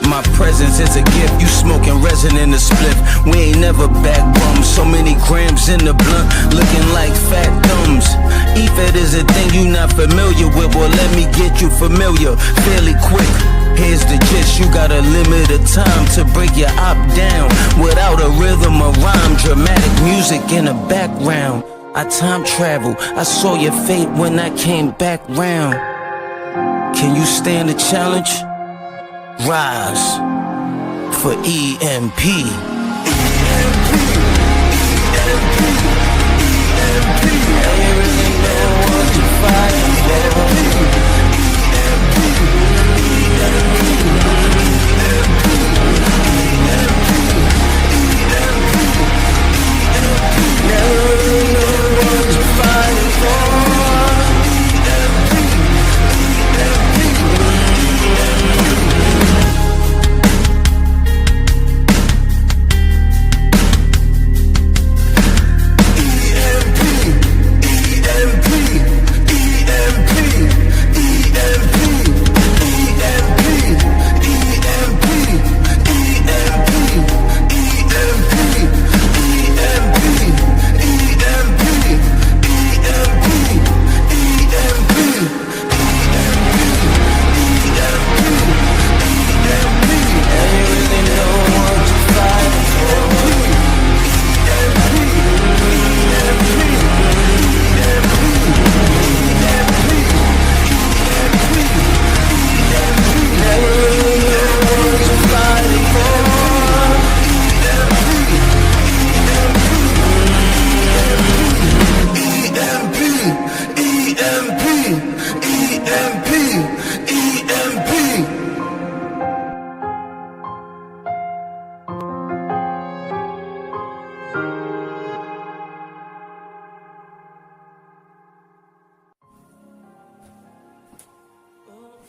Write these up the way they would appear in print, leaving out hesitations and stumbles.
My presence is a gift, you smoking resin in the spliff. We ain't never back bums, so many grams in the blunt, looking like fat thumbs. EFED is a thing you not familiar with, well let me get you familiar fairly quick. Here's the gist, you got a limited time to break your op down without a rhythm or rhyme. Dramatic music in the background. I time travel, I saw your fate when I came back round. Can you stand the challenge? Rise for EMP. Everything that wants to fight for.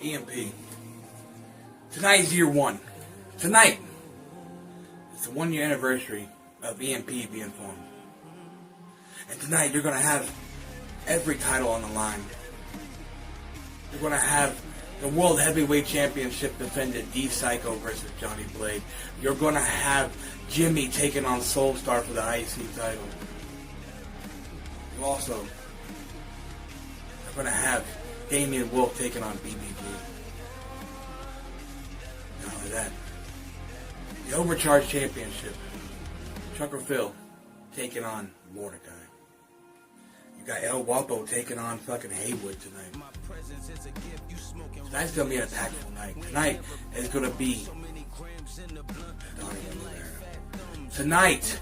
EMP. Tonight is year one. Tonight is the 1 year anniversary of EMP being formed. And tonight you're going to have every title on the line. You're going to have the World Heavyweight Championship defended D-Psycho versus Johnny Blade. You're going to have Jimmy taking on Soulstar for the IC title. You also are going to have Damian Wolf taking on BBG. Not only that, the Overcharged Championship, Trucker Phil taking on Mordecai. You got El Guapo taking on fucking Haywood tonight. Tonight's gonna be an impactful night. Tonight is gonna be Donnie Rivera. Tonight,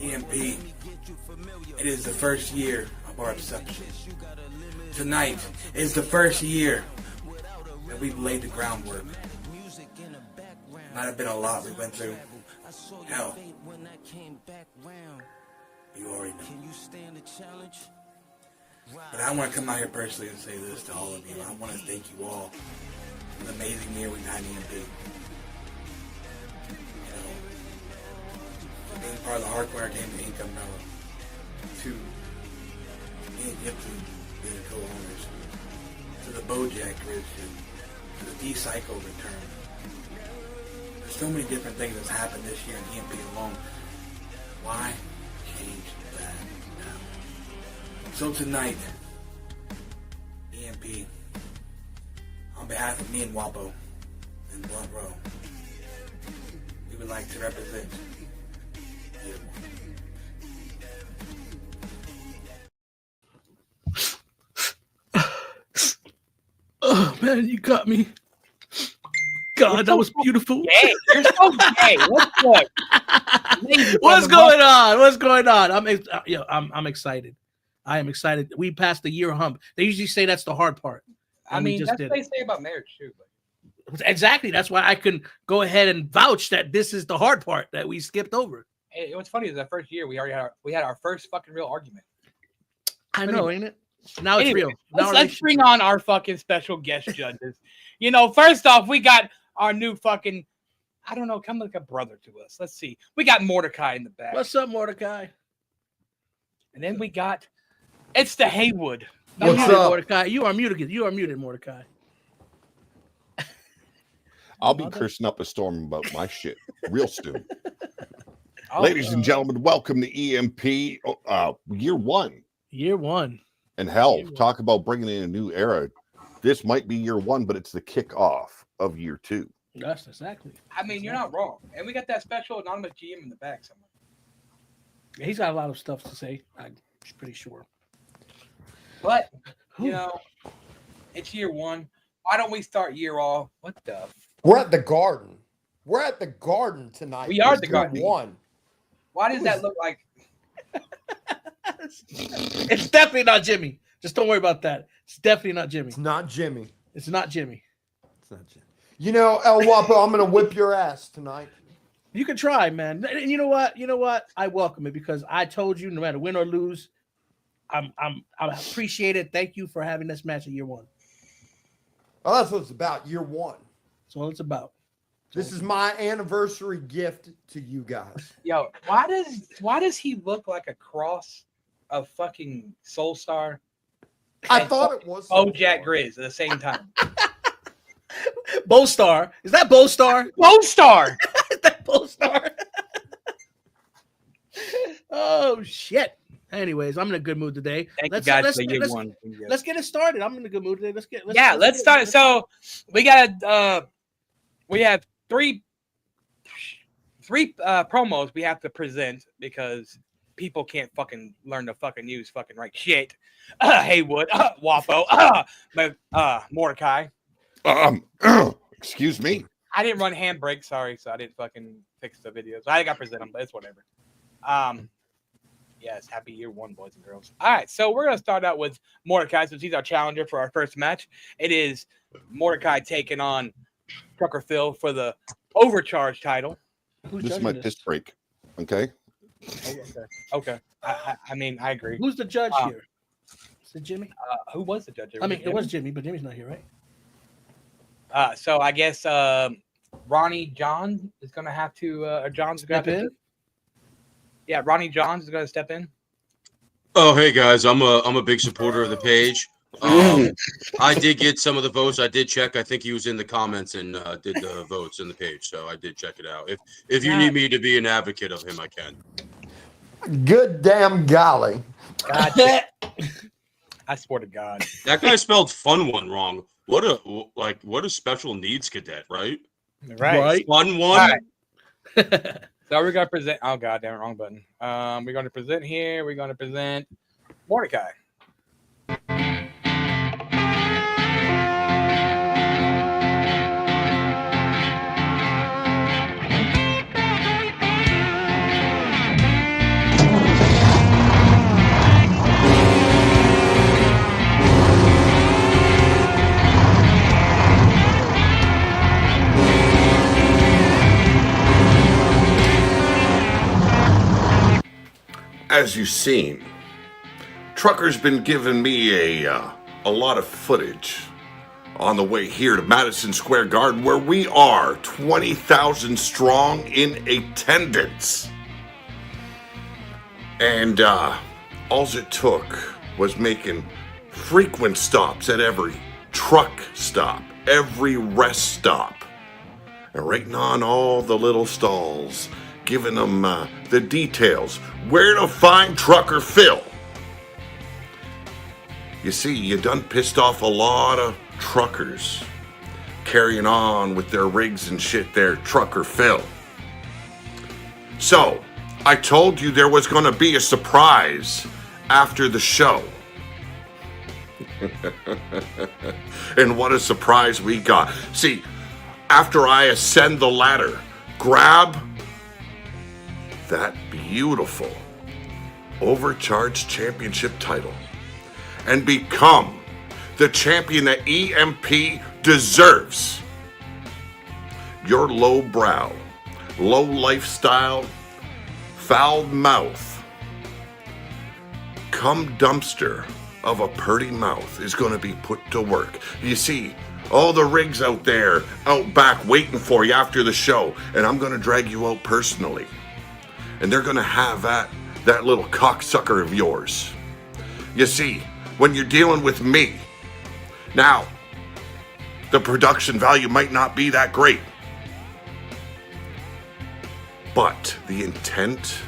EMP. It is the first year of our obsession. Tonight is the first year that we've laid the groundwork. Might have been a lot we went through. Hell, you already know. But I want to come out here personally and say this to all of you. I want to thank you all for the amazing year we've had EMP. You know, being part of the Hardcore Entertainment Income Mellow, to being Gibson being co-owners, to the Bojack Christian, to the D-Psycho return. There's so many different things that's happened this year in EMP alone. Why change that now? So tonight, EMP, on behalf of me and Wapo and Blunt Row, we would like to represent you. Oh man, you got me. God, that was beautiful. Gay. You're so gay. What's good? What's going on? What's going on? I'm excited. I am excited. We passed the year hump. They usually say that's the hard part. I mean, that's what they say about marriage too. But exactly. That's why I can go ahead and vouch that this is the hard part that we skipped over. Hey, what's funny is that first year we had our first fucking real argument. I know, ain't it? Now it's real. Now Let's bring on our fucking special guest judges. You know, first off, we got our new fucking, I don't know, come like a brother to us. Let's see. We got Mordecai in the back. What's up, Mordecai? And then we got, it's the Haywood. What's up, Mordecai? You are muted. You are muted, Mordecai. I'll be cursing up a storm about my shit real soon. Ladies and gentlemen, welcome to EMP year one. Year one. And hell, talk about bringing in a new era. This might be year one, but it's the kickoff of year two. That's exactly. I mean, you're not wrong. And we got that special anonymous GM in the back somewhere. He's got a lot of stuff to say. I'm pretty sure. But, you know, it's year one. Why don't we start year off? What the? We're at the Garden. We're at the Garden tonight. We are at the Garden. One. Why does that look like? It's definitely not Jimmy. Just don't worry about that. It's definitely not Jimmy. It's not Jimmy. It's not Jimmy. It's not Jimmy. You know, El Wapo, I'm going to whip your ass tonight. You can try, man. And you know what? You know what? I welcome it because I told you, no matter win or lose, I appreciate it. Thank you for having this match at year one. Oh, that's what it's about. Year one. That's all it's about. This is my anniversary gift to you guys. Yo, why does he look like a cross of fucking Soulstar? I thought it was Jack Grizz at the same time. Bowstar. Is that Bowstar? Bowstar. Is that Bowstar? Oh shit. Anyways, I'm in a good mood today. Let's get it started. I'm in a good mood today. Let's start. So we got we have three promos we have to present because people can't fucking learn to fucking use fucking right shit. Haywood, Wapo, Mordecai. Excuse me. I didn't run handbrake, sorry, so I didn't fucking fix the videos. I got to present them, but it's whatever. Yes, happy year one, boys and girls. All right, so we're gonna start out with Mordecai since he's our challenger for our first match. It is Mordecai taking on Trucker Phil for the Overcharge title. This is my piss break. Okay. Okay. I mean, I agree. Who's the judge here? Is it Jimmy? Who was the judge? It was Jimmy, but Jimmy's not here, right? So I guess Ronnie John is going to have to. John's going to step in. Yeah, Ronnie Johns is going to step in. Oh, hey guys, I'm a big supporter of the page. I did get some of the votes. I did check. I think he was in the comments and did the votes in the page, so I did check it out. If you need me to be an advocate of him, I can. Good damn golly! God, I swear to God, that guy spelled "fun one" wrong. What a special needs cadet, right? Right. Fun one. Right. So we're gonna present. Oh God, damn, wrong button. We're gonna present here. We're gonna present Mordecai. As you've seen, Trucker's been giving me a lot of footage on the way here to Madison Square Garden, where we are 20,000 strong in attendance. And all it took was making frequent stops at every truck stop, every rest stop, and rating on all the little stalls, giving them the details, where to find Trucker Phil. You see, you done pissed off a lot of truckers carrying on with their rigs and shit there, Trucker Phil. So, I told you there was going to be a surprise after the show. And what a surprise we got. See, after I ascend the ladder, grab that beautiful Overcharged Championship title and become the champion that EMP deserves. Your low brow, low lifestyle, foul mouth, cum dumpster of a purty mouth is going to be put to work. You see, all the rigs out there, out back, waiting for you after the show, and I'm going to drag you out personally. And they're going to have that little cocksucker of yours. You see, when you're dealing with me, now, the production value might not be that great, but the intent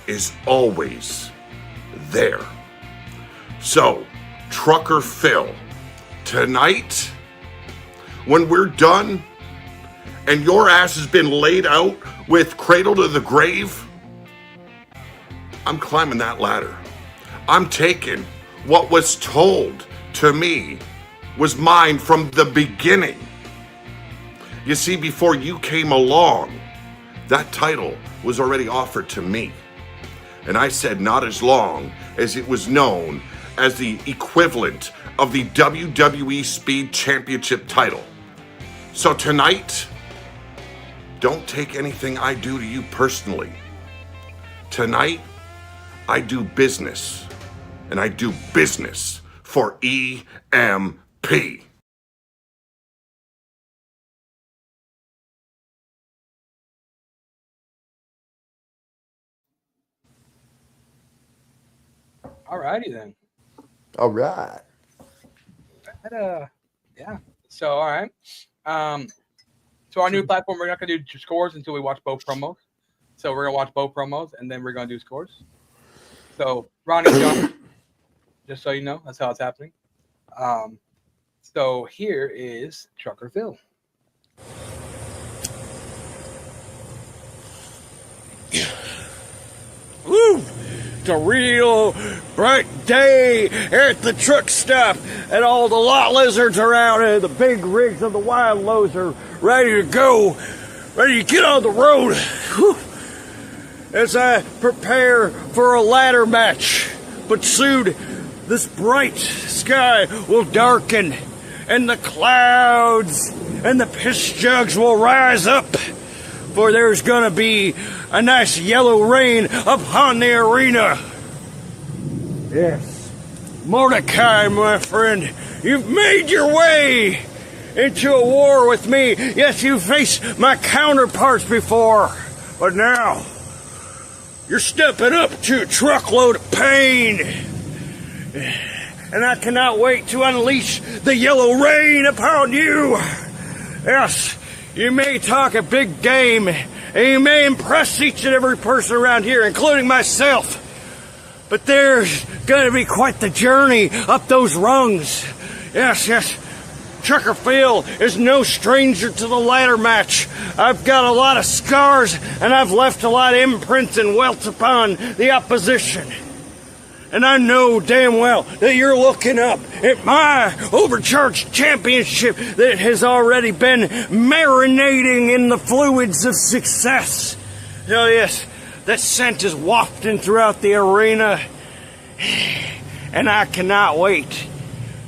is always there. So, Trucker Phil, tonight, when we're done and your ass has been laid out with cradle to the grave, I'm climbing that ladder. I'm taking what was told to me was mine from the beginning. You see, before you came along, that title was already offered to me. And I said not as long as it was known as the equivalent of the WWE Speed Championship title. So tonight, don't take anything I do to you personally. Tonight, I do business, and I do business for EMP. Alrighty then. All right. Yeah. So all right. So our new platform, we're not gonna do scores until we watch both promos. So we're gonna watch both promos and then we're gonna do scores. So Ronnie John, just so you know, that's how it's happening. So here is Trucker Phil. Woo! It's a real bright day at the truck stop, and all the lot lizards around and the big rigs of the wild lows are ready to go, ready to get on the road. Whew. As I prepare for a ladder match, but soon this bright sky will darken, and the clouds and the piss jugs will rise up, for there's gonna be a nice yellow rain upon the arena. Yes, Mordecai, my friend, you've made your way into a war with me. Yes, you've faced my counterparts before, but now you're stepping up to a truckload of pain. And I cannot wait to unleash the yellow rain upon you. Yes, you may talk a big game, and you may impress each and every person around here, including myself. But there's going to be quite the journey up those rungs. Yes, yes. Trucker Phil is no stranger to the ladder match. I've got a lot of scars, and I've left a lot of imprints and welts upon the opposition. And I know damn well that you're looking up at my overcharged championship that has already been marinating in the fluids of success. Oh yes, that scent is wafting throughout the arena. And I cannot wait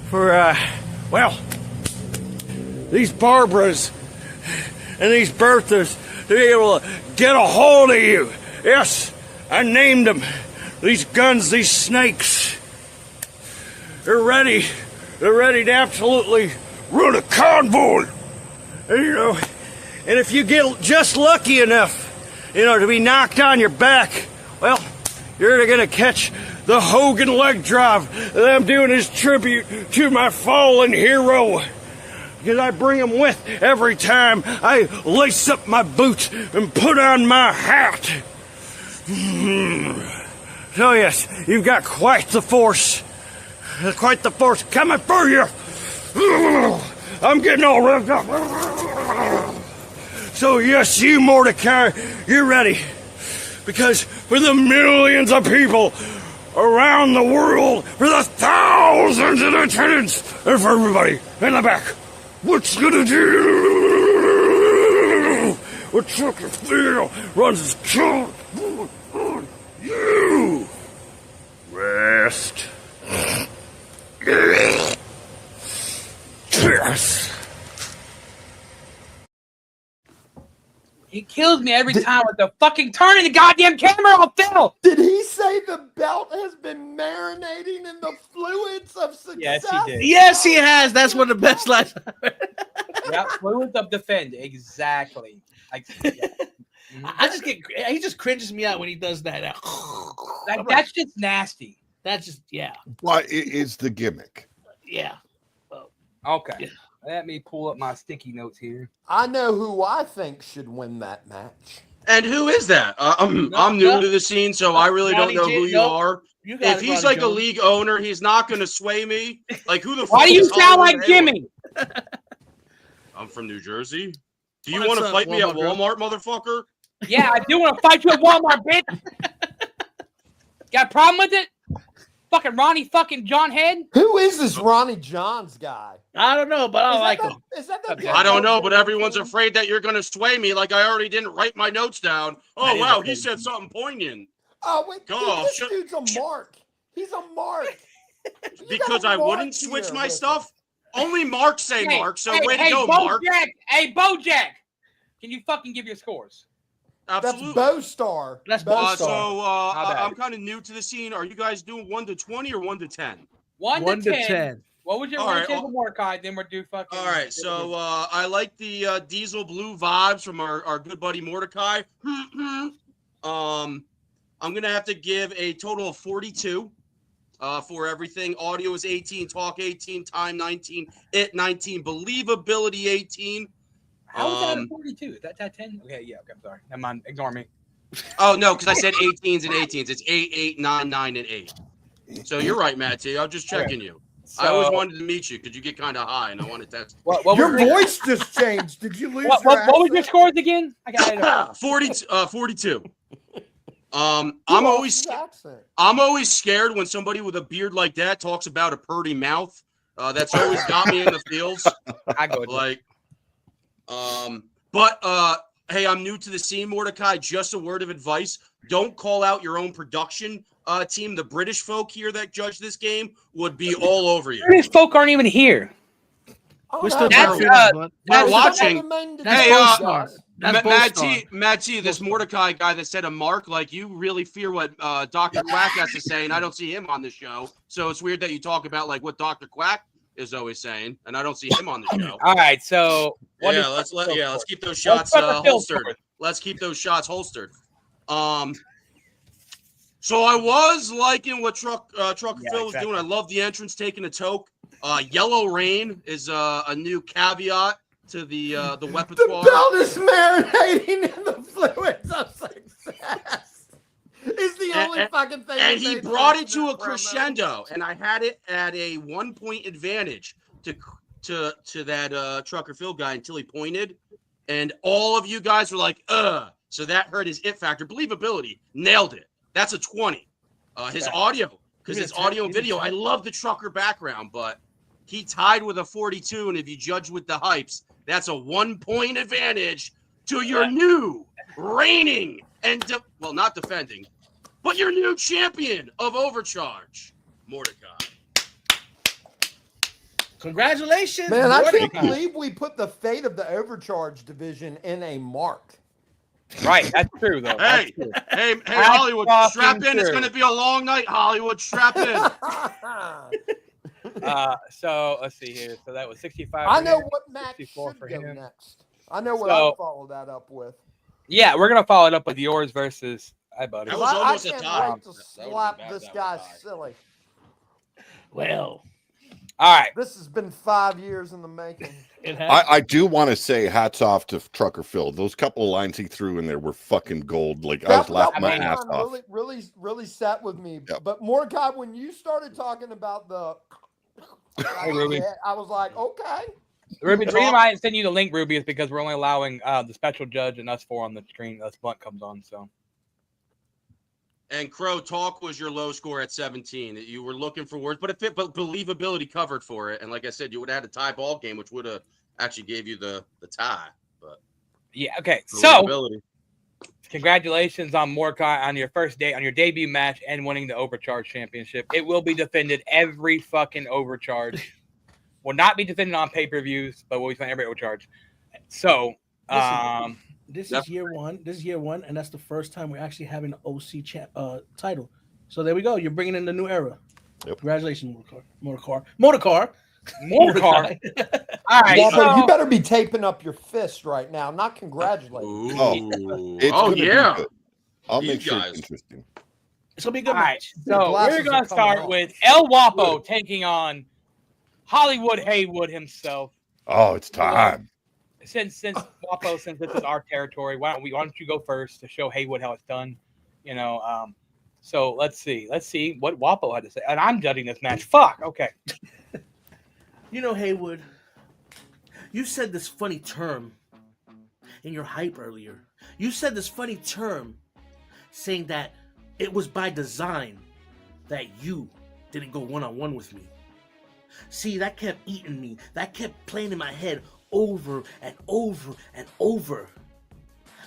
for, these Barbaras and these Berthas to be able to get a hold of you. Yes, I named them. These guns, these snakes, they're ready. They're ready to absolutely run a convoy. And, and if you get just lucky enough, to be knocked on your back, well, you're going to catch the Hogan leg drop that I'm doing as tribute to my fallen hero. Because I bring him with every time I lace up my boots and put on my hat. So yes, you've got quite the force coming for you. I'm getting all revved up. So yes, you Mordecai, you're ready. Because for the millions of people around the world, for the thousands in attendance, and for everybody in the back, what's gonna do? Trucker Phil runs his killer. You rest. Yes. He kills me every time with the fucking turning the goddamn camera off, Phil. Did he say the belt has been marinating in the fluids of success? Yes, he did. Yes, he has. That's one of the best lines. Yeah, fluids of defend. Exactly. I just get. He just cringes me out when he does that. Like, that's just nasty. That's just But it is the gimmick. yeah. Okay. Yeah. Let me pull up my sticky notes here. I know who I think should win that match. And who is that? I'm new to the scene, so I really don't know who you are. You got If he's like a league owner, he's not going to sway me. Like, who the fuck Why do you is sound like Hollywood Jimmy? I'm from New Jersey. Do you What's want to up, fight me at Walmart Walmart, motherfucker? Yeah, I do want to fight you at Walmart, bitch. Got a problem with it? Fucking Ronnie fucking John Head? Who is this Ronnie Johns guy? I don't know, but I Is like that him. Is that the I don't know, but everyone's afraid that you're going to sway me like I already didn't write my notes down. Oh, That is wow, okay. he said something poignant. Oh, wait, Go dude, off. this dude's a mark. He's a mark. You Because got a I mark wouldn't switch here my with stuff? Only Mark say Hey, Mark, so hey, way to hey, go, Mark. Bojack. Hey, Bojack. Can you fucking give your scores? Absolutely. That's Bo Star. That's Bo Bo Star. Star. So My bad. I'm kind of new to the scene. Are you guys doing 1 to 20 or 1 to 10? 1 to 10. What was your All one right, table Mordecai? Then we'll do fucking. All right, so I like the diesel blue vibes from our good buddy Mordecai. I'm gonna have to give a total of 42 for everything. Audio is 18, talk 18, time 19, it 19, believability 18. How is that a 42? Is that 10? Okay, yeah, okay, I'm sorry. Never mind. Ignore me. Oh no, because I said 18s and 18s. It's 8, 8, 9, 9, and 8. So you're right, Matt T. I'm just checking you. I always wanted to meet you because you get kind of high, and I want to test. What Your was voice just changed. Did you lose what your was your accent? scores again? I got it. 42. I'm He lost always his accent. scared when somebody with a beard like that talks about a purty mouth. That's always got me in the feels. I go Like, but hey, I'm new to the scene, Mordecai. Just a word of advice: don't call out your own production team. The British folk here that judge this game would be all over you. British folk aren't even here. Oh, We're still that's- talking that's, about We're that's watching. the main That's Hey, Bo debate, Star. guys. That's Bo Matt Star. T, Matt T, this Mordecai guy that said a mark, like you really fear what Dr. Quack has to say, and I don't see him on the show. So it's weird that you talk about like what Dr. Quack is always saying, and I don't see him on the show. All right, so what Yeah, is- let's keep those shots Tucker Phil holstered. score? Let's keep those shots holstered. So I was liking what Trucker Phil was doing. I love the entrance, taking a toke. Yellow Rain is a new caveat to the repertoire. The belt is marinating in the fluids of success. It's the only fucking thing. And that he they brought said it to in a that promo. crescendo, and I had it at a 1-point advantage to that Trucker Phil guy until he pointed, and all of you guys were like, "Ugh." So that hurt his it factor. Believability, nailed it. That's a 20. His audio, because it's audio and video. I love the Trucker background, but he tied with a 42, and if you judge with the hypes, that's a 1-point advantage to your new reigning and well, not defending, but your new champion of Overcharge, Mordecai. Congratulations, Man, I can't Mordecai. believe we put the fate of the Overcharge division in a mark. Right, that's true though. Hey, That's true. hey, That's Hollywood, strap in. fucking It's true. going to be a long night, Hollywood. Strap in. So let's see here. So that was 65. I for know him, what match 64 should for go him. next. I know what So- I'll follow that up with. Yeah, we're gonna follow it up with yours versus. Hi, buddy. That was almost a I tie. can't wait to That would've slap been bad. this That guy was a tie. silly. Well, All right. This has been 5 years in the making. it happened. I do want to say hats off to Trucker Phil. Those couple of lines he threw in there were fucking gold. Like I was laughing my one ass off. Really sat with me. Yep. But Mordecai, when you started talking about the, Ruby. I was like, okay. Ruby, the reason why I didn't send you the link, Ruby, is because we're only allowing the special judge and us four on the screen. Us Blunt comes on, so. And Crow, talk was your low score at 17. You were looking for words, but believability covered for it. And like I said, you would have had a tie ball game, which would have actually gave you the tie. But Yeah. Okay. So, Relatability. congratulations on Mordecai on your first day, on your debut match, and winning the Overcharge Championship. It will be defended every fucking Overcharge. Will not be defended on pay-per-views, but will be defended every Overcharge. So, This is year one. This is year one, and that's the first time we're actually having an OC title. So there we go. You're bringing in the new era. Yep. Congratulations, Motorcar. Mordecai. All right. Wapo, So, you better be taping up your fist right now, not congratulating. Ooh. It's Oh gonna be yeah. good. I'll These make sure guys. it's interesting. It's gonna be a good all right. match. So glasses we're are gonna coming start off. with El Wapo taking on Hollywood Haywood himself. Oh, it's time. Since Wapo, since this is our territory, why don't you go first to show Haywood how it's done? You know, so let's see what Wapo had to say. And I'm judging this match. Fuck. Okay. You know, Haywood, you said this funny term in your hype earlier. You said this funny term saying that it was by design that you didn't go one-on-one with me. See, that kept eating me. That kept playing in my head over and over and over.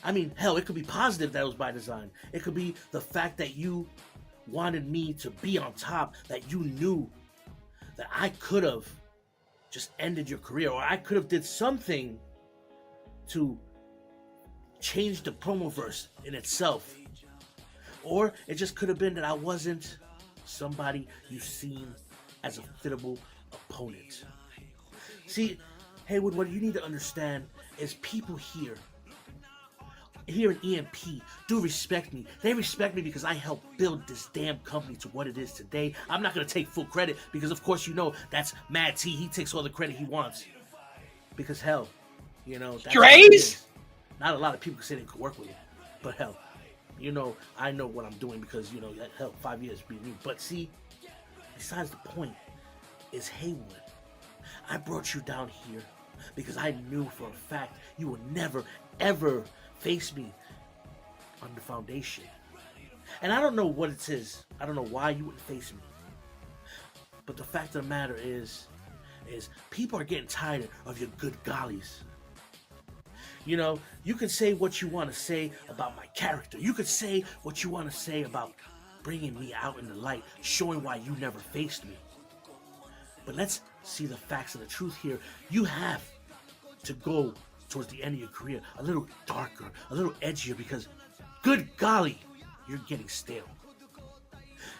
I mean, hell, it could be positive that it was by design. It could be the fact that you wanted me to be on top, that you knew that I could have just ended your career, or I could have did something to change the promoverse in itself. Or it just could have been that I wasn't somebody you seen as a fittable opponent. See, Haywood, what you need to understand is people here in EMP do respect me. They respect me because I helped build this damn company to what it is today. I'm not going to take full credit because, of course, you know, that's Mad T. He takes all the credit he wants. Because, hell, you know, that's what it is. Not a lot of people can say they could work with him. But, hell, you know, I know what I'm doing because, you know, hell, 5 years being me. But, see, besides the point is Haywood. I brought you down here because I knew for a fact you would never, ever face me on the foundation. And I don't know what it is. I don't know why you wouldn't face me. But the fact of the matter is people are getting tired of your good gollies. You know, you can say what you want to say about my character. You could say what you want to say about bringing me out in the light, showing why you never faced me. But let's see the facts and the truth here. You have to go towards the end of your career a little darker, a little edgier, because good golly, you're getting stale.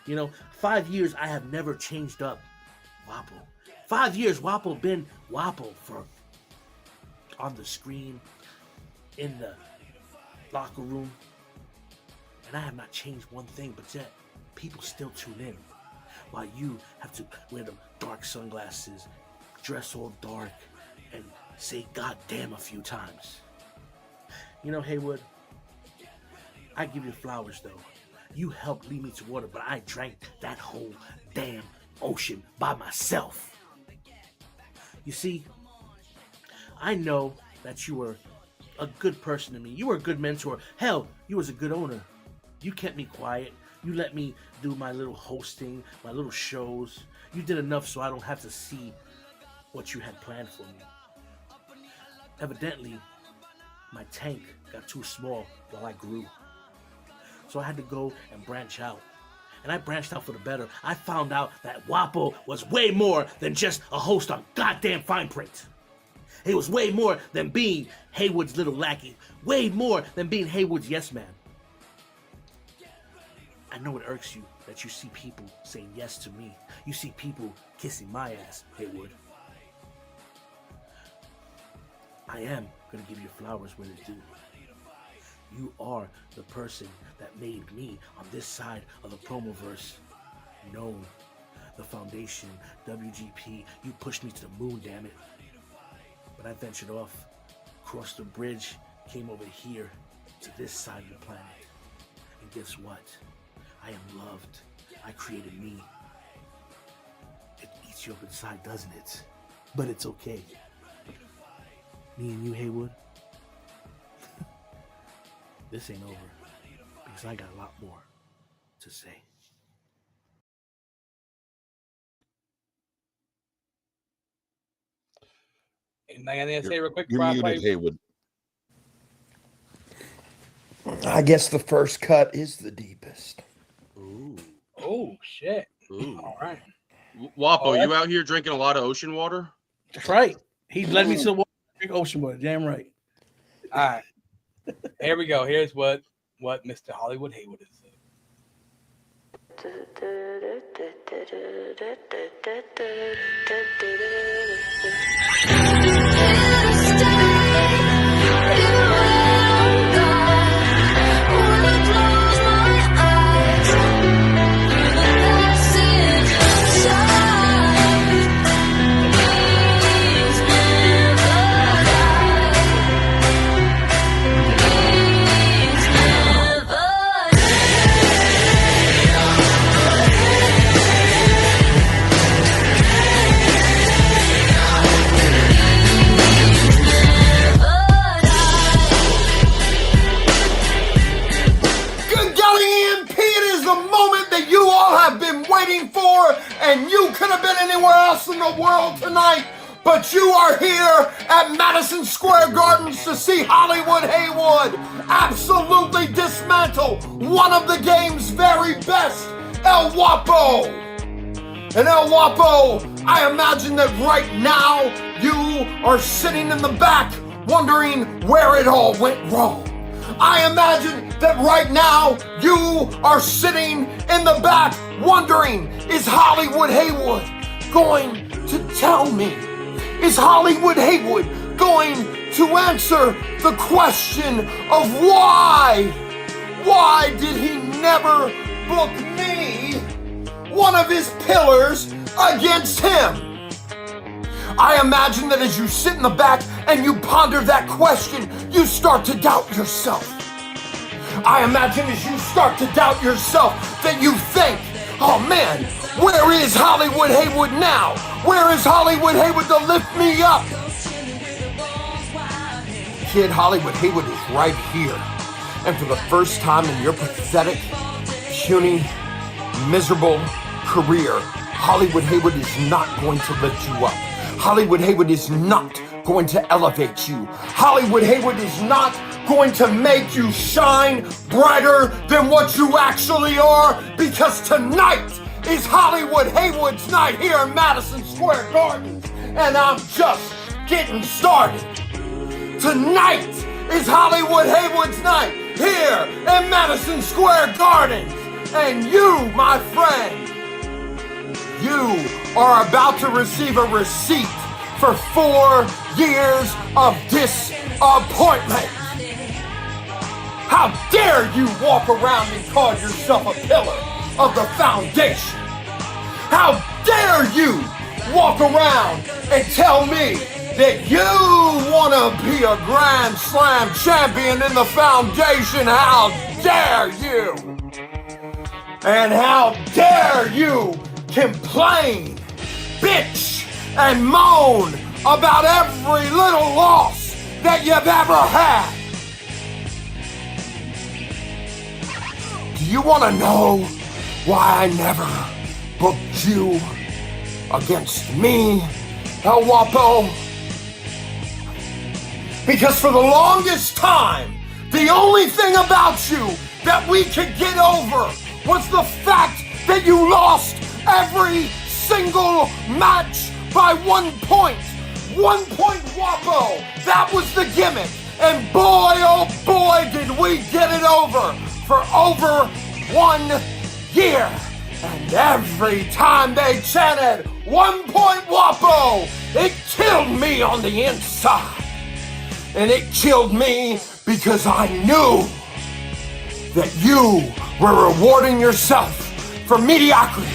You know, 5 years I have never changed up Wapo. 5 years Wapo been Wapo for on the screen, in the locker room, and I have not changed one thing, but yet people still tune in while you have to wear the dark sunglasses, dress all dark, and say God damn a few times. You know, Haywood, I give you flowers though. You helped lead me to water, but I drank that whole damn ocean by myself. You see, I know that you were a good person to me. You were a good mentor. Hell, you was a good owner. You kept me quiet. You let me do my little hosting, my little shows. You did enough so I don't have to see what you had planned for me. Evidently, my tank got too small while I grew. So I had to go and branch out. And I branched out for the better. I found out that Wapo was way more than just a host on goddamn Fine Print. He was way more than being Haywood's little lackey. Way more than being Haywood's yes man. I know it irks you that you see people saying yes to me. You see people kissing my ass, Haywood. I am going to give you flowers where they're due. You are the person that made me on this side of the Promoverse known. The Foundation, WGP, you pushed me to the moon, damn it. But I ventured off, crossed the bridge, came over here to this side of the planet. And guess what? I am loved. I created me. It eats you up inside, doesn't it? But it's okay. Me and you, Haywood, this ain't over because I got a lot more to say. Anything to say real quick? You're muted, Haywood. I guess the first cut is the deepest. Ooh. Oh shit! Ooh. All right. Wapo, you out here drinking a lot of ocean water? That's right. He led me to the water. Drink ocean water. Damn right. All right. Here we go. Here's what Mr. Hollywood Haywood is saying. Good golly, EMP, it is the moment that you all have been waiting for, and you could have been anywhere else in the world tonight, but you are here at Madison Square Gardens to see Hollywood Haywood absolutely dismantle one of the game's very best, El Guapo. And El Guapo, I imagine that right now you are sitting in the back wondering where it all went wrong. I imagine that right now you are sitting in the back wondering, is Hollywood Haywood going to tell me? Is Hollywood Haywood going to answer the question of why? Why did he never book me, one of his pillars, against him? I imagine that as you sit in the back and you ponder that question, you start to doubt yourself. I imagine as you start to doubt yourself that you think, oh man, where is Hollywood Haywood now? Where is Hollywood Haywood to lift me up? Kid, Hollywood Haywood is right here. And for the first time in your pathetic, puny, miserable career, Hollywood Haywood is not going to lift you up. Hollywood Haywood is not going to elevate you. Hollywood Haywood is not going to make you shine brighter than what you actually are, because tonight is Hollywood Haywood's night here in Madison Square Gardens, and I'm just getting started. Tonight is Hollywood Haywood's night here in Madison Square Gardens, and you, my friend, you are about to receive a receipt for 4 years of disappointment. How dare you walk around and call yourself a pillar of the foundation? How dare you walk around and tell me that you want to be a Grand Slam champion in the foundation? How dare you? And how dare you complain, bitch, and moan about every little loss that you've ever had? Do you want to know why I never booked you against me, El Guapo? Because for the longest time, the only thing about you that we could get over was the fact that you lost every single match by 1 point. 1 point, Guapo. That was the gimmick. And boy, oh boy, did we get it over for over 1 year. And every time they chanted 1 point, Guapo, it killed me on the inside. And it killed me because I knew that you were rewarding yourself for mediocrity.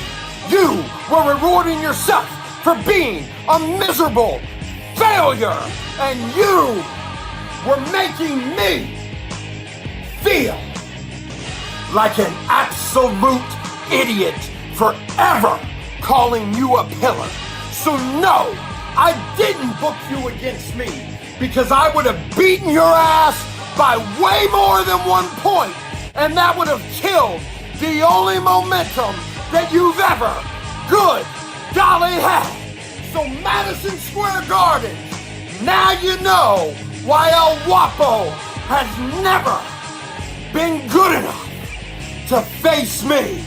You were rewarding yourself for being a miserable failure. And you were making me feel like an absolute idiot for ever calling you a pillar. So no, I didn't book you against me, because I would have beaten your ass by way more than 1 point, and that would have killed the only momentum that you've ever, good golly, had. So Madison Square Garden, now you know why El Guapo has never, been good enough to face me.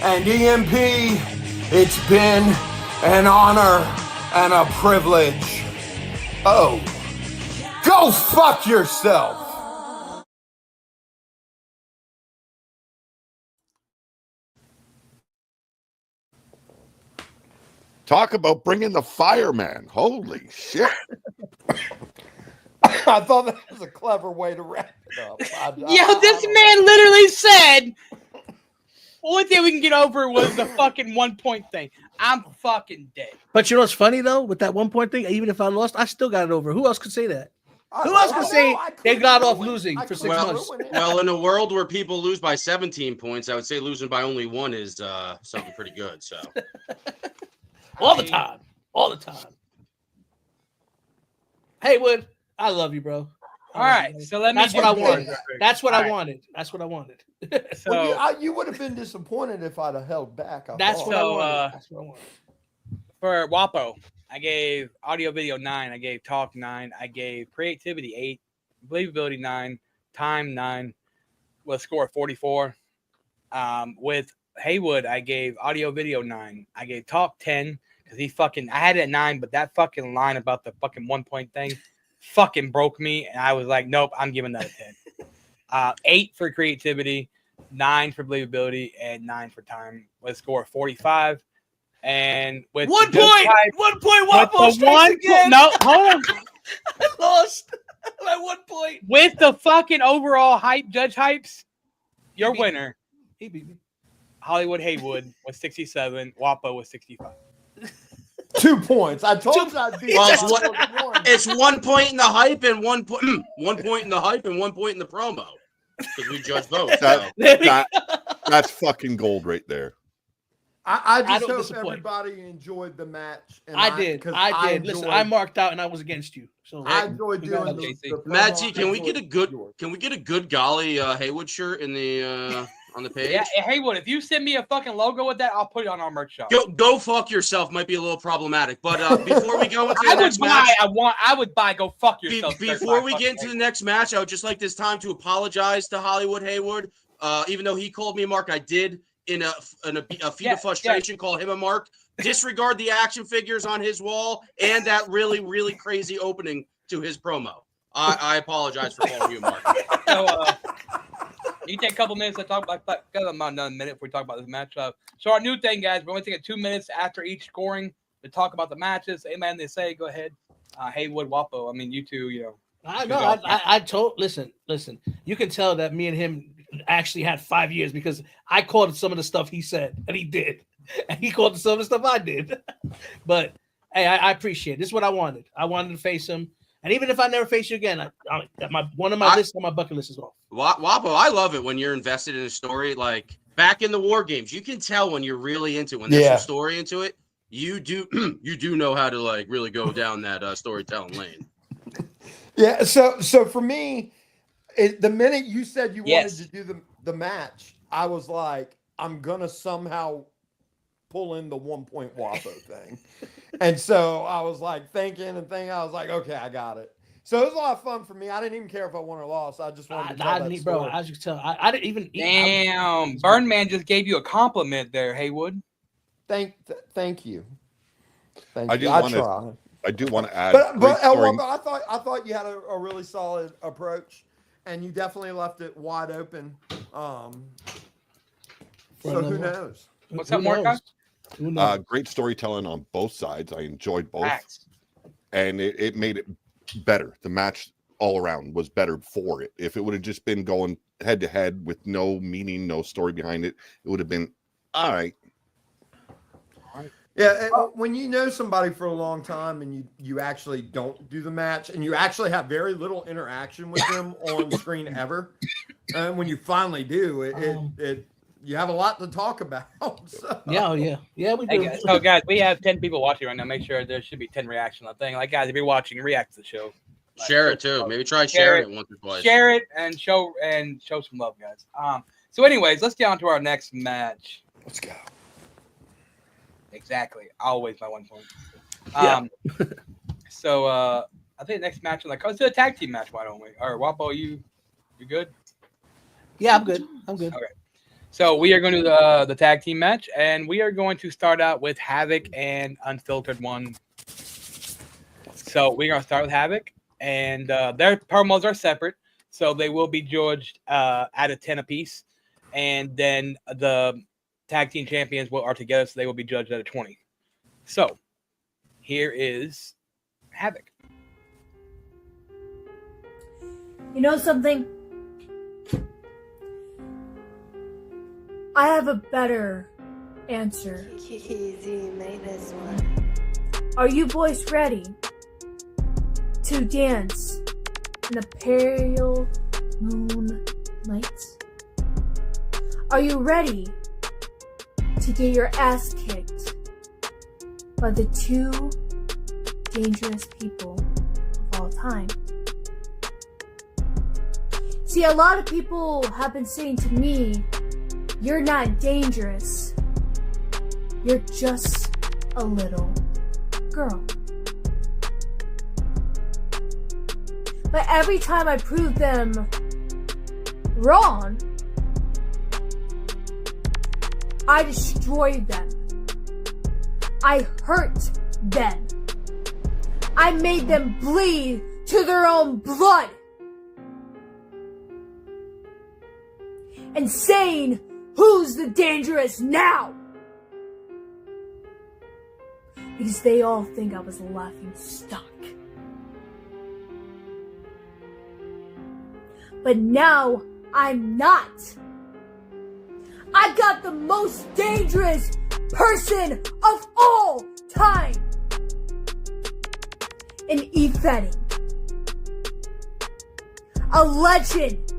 And EMP, it's been an honor and a privilege. Oh, go fuck yourself. Talk about bringing the fireman. Holy shit. I thought that was a clever way to wrap it up. This man literally said, only thing we can get over was the fucking 1 point thing. I'm fucking dead. But you know what's funny though? With that 1 point thing, even if I lost, I still got it over. Who else could say that? Who else could say they got off losing for 6 months? Well, in a world where people lose by 17 points, I would say losing by only one is something pretty good. So all the time. Haywood, I love you, bro. All right, so let me. That's what I wanted. That's what I wanted. That's what I wanted. So Well, you would have been disappointed if I'd have held back. That's what I So, wanted. That's what I wanted. for WAPO, I gave audio video 9, I gave talk 9, I gave creativity 8, believability 9, time 9, with a score of 44. With Haywood, I gave audio video 9, I gave talk 10 because I had it at 9, but that fucking line about the fucking 1 point thing fucking broke me, and I was like, nope, I'm giving that a 10. 8 for creativity, 9 for believability, and 9 for time with a score of 45. And with 1 the point, hype, 1 point, with Wapo the strikes again. no, hold on. I lost by 1 point. With the fucking overall hype, judge hypes, your beat me. winner, He beat me. Hollywood Haywood, was 67. Wapo was 65. 2 points. I told you I'd be. Well, it's 1 point in the hype and 1 point, 1 point in the hype and 1 point in the promo because we judge both. So. That's fucking gold right there. I just don't hope disappoint. everybody enjoyed the match. And I did. Listen, I marked out and I was against you. So I enjoyed doing the Matt promo. T, can we get a good golly Haywood shirt in the on the page? Yeah, Haywood, if you send me a fucking logo with that, I'll put it on our merch shop. Go fuck yourself. Might be a little problematic, but before we go into the next match, I would buy go fuck yourself. before we get into the next match, I would just like this time to apologize to Hollywood Haywood. Even though he called me a mark, I did in a feat of frustration call him a mark. Disregard the action figures on his wall and that really, really crazy opening to his promo. I apologize for calling you a mark. So, you can take a couple minutes to talk about another minute if we talk about this matchup. So our new thing, guys, we're going to take 2 minutes after each scoring to talk about the matches. Amen. They say, go ahead. Haywood, Wapo. I mean, you two, you know. I know. I told. Listen. You can tell that me and him actually had 5 years because I called some of the stuff he said and he did, and he called some of the stuff I did. But hey, I appreciate it. This is what I wanted. I wanted to face him, and even if I never face you again, one of my lists on my bucket list is off. Wapo, I love it when you're invested in a story. Like back in the war games, you can tell when you're really into it. When there's a story into it, you do know how to like really go down that storytelling lane. Yeah. So for me, the minute you said you wanted to do the match, I was like, I'm gonna somehow pull in the 1 point Wapo thing, and so I was like thinking. I was like, okay, I got it. So it was a lot of fun for me. I didn't even care if I won or lost. I just wanted to tell that story. As you can tell, I didn't even. Damn, Burnman just gave you a compliment there, Haywood. Thank you. I do want to add. But I thought you had a really solid approach, and you definitely left it wide open. So who knows? What's up, Mordecai? Great storytelling on both sides. I enjoyed both, and it made it better. The match all around was better for it. If it would have just been going head to head with no meaning, no story behind it, it would have been all right. Yeah, when you know somebody for a long time and you actually don't do the match and you actually have very little interaction with them on screen ever, and when you finally do, it you have a lot to talk about. So. Yeah, we do. So guys, we have 10 people watching right now. Make sure there should be 10 reactions on the thing. Like guys, if you're watching, react to the show. Share it too. Maybe try sharing it once or twice. Share it and show some love, guys. So anyways, let's get on to our next match. Let's go. Exactly. Always my 1 point. So I think the next match, let's do a tag team match. Why don't we? All right, Wapo, you good? Yeah, I'm good. I'm good. Okay. So we are going to do the tag team match, and we are going to start out with Havoc and Unfiltered One. So we're going to start with Havoc, and their promos are separate, so they will be judged out of 10 apiece, and then the tag team champions are together, so they will be judged out of 20. So here is Havoc. You know something? I have a better answer. Easy, made this one. Are you boys ready to dance in the pale moonlight? Are you ready to get your ass kicked by the two dangerous people of all time? See, a lot of people have been saying to me, you're not dangerous. You're just a little girl. But every time I prove them wrong, I destroy them. I hurt them. I made them bleed to their own blood. And saying, who's the dangerous now? Because they all think I was a laughing stock. But now I'm not. I got the most dangerous person of all time in E-Fetting. A legend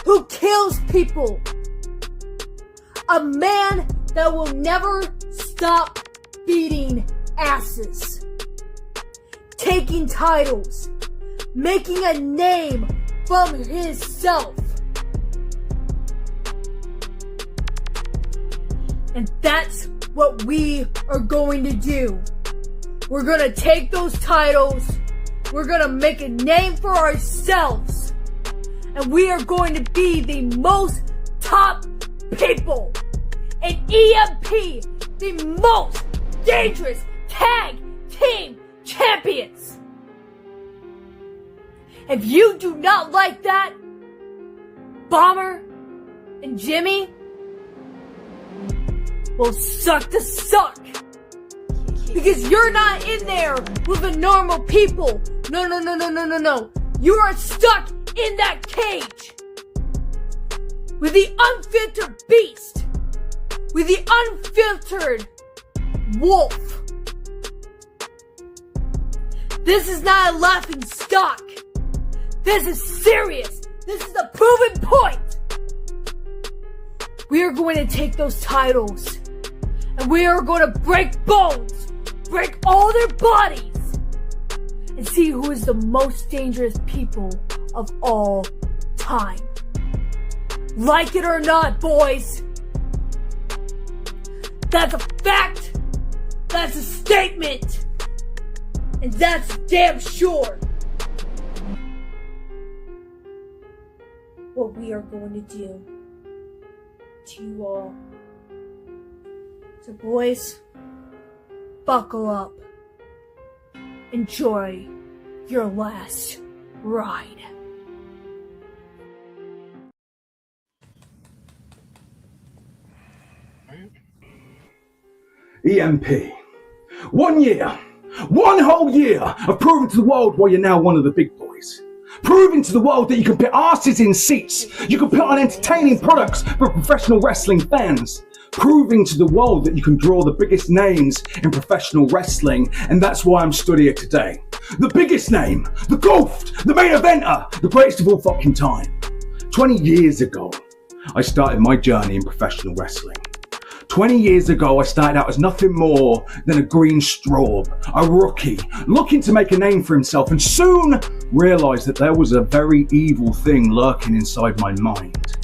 who kills people. A man that will never stop beating asses. Taking titles. Making a name from himself. And that's what we are going to do. We're going to take those titles. We're going to make a name for ourselves. And we are going to be the most top people in EMP, the most dangerous tag team champions. If you do not like that, Bomber and Jimmy will suck the suck. Because you're not in there with the normal people. No. You are stuck in that cage with the unfiltered beast, with the unfiltered wolf. This is not a laughing stock. This is serious. This is a proven point. We are going to take those titles and we are going to break bones, break all their bodies, and see who is the most dangerous people of all time. Like it or not, boys. That's a fact. That's a statement. And that's damn sure what we are going to do to you all. So boys, buckle up. Enjoy your last ride. EMP. 1 year. 1 whole year of proving to the world why you're now one of the big boys. Proving to the world that you can put asses in seats. You can put on entertaining products for professional wrestling fans. Proving to the world that you can draw the biggest names in professional wrestling, and that's why I'm stood here today. The biggest name, the GOAT, the main eventer, the greatest of all fucking time. 20 years ago, I started my journey in professional wrestling. 20 years ago, I started out as nothing more than a green straw, a rookie, looking to make a name for himself, and soon realized that there was a very evil thing lurking inside my mind.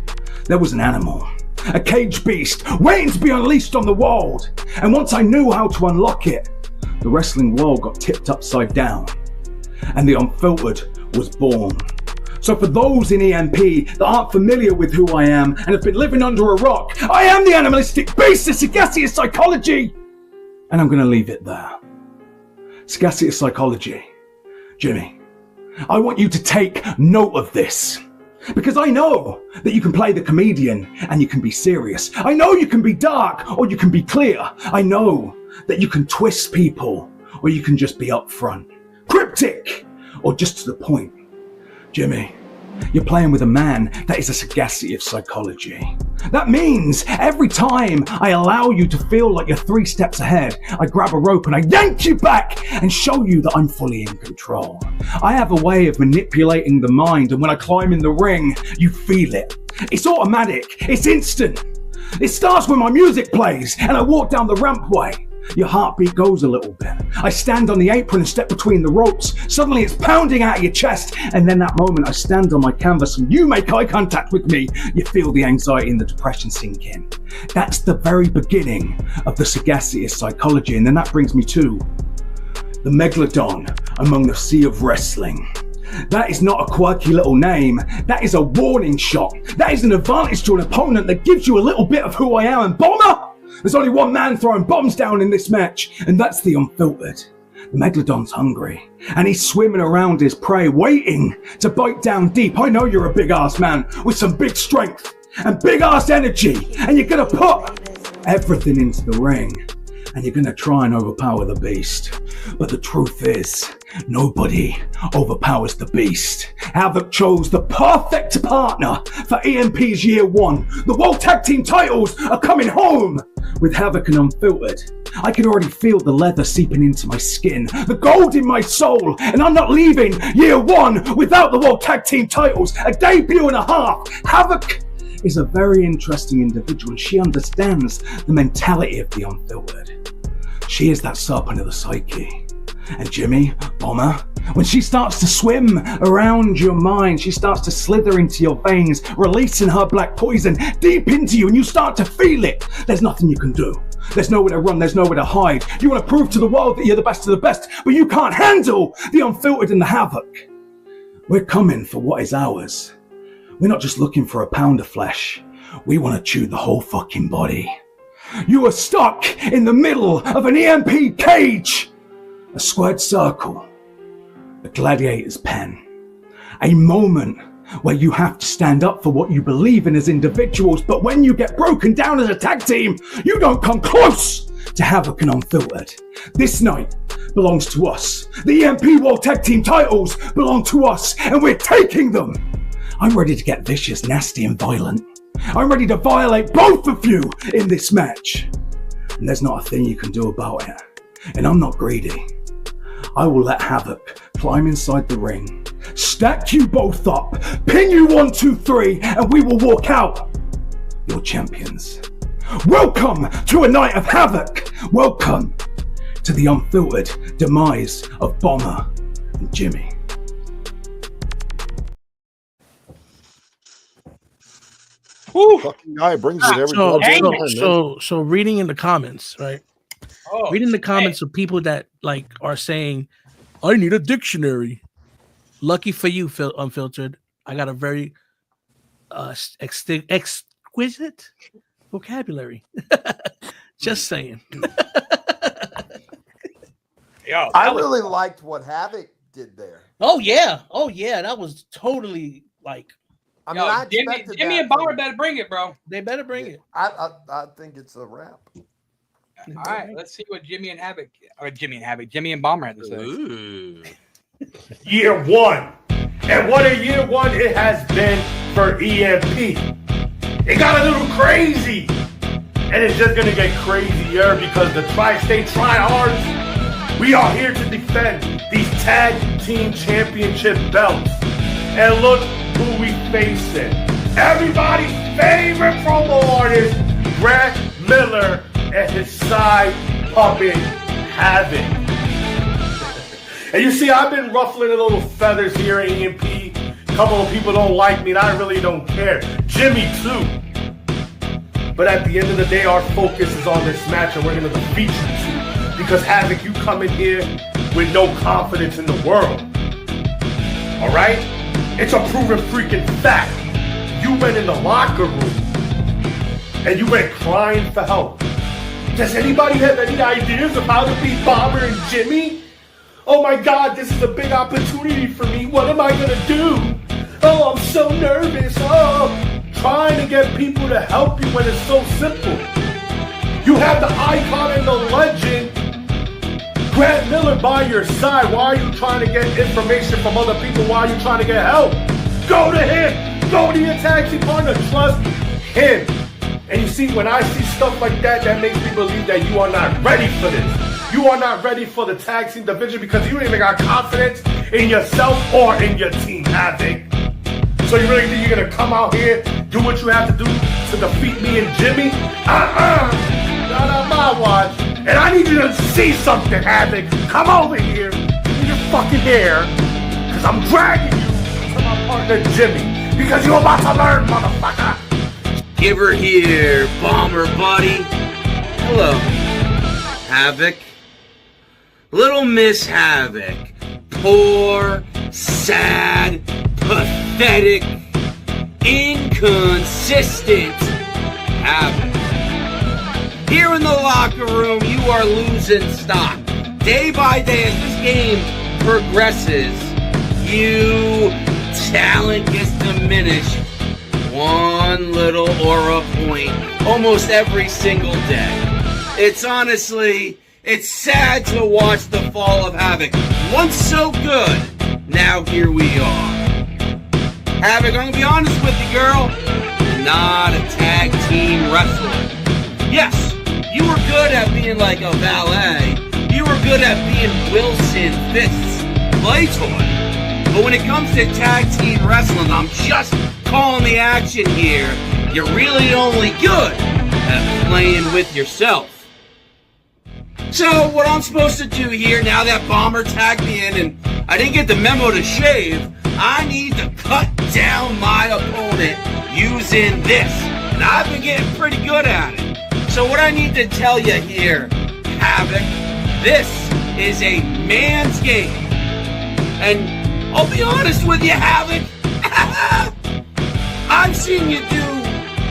There was an animal, a cage beast, waiting to be unleashed on the world. And once I knew how to unlock it, the wrestling world got tipped upside down, and the Unfiltered was born. So for those in EMP that aren't familiar with who I am and have been living under a rock, I am the animalistic beast of Sagacious Psychology! And I'm going to leave it there. Sagacious Psychology. Jimmy, I want you to take note of this. Because I know that you can play the comedian and you can be serious. I know you can be dark or you can be clear. I know that you can twist people or you can just be upfront. Cryptic or just to the point. Jimmy, you're playing with a man that is a sagacity of psychology. That means every time I allow you to feel like you're 3 steps ahead, I grab a rope and I yank you back and show you that I'm fully in control. I have a way of manipulating the mind, and when I climb in the ring, you feel it. It's automatic. It's instant. It starts when my music plays and I walk down the rampway. Your heartbeat goes a little bit. I stand on the apron and step between the ropes. Suddenly it's pounding out of your chest, and then that moment I stand on my canvas and you make eye contact with me. You feel the anxiety and the depression sink in. That's the very beginning of the sagacity of psychology, and then that brings me to the Megalodon among the sea of wrestling. That is not a quirky little name. That is a warning shot. That is an advantage to an opponent that gives you a little bit of who I am. And Bomber! There's only one man throwing bombs down in this match, and that's the Unfiltered. The Megalodon's hungry, and he's swimming around his prey, waiting to bite down deep. I know you're a big-ass man with some big strength and big-ass energy, and you're gonna put everything into the ring, and you're gonna try and overpower the beast. But the truth is, nobody overpowers the beast. Havoc chose the perfect partner for EMP's year 1. The World Tag Team titles are coming home with Havoc and Unfiltered. I can already feel the leather seeping into my skin, the gold in my soul, and I'm not leaving year 1 without the World Tag Team titles. A debut and a half. Havoc is a very interesting individual, and she understands the mentality of the Unfiltered. She is that serpent of the psyche. And Jimmy, Bomber, when she starts to swim around your mind, she starts to slither into your veins, releasing her black poison deep into you, and you start to feel it. There's nothing you can do. There's nowhere to run, there's nowhere to hide. You want to prove to the world that you're the best of the best, but you can't handle the Unfiltered and the Havoc. We're coming for what is ours. We're not just looking for a pound of flesh. We want to chew the whole fucking body. You are stuck in the middle of an EMP cage. A squared circle, a gladiator's pen, a moment where you have to stand up for what you believe in as individuals, but when you get broken down as a tag team, you don't come close to Havoc and Unfiltered. This night belongs to us. The EMP World Tag Team titles belong to us, and we're taking them. I'm ready to get vicious, nasty, and violent. I'm ready to violate both of you in this match. And there's not a thing you can do about it. And I'm not greedy. I will let Havoc climb inside the ring, stack you both up, pin you 1, 2, 3, and we will walk out your champions. Welcome to a night of Havoc. Welcome to the Unfiltered demise of Bomber and Jimmy. Fucking guy brings it every time. So reading in the comments, right? Reading the comments of people that like are saying, "I need a dictionary." Lucky for you, Unfiltered, I got a very exquisite vocabulary. Just saying. I really liked what Havoc did there. Oh yeah, that was totally like. I mean, Jimmy and Bomber better bring it, bro. They better bring it. I think it's a wrap. All right, let's see what Jimmy and Bomber had to say. Ooh. Year 1. And what a year 1 it has been for EMP. It got a little crazy. And it's just going to get crazier because the Tri-State Tryhards, we are here to defend these Tag Team Championship belts. And look who we facing. Everybody's favorite promo artist, Grant Miller, and his side puppet, Havoc. And you see, I've been ruffling a little feathers here at EMP. A couple of people don't like me, and I really don't care. Jimmy, too. But at the end of the day, our focus is on this match, and we're going to defeat you, too. Because, Havoc, you come in here with no confidence in the world. All right? It's a proven freaking fact. You went in the locker room and you went crying for help. Does anybody have any ideas of how to beat Bomber and Jimmy? Oh my God, this is a big opportunity for me. What am I gonna do? Oh, I'm so nervous. Oh, trying to get people to help you when it's so simple. You have the icon and the legend, Grant Miller, by your side. Why are you trying to get information from other people? Why are you trying to get help? Go to him. Go to your tag team partner. Trust him. And you see, when I see stuff like that, that makes me believe that you are not ready for this. You are not ready for the tag team division because you don't even got confidence in yourself or in your team, Havoc. So you really think you're going to come out here, do what you have to do to defeat me and Jimmy? Not on my watch. And I need you to see something, Havoc. Come over here. Give me your fucking hair. Because I'm dragging you to my partner, Jimmy. Because you're about to learn, motherfucker. Give her here, Bomber buddy. Hello, Havoc. Little Miss Havoc. Poor, sad, pathetic, inconsistent Havoc. Here in the locker room, you are losing stock. Day by day, as this game progresses, you talent gets diminished one little aura point almost every single day. It's sad to watch the fall of Havoc. Once so good, now here we are. Havoc, I'm gonna be honest with you, girl. You're not a tag team wrestler. Yes, you were good at being like a valet. You were good at being Wilson Fisk's play toy. But when it comes to tag team wrestling, I'm just calling the action here. You're really only good at playing with yourself. So what I'm supposed to do here, now that Bomber tagged me in and I didn't get the memo to shave, I need to cut down my opponent using this. And I've been getting pretty good at it. So what I need to tell you here, Havoc, this is a man's game. And I'll be honest with you, Havoc, I've seen you do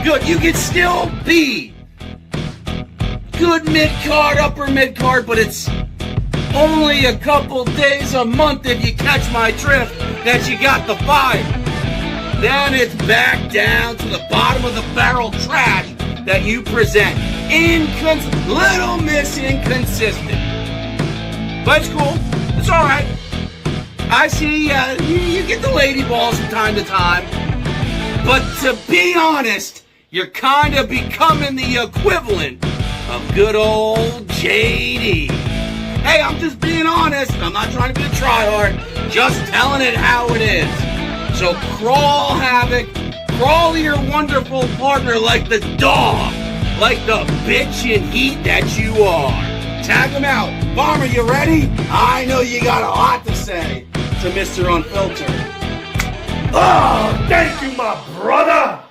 good. You can still be good mid-card, upper mid-card, but it's only a couple days a month, if you catch my drift, that you got the fire. Then it's back down to the bottom of the barrel trash that you present. Little Miss Inconsistent. But it's cool. It's alright. I see you get the lady balls from time to time. But to be honest, you're kind of becoming the equivalent of good old JD. Hey, I'm just being honest. I'm not trying to be a tryhard. Just telling it how it is. So crawl, Havoc. Crawl to your wonderful partner like the dog. Like the bitch in heat that you are. Tag him out. Bomber, you ready? I know you got a lot to say to Mr. Unfiltered. Oh, thank you, my brother.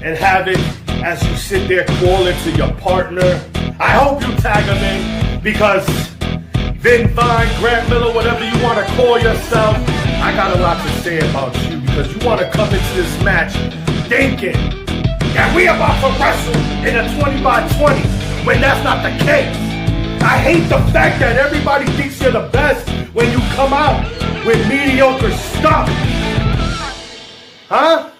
And Havoc, as you sit there crawling to your partner, I hope you tag him in, because Vin Vine, Grant Miller, whatever you want to call yourself, I got a lot to say about you, because you want to come into this match thinking that we about to wrestle in a 20-by-20, when that's not the case. I hate the fact that everybody thinks you're the best when you come out with mediocre stuff. Huh?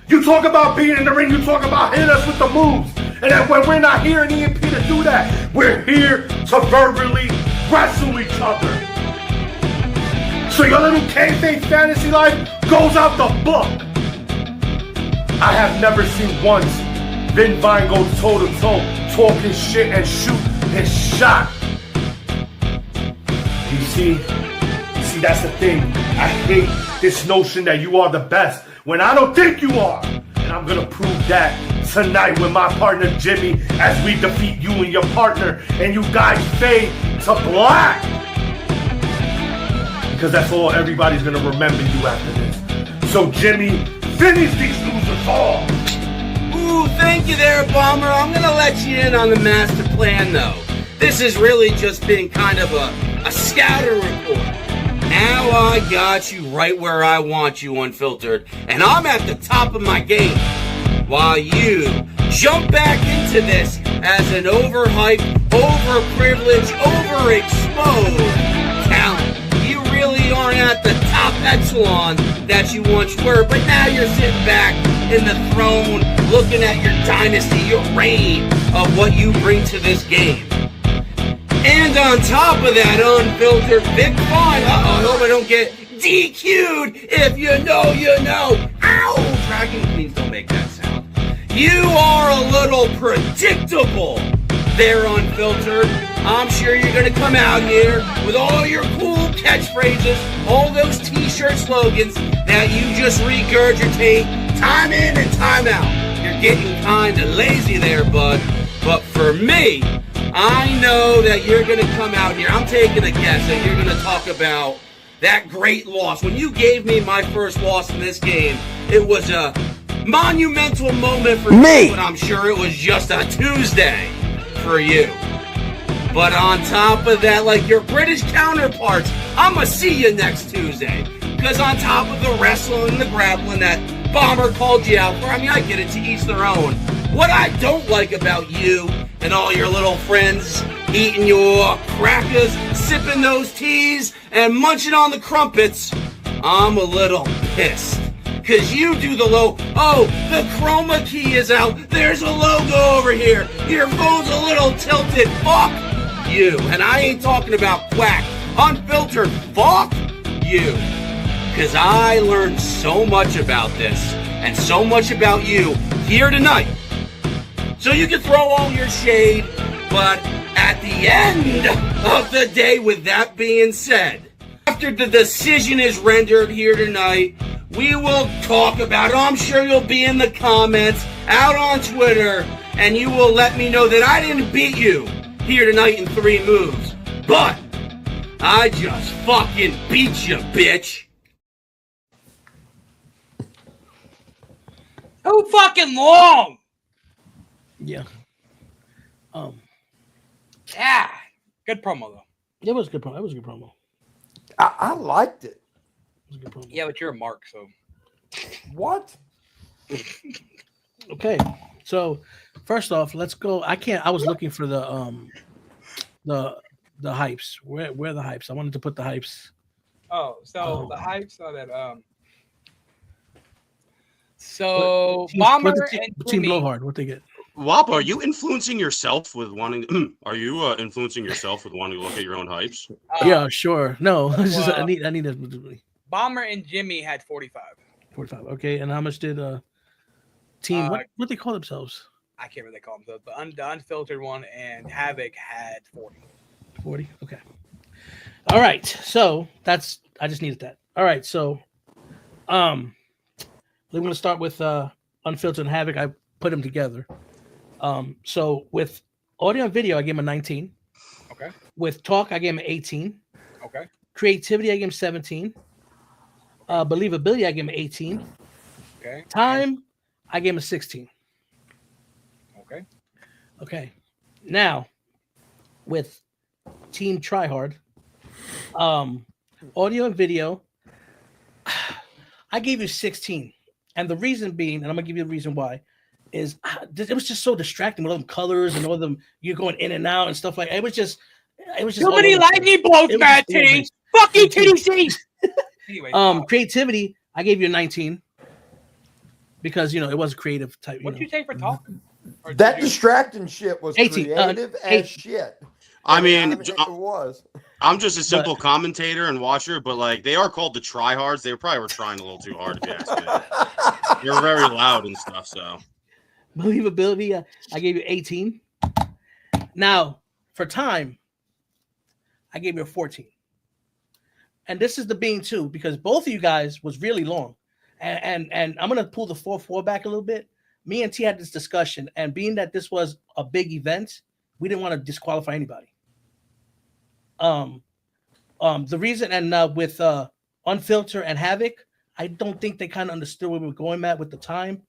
You talk about being in the ring, you talk about hitting us with the moves. And then when we're not here in EMP to do that, we're here to verbally wrestle each other. So your little kayfabe fantasy life goes out the book. I have never seen once Vin Vine go toe-to-toe, talk his shit and shoot his shot. You see, that's the thing. I hate this notion that you are the best when I don't think you are. And I'm gonna prove that tonight with my partner Jimmy, as we defeat you and your partner and you guys fade to black. Because that's all everybody's gonna remember you after this. So Jimmy, finish these losers off. Ooh, thank you there, Bomber. I'm gonna let you in on the master plan though. This has really just been kind of a scouter report. Now I got you right where I want you, Unfiltered, and I'm at the top of my game, while you jump back into this as an overhyped, overprivileged, overexposed talent. You really aren't at the top echelon that you once were, but now you're sitting back in the throne, looking at your dynasty, your reign of what you bring to this game. And on top of that, Unfiltered, Vic Vaughn, I hope I don't get DQ'd. If you know, you know. Ow! Dragon Queens don't make that sound. You are a little predictable there, Unfiltered. I'm sure you're going to come out here with all your cool catchphrases, all those t-shirt slogans that you just regurgitate time in and time out. You're getting kind of lazy there, bud. But for me, I know that you're going to come out here. I'm taking a guess that you're going to talk about that great loss. When you gave me my first loss in this game, it was a monumental moment for me, but I'm sure it was just a Tuesday for you. But on top of that, like your British counterparts, I'm going to see you next Tuesday. Because on top of the wrestling and the grappling that Bomber called you out for, I mean, I get it, to each their own. What I don't like about you and all your little friends eating your crackers, sipping those teas, and munching on the crumpets, I'm a little pissed. Cause you do the the chroma key is out, there's a logo over here, your phone's a little tilted, fuck you. And I ain't talking about Quack, Unfiltered, fuck you. Cause I learned so much about this, and so much about you here tonight. So you can throw all your shade, but at the end of the day, with that being said, after the decision is rendered here tonight, we will talk about it. I'm sure you'll be in the comments, out on Twitter, and you will let me know that I didn't beat you here tonight in 3 moves. But I just fucking beat you, bitch. Too fucking long! Yeah. Yeah. Good promo though. It was a good promo. It was a good promo. I liked it. It was a good promo. Yeah, but you're a mark, so. What? Okay. So first off, let's go. I was looking for the hypes. Where are the hypes? I wanted to put the hypes. Oh, so the hypes are that so Bomber and Team Jimmy, Blowhard, what they get? Wap, are you influencing yourself with wanting? Are you influencing yourself with wanting to look at your own hypes? Yeah, sure. No, it's just, I need that. Bomber and Jimmy had 45. 45. Okay, and how much did team? What they call themselves? I can't remember what they call themselves, but the unfiltered one and Havoc had 40. 40. Okay. All right. So I just needed that. All right. So, we're going to start with Unfiltered and Havoc. I put them together. So with audio and video, I gave him a 19. Okay. With talk, I gave him an 18. Okay. Creativity, I gave him 17. Believability, I gave him an 18. Okay. Time, I gave him a 16. Okay. Okay. Now, with Team Tryhard, audio and video, I gave you 16. And the reason being, and I'm going to give you the reason why, is it was just so distracting with all them colors and all them, you're going in and out and stuff like that. It was just too many lightning bolts, Matt T. Fuck you, TDC. Anyway, creativity, I gave you a 19 because it was a creative type. What did you say for talk? That distracting shit was 18, creative as shit. I mean, it was. I'm just a simple commentator and watcher, but like they are called the tryhards. They probably were trying a little too hard to be asked. They're very loud and stuff. So believability, I gave you 18. Now for time, I gave you a 14. And this is the being too, because both of you guys was really long, and I'm gonna pull the 4-4 back a little bit. Me and T had this discussion, and being that this was a big event, we didn't want to disqualify anybody. The reason, and with Unfiltered and Havoc, I don't think they kind of understood where we were going at with the time.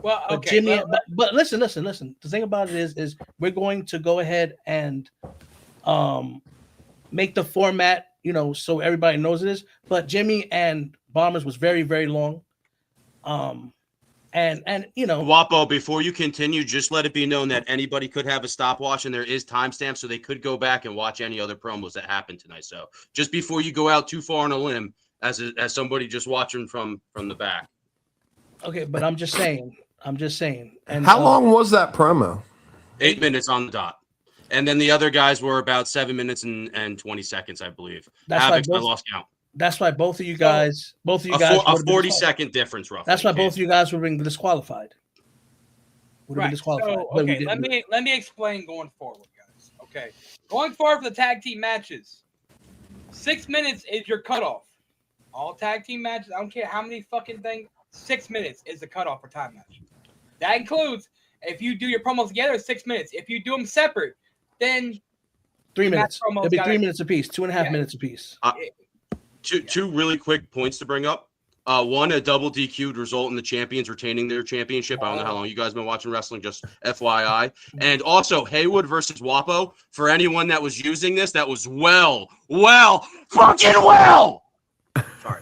Well, okay. Jimmy, but listen. The thing about it is we're going to go ahead and make the format so everybody knows it is. But Jimmy and Bombers was very, very long. And Wapo, before you continue, just let it be known that anybody could have a stopwatch, and there is timestamp, so they could go back and watch any other promos that happened tonight. So just before you go out too far on a limb, as somebody just watching from the back. Okay, but I'm just saying. And how long was that promo? 8 minutes on the dot. And then the other guys were about 7 minutes and 20 seconds, I believe. I lost count. That's why both of you guys, a 40-second difference, roughly. That's why both of you guys were being disqualified. Right. So, okay, let me explain going forward, guys. Okay, going forward for the tag team matches, 6 minutes is your cutoff. All tag team matches, I don't care how many fucking things. 6 minutes is the cutoff for time match. That includes if you do your promos together, 6 minutes. If you do them separate, then 3 minutes. It'll be 3 minutes apiece, 2.5 minutes apiece. Two really quick points to bring up. One, a double DQ would result in the champions retaining their championship. I don't know how long you guys have been watching wrestling, just FYI. And also, Haywood versus Wapo. For anyone that was using this, that was fucking well. Sorry,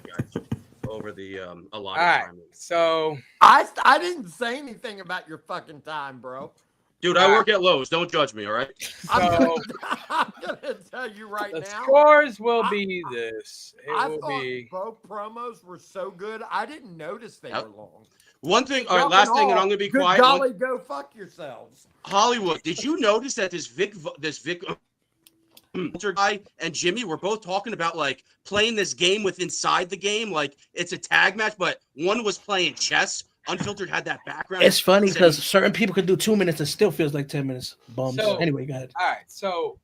guys. Over the a lot of time. So I didn't say anything about your fucking time, bro. Dude, I work at Lowe's. Don't judge me, all right? So I'm gonna tell you right the now. scores will be this. I thought both promos were so good. I didn't notice they were long. One thing, all right, last thing, and I'm gonna be good quiet. Golly, go fuck yourselves. Hollywood, did you notice that this Vic guy and Jimmy were both talking about like playing this game with inside the game, like it's a tag match, but one was playing chess. Unfiltered had that background. It's funny because certain people can do 2 minutes and still feels like 10 minutes. Bums. So, anyway, go ahead. All right, so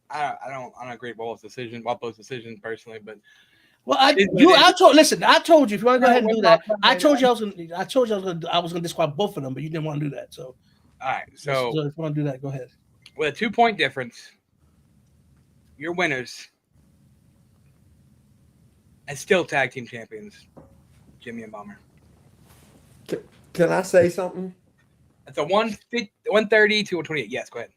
I don't agree with Wapo's decision personally, but I told you if you want to go ahead and do that. I told you I was gonna disqualify both of them, but you didn't want to do that. So all right, so if you want to do that, go ahead. With a 2-point difference, your winners and still tag team champions, Jimmy and Bomber. Can I say something? It's a 130 to 128. Yes, go ahead.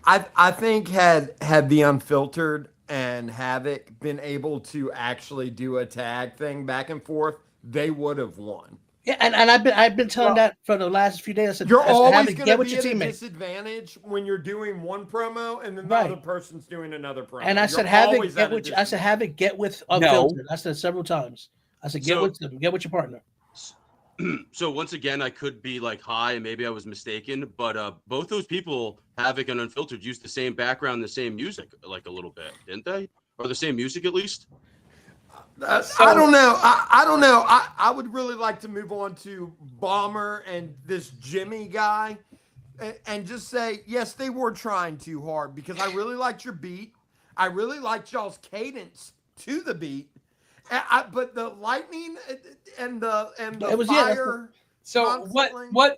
I think had the Unfiltered and Havoc been able to actually do a tag thing back and forth, they would have won. Yeah, and I've been telling that for the last few days. I said, you're always going to be at a disadvantage when you're doing one promo and then the other person's doing another promo. And I said, Havoc, get with Unfiltered. I said several times. I said, get with them, get with your partner. So once again, I could be like high and maybe I was mistaken, but both those people, Havoc and Unfiltered, used the same background, the same music, like a little bit, didn't they? Or the same music at least? I don't know. I don't know. I would really like to move on to Bomber and this Jimmy guy and just say, yes, they were trying too hard because I really liked your beat. I really liked y'all's cadence to the beat. But the lightning and the fire. So what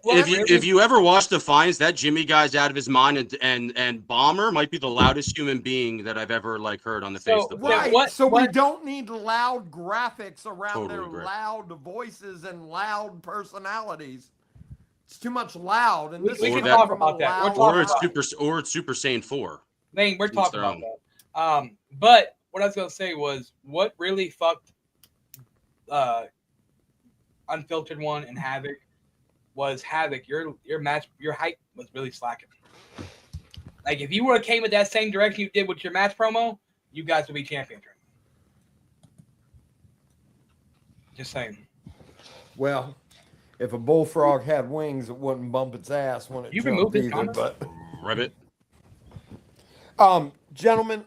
if you ever watch Defiance, that Jimmy guy's out of his mind, and Bomber might be the loudest human being that I've ever heard on the face of the planet. Right. We don't need loud graphics around their loud voices and loud personalities. It's too much loud, and we can talk about that. Or it's Super Saiyan 4. Man, we're talking about that. But what I was gonna say was what really fucked Unfiltered one and Havoc was Havoc. Your match, your hype was really slacking. Like if you would have came with that same direction you did with your match promo, you guys would be champions. Just saying. Well, if a bullfrog had wings, it wouldn't bump its ass when it jumped either. But Ribbit. Gentlemen,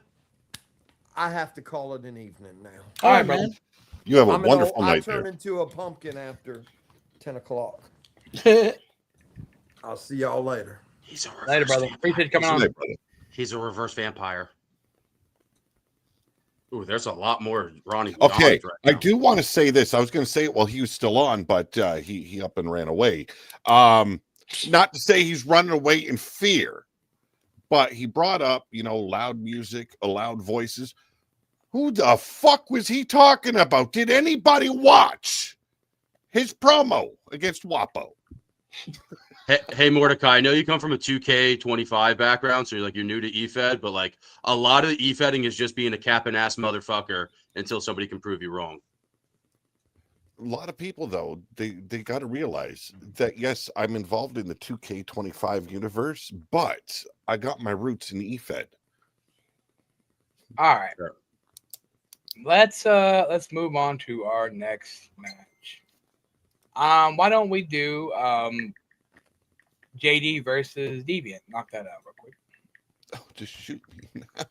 I have to call it an evening now. All right, man. You have a wonderful night. I turn into a pumpkin after 10 o'clock. I'll see y'all later. He's a later, brother. Appreciate coming on. He's a reverse vampire. Ooh, there's a lot more Ronnie. Okay, I do want to say this. I was going to say it while he was still on, but he up and ran away. Not to say he's running away in fear, but he brought up, loud music, loud voices. Who the fuck was he talking about? Did anybody watch his promo against Wapo? Hey, Mordecai, I know you come from a 2K25 background, so you're new to eFed, but like a lot of the eFedding is just being a cap and ass motherfucker until somebody can prove you wrong. A lot of people, though, they got to realize that, yes, I'm involved in the 2K25 universe, but I got my roots in eFed. All right. Sure. Let's move on to our next match. Why don't we do JD versus Deviant? Knock that out real quick. Oh, just shoot me now.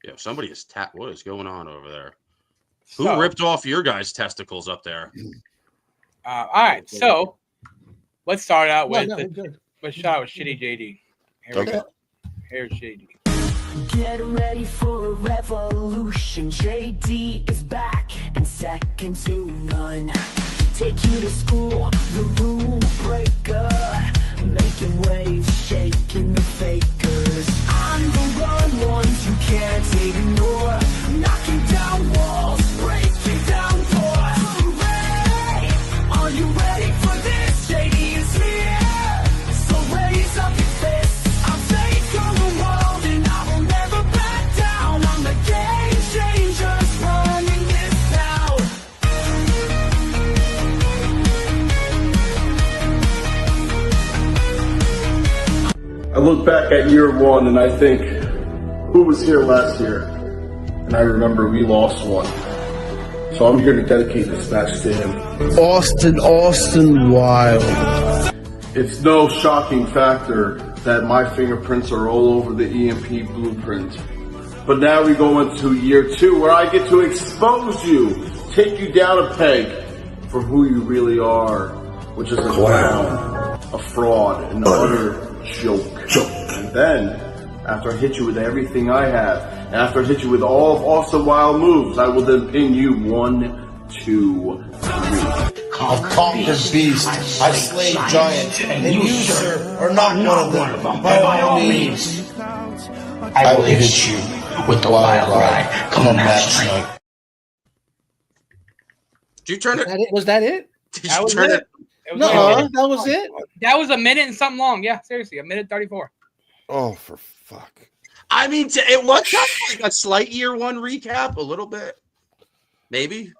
Yeah, somebody is what is going on over there? Who ripped off your guys' testicles up there? All right, so let's start out with let's start with Shitty JD. Here we go. Here's JD. Get ready for a revolution. JD is back and second to none. Take you to school, the rule breaker. Making waves, shaking the fakers. I'm the ones you can't ignore. Knocking down walls, breaking down doors. Hooray! Are you ready for this? JD is here. So raise up your fists. I'll take on the world and I will never back down. I'm the game changers running this town. I look back at year one and I think, who was here last year? And I remember we lost one. So I'm here to dedicate this match to him. Austin Wild. It's no shocking factor that my fingerprints are all over the EMP blueprint. But now we go into year two where I get to expose you, take you down a peg for who you really are, which is a clown, a fraud, an utter joke. And then, after I hit you with everything I have, and after I hit you with all of Austin Wild moves, I will then pin you 1, 2, 3. I've conquered beasts, I've slain giants, and you, sir, are not one of them. By all means, I will hit you with the wild ride. Come match night. Did you turn it? Was that it? Did you turn it? No, that was it. That was a minute and something long. Yeah, seriously, a minute 34. Oh, for fuck. I mean, it was kind of like a slight year one recap, a little bit. Maybe.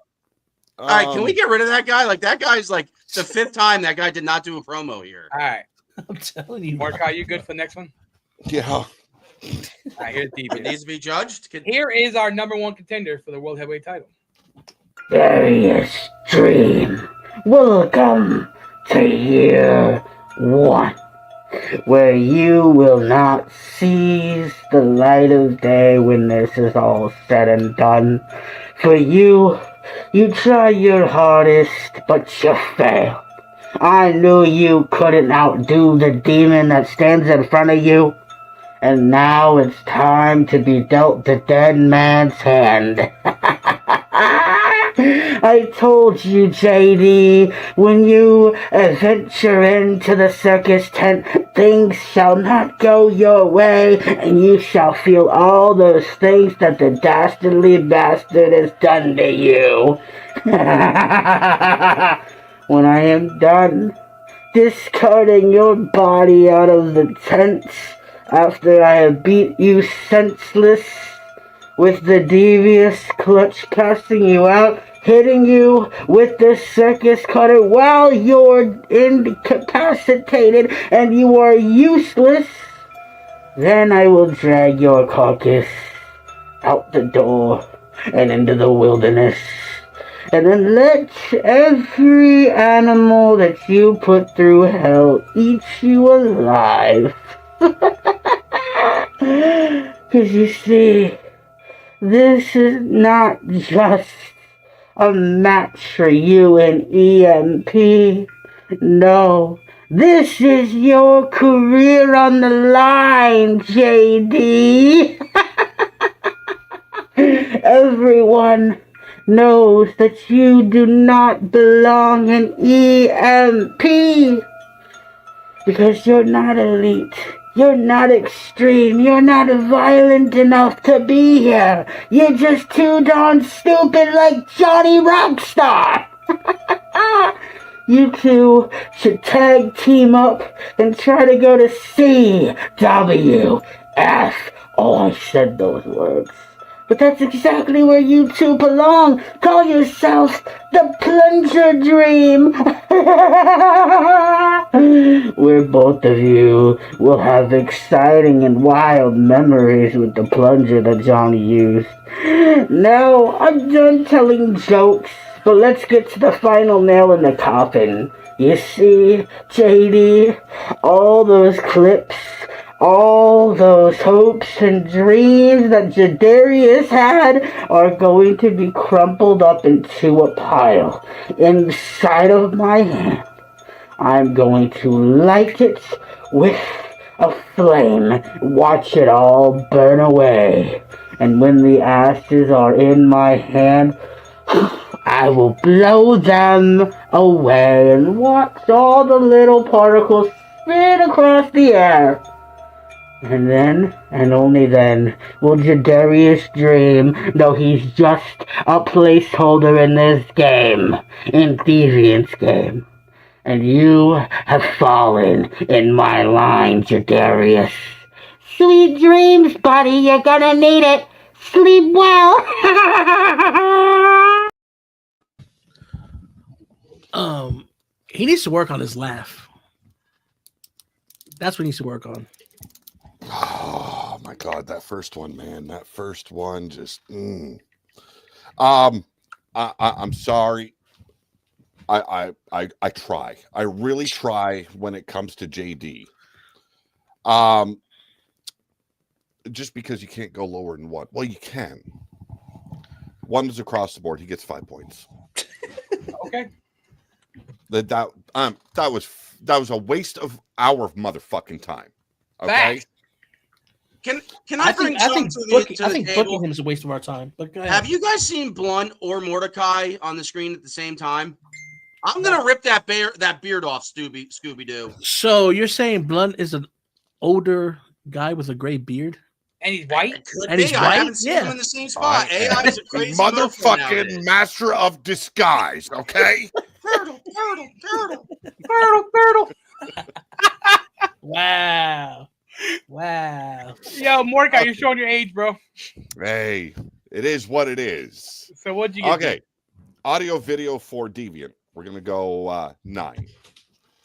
All right, can we get rid of that guy? Like, that guy's like the 5th time that guy did not do a promo here. All right. I'm telling you. Mordecai, you good for the next one? Yeah. All right, here's It needs to be judged. Here is our number 1 contender for the World Heavyweight title. Various Dream. Welcome to year 1, where you will not seize the light of day when this is all said and done. For you try your hardest, but you fail. I knew you couldn't outdo the demon that stands in front of you, and now it's time to be dealt the dead man's hand. I told you, JD, when you venture into the circus tent, things shall not go your way, and you shall feel all those things that the dastardly bastard has done to you. When I am done discarding your body out of the tent, after I have beat you senseless, with the devious clutch casting you out, hitting you with the circus cutter while you're incapacitated and you are useless, then I will drag your carcass out the door and into the wilderness, and then let every animal that you put through hell eat you alive. 'Cause you see, this is not just a match for you and EMP. No, this is your career on the line, JD. Everyone knows that you do not belong in EMP. Because you're not elite. You're not extreme. You're not violent enough to be here. You're just too darn stupid like Johnny Rockstar. you two should tag team up and try to go to CWF. Oh, I said those words. But that's exactly where you two belong. Call yourself the Plunger Dream. Where both of you will have exciting and wild memories with the plunger that Johnny used. Now, I'm done telling jokes, but let's get to the final nail in the coffin. You see, JD, all those clips, all those hopes and dreams that Jadarius had are going to be crumpled up into a pile inside of my hand. I'm going to light it with a flame, watch it all burn away, and when the ashes are in my hand, I will blow them away and watch all the little particles spin across the air. And then, and only then, will Jadarius Dream know he's just a placeholder in this game, in Deviant's game. And you have fallen in my line, Jadarius. Sweet dreams, buddy, you're gonna need it. Sleep well. He needs to work on his laugh. That's what he needs to work on. Oh my God, that first one, man. That first one just. I'm sorry. I try. I really try when it comes to JD. Just because you can't go lower than one. Well, you can. One is across the board. He gets 5 points. Okay. That was a waste of our motherfucking time. Okay. Can I bring something to the booking table? him is a waste of our time. But go ahead. Have you guys seen Blunt or Mordecai on the screen at the same time? I'm gonna rip that beard off, Scooby Doo. So you're saying Blunt is an older guy with a gray beard? And he's white? And he's I white? haven't seen him in the same spot. AI is a crazy motherfucking master of disguise. Okay. Turtle. Wow. Yo, Mordecai, you're showing your age, bro. Hey, it is what it is. So what'd you get? Okay. Audio video for Deviant. We're gonna go 9.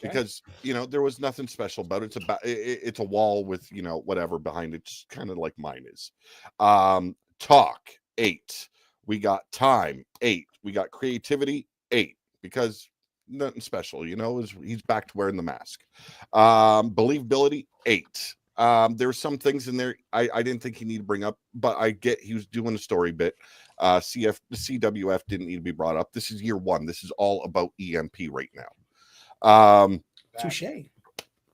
Because there was nothing special about it. It's a wall with whatever behind it, just kind of like mine is. Talk 8. We got time 8. We got creativity 8 because nothing special. He's back to wearing the mask. Believability 8. There's some things in there I didn't think he needed to bring up, but I get he was doing a story bit. CWF didn't need to be brought up. This is year 1. This is all about EMP right now. Touche.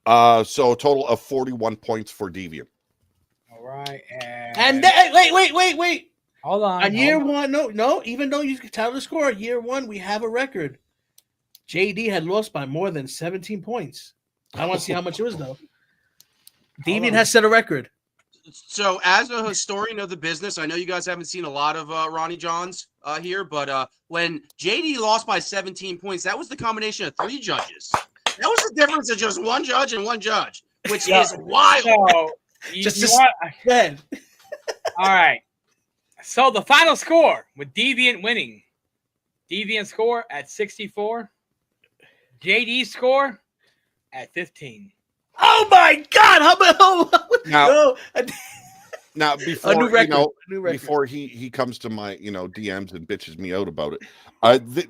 So a total of 41 points for Deviant. All right. And then, wait. Hold on. On year 1, no. Even though you can tell the score, year 1 we have a record. JD had lost by more than 17 points. I want to see how much it was though. Deviant has set a record. So, as a historian of the business, I know you guys haven't seen a lot of Ronnie Johns here, but when JD lost by 17 points, that was the combination of 3 judges. That was the difference of just one judge and one judge, which is wild. So, all right. So the final score with Deviant winning. Deviant score at 64. JD score at 15. Oh my God! How about now before a new record. New record. Before he comes to my DMs and bitches me out about it,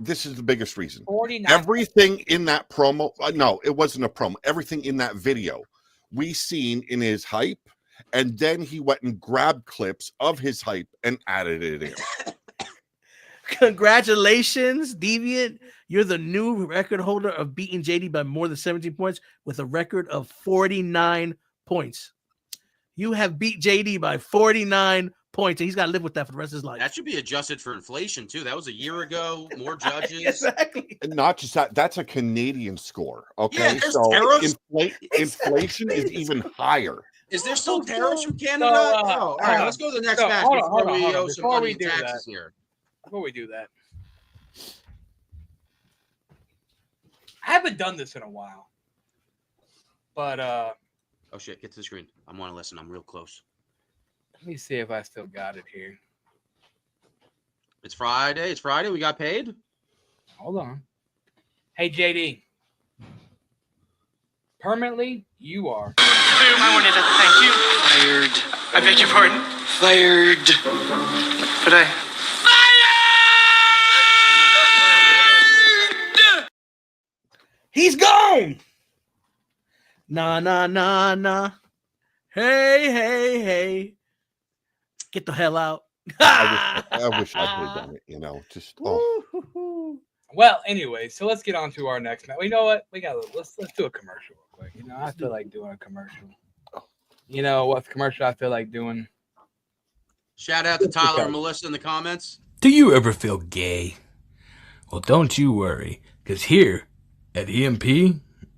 this is the biggest reason. 49. Everything in that promo, no, it wasn't a promo. Everything in that video we seen in his hype, and then he went and grabbed clips of his hype and added it in. Congratulations, Deviant. You're the new record holder of beating JD by more than 17 points with a record of 49 points. You have beat JD by 49 points, and he's got to live with that for the rest of his life. That should be adjusted for inflation, too. That was a year ago. More judges. Exactly. And not just that, that's a Canadian score. Okay. Yeah, so tariffs. Inflation is even higher. Is there still tariffs from Canada? All right, let's go to the next match before we owe some money in taxes here. Before we do that, I haven't done this in a while. But oh shit, get to the screen. I want to listen. I'm real close. Let me see if I still got it here. It's Friday. It's Friday. We got paid. Hold on. Hey JD. Permanently, you are. I wanted to thank you. Fired. I beg your pardon? Fired. But I... He's gone. Nah, nah, nah, nah. Hey, hey, hey. Get the hell out. I wish I could have done it, you know. Just Well, anyway, so let's get on to our next match. You know what? Let's do a commercial real quick. You know, I feel like doing a commercial. You know what commercial I feel like doing? Shout out to Tyler and Melissa in the comments. Do you ever feel gay? Well, don't you worry, because here at EMP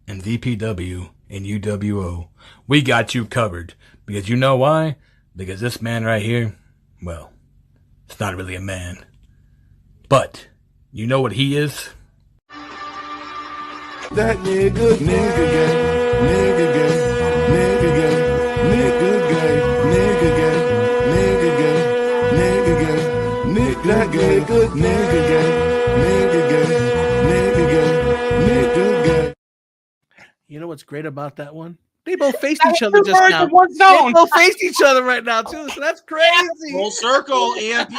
and VPW and UWO, we got you covered. Because you know why? Because this man right here, well, it's not really a man. But you know what he is? That nigga gay, nigga gay, nigga gay, nigga gay, nigga gay, nigga gay, nigga gay, nigga gay, nigga gay, nigga gay, nigga gay, nigga gay. You know what's great about that one? They both faced each other just now. One They zone. both faced each other right now too. So that's crazy. Full circle. EMP.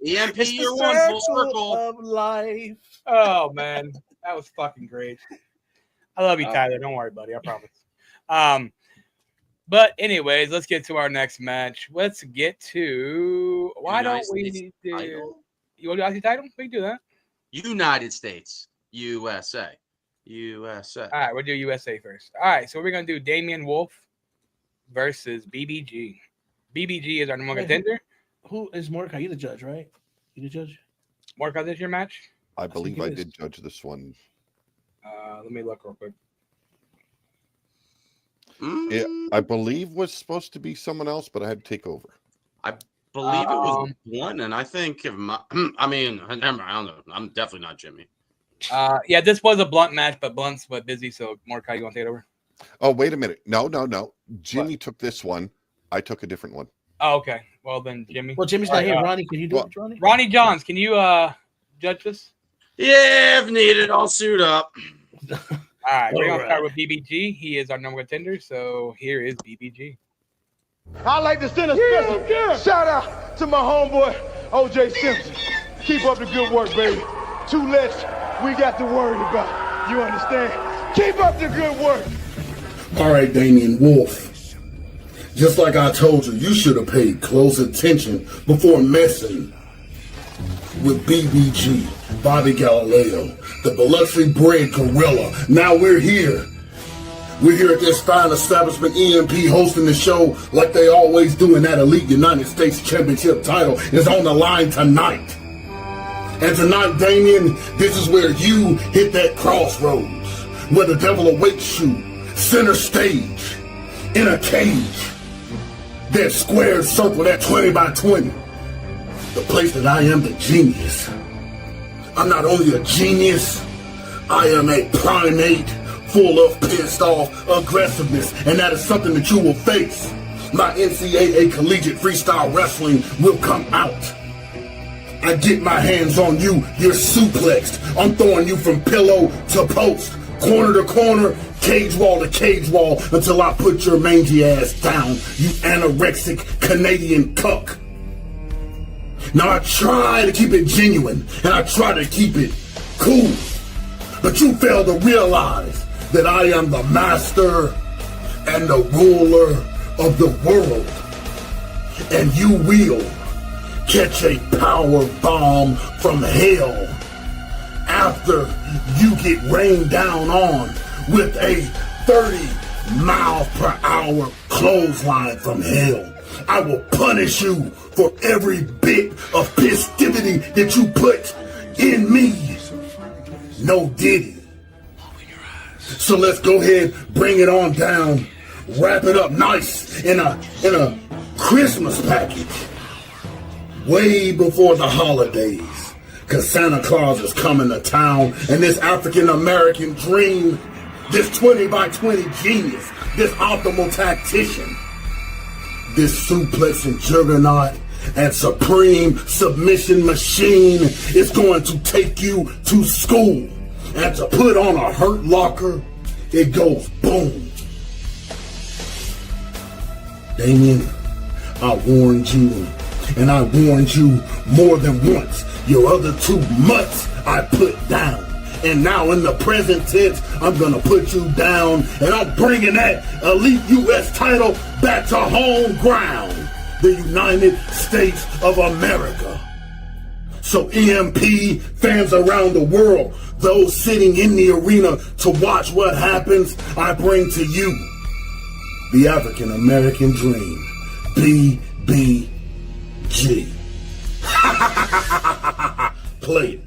EMP It's year the one. Full circle. of life. Oh man, that was fucking great. I love you, Tyler. Don't worry, buddy. I promise. But anyways, let's get to our next match. Let's get to United don't we States need to? title. You want to do the title? We can do that. United States. USA. USA. All right, we'll do USA first. All right, so we're gonna do Damian Wolf versus BBG. BBG is our number one contender. Who is Mordecai? You the judge, right? You the judge? Mordecai, this your match? I believe it I is. did judge this one. Let me look real quick. It, I believe was supposed to be someone else, but I had to take over. I believe it was one, and I think if my, I mean, I don't know. I'm definitely not Jimmy. Yeah, this was a Blunt match, but Blunt's busy, so Mordecai, you want to take it over? Oh, wait a minute. No. Jimmy took this one. I took a different one. Oh, okay. Well then, Jimmy. Well, Jimmy's not here. Ronnie, can you do it, Ronnie? Ronnie Johns, can you judge this? Yeah, if needed, I'll suit up. All right, we're gonna start with BBG. He is our number one contender, so here is BBG. I'd like to send a special shout out to my homeboy, OJ Simpson. Keep up the good work, baby. 2 less we got to worry about. You understand? Keep up the good work. All right, Damian Wolf. Just like I told you, you should have paid close attention before messing with BBG, Bobby Galileo, the Biloxi bred gorilla. Now we're here. We're here at this fine establishment, EMP, hosting the show like they always do, and that elite United States Championship title is on the line tonight. And tonight, Damian, this is where you hit that crossroads, where the devil awaits you, center stage, in a cage, that square circle, that 20 by 20. The place that I am the genius. I'm not only a genius, I am a primate full of pissed off aggressiveness, and that is something that you will face. My NCAA collegiate freestyle wrestling will come out. I get my hands on you, you're suplexed. I'm throwing you from pillow to post, corner to corner, cage wall to cage wall, until I put your mangy ass down, you anorexic Canadian cuck. Now I try to keep it genuine, and I try to keep it cool, but you fail to realize that I am the master and the ruler of the world, and you will catch a power bomb from hell after you get rained down on with a 30-mile-per-hour clothesline from hell. I will punish you for every bit of festivity that you put in me. No diddy. So let's go ahead, bring it on down, wrap it up nice in a Christmas package. Way before the holidays, Cause Santa Claus is coming to town, and this African American dream, this 20 by 20 genius, this optimal tactician, this suplexing juggernaut and supreme submission machine is going to take you to school. And to put on a Hurt Locker, it goes boom. Damien, I warned you, and I warned you more than once. Your other 2 mutts I put down. And now in the present tense, I'm gonna put you down, and I'm bringing that elite U.S. title back to home ground, the United States of America. So EMP fans around the world, those sitting in the arena to watch what happens, I bring to you the African American Dream, BBG. Play it.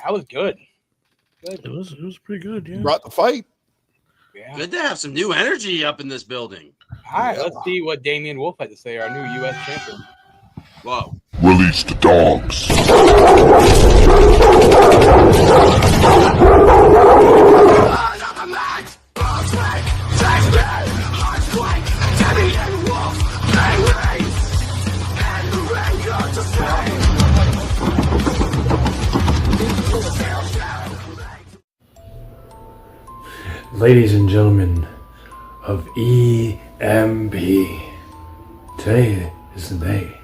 That was good. It was pretty good, yeah. Brought the fight. Yeah. Good to have some new energy up in this building. All right, let's see what Damian Wolf had to say, our new U.S. champion. Whoa. Release the dogs. Ladies and gentlemen of EMP, today is the day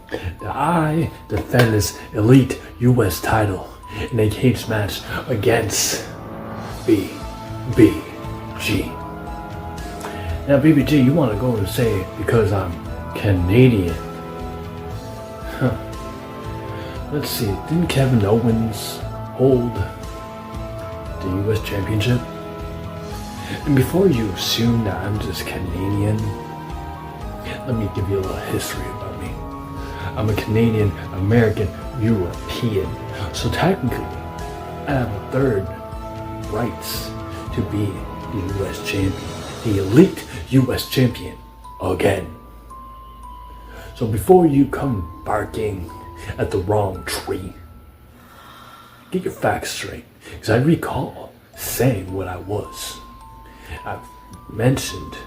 that I defend this elite U.S. title in a cage match against BBG. Now, BBG, you want to go and say because I'm Canadian. Huh. Let's see, didn't Kevin Owens hold the U.S. Championship? And before you assume that I'm just Canadian, let me give you a little history about me. I'm a Canadian, American, European. So technically, I have a third rights to be the U.S. champion, the elite U.S. champion again. So before you come barking at the wrong tree, get your facts straight. Because I recall saying what I was. I've mentioned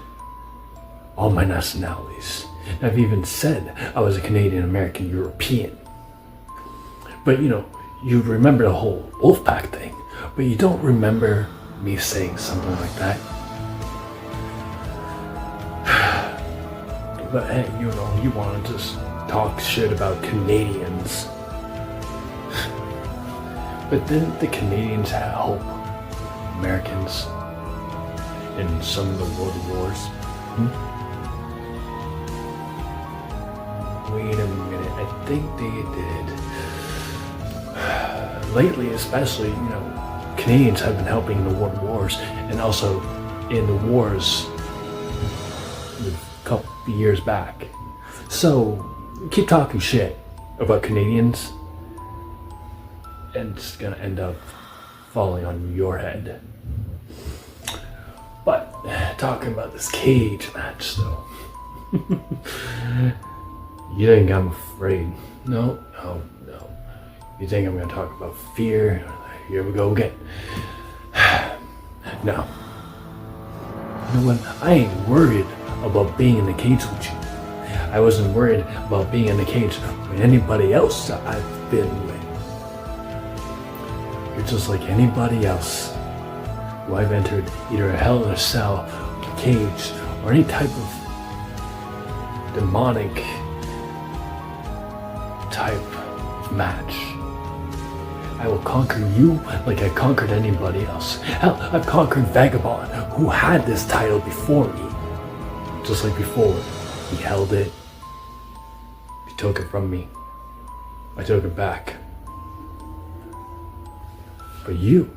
all my nationalities. I've even said I was a Canadian, American, European. But you know, you remember the whole Wolfpack thing, but you don't remember me saying something like that. But hey, you know, you want to just talk shit about Canadians. But didn't the Canadians help Americans in some of the world wars? Wait a minute, I think they did. Lately, especially, you know, Canadians have been helping in the world wars, and also in the wars a couple years back. So, keep talking shit about Canadians, and it's gonna end up falling on your head. But talking about this cage match though, you think I'm afraid? No. You think I'm gonna talk about fear? Here we go again. No. You know what? I ain't worried about being in the cage with you. I wasn't worried about being in the cage with anybody else that I've been with. You're just like anybody else who I've entered either a Hell in a Cell, a cage, or any type of demonic type of match. I will conquer you like I conquered anybody else. Hell, I've conquered Vagabond, who had this title before me. Just like before, he held it. He took it from me. I took it back. But you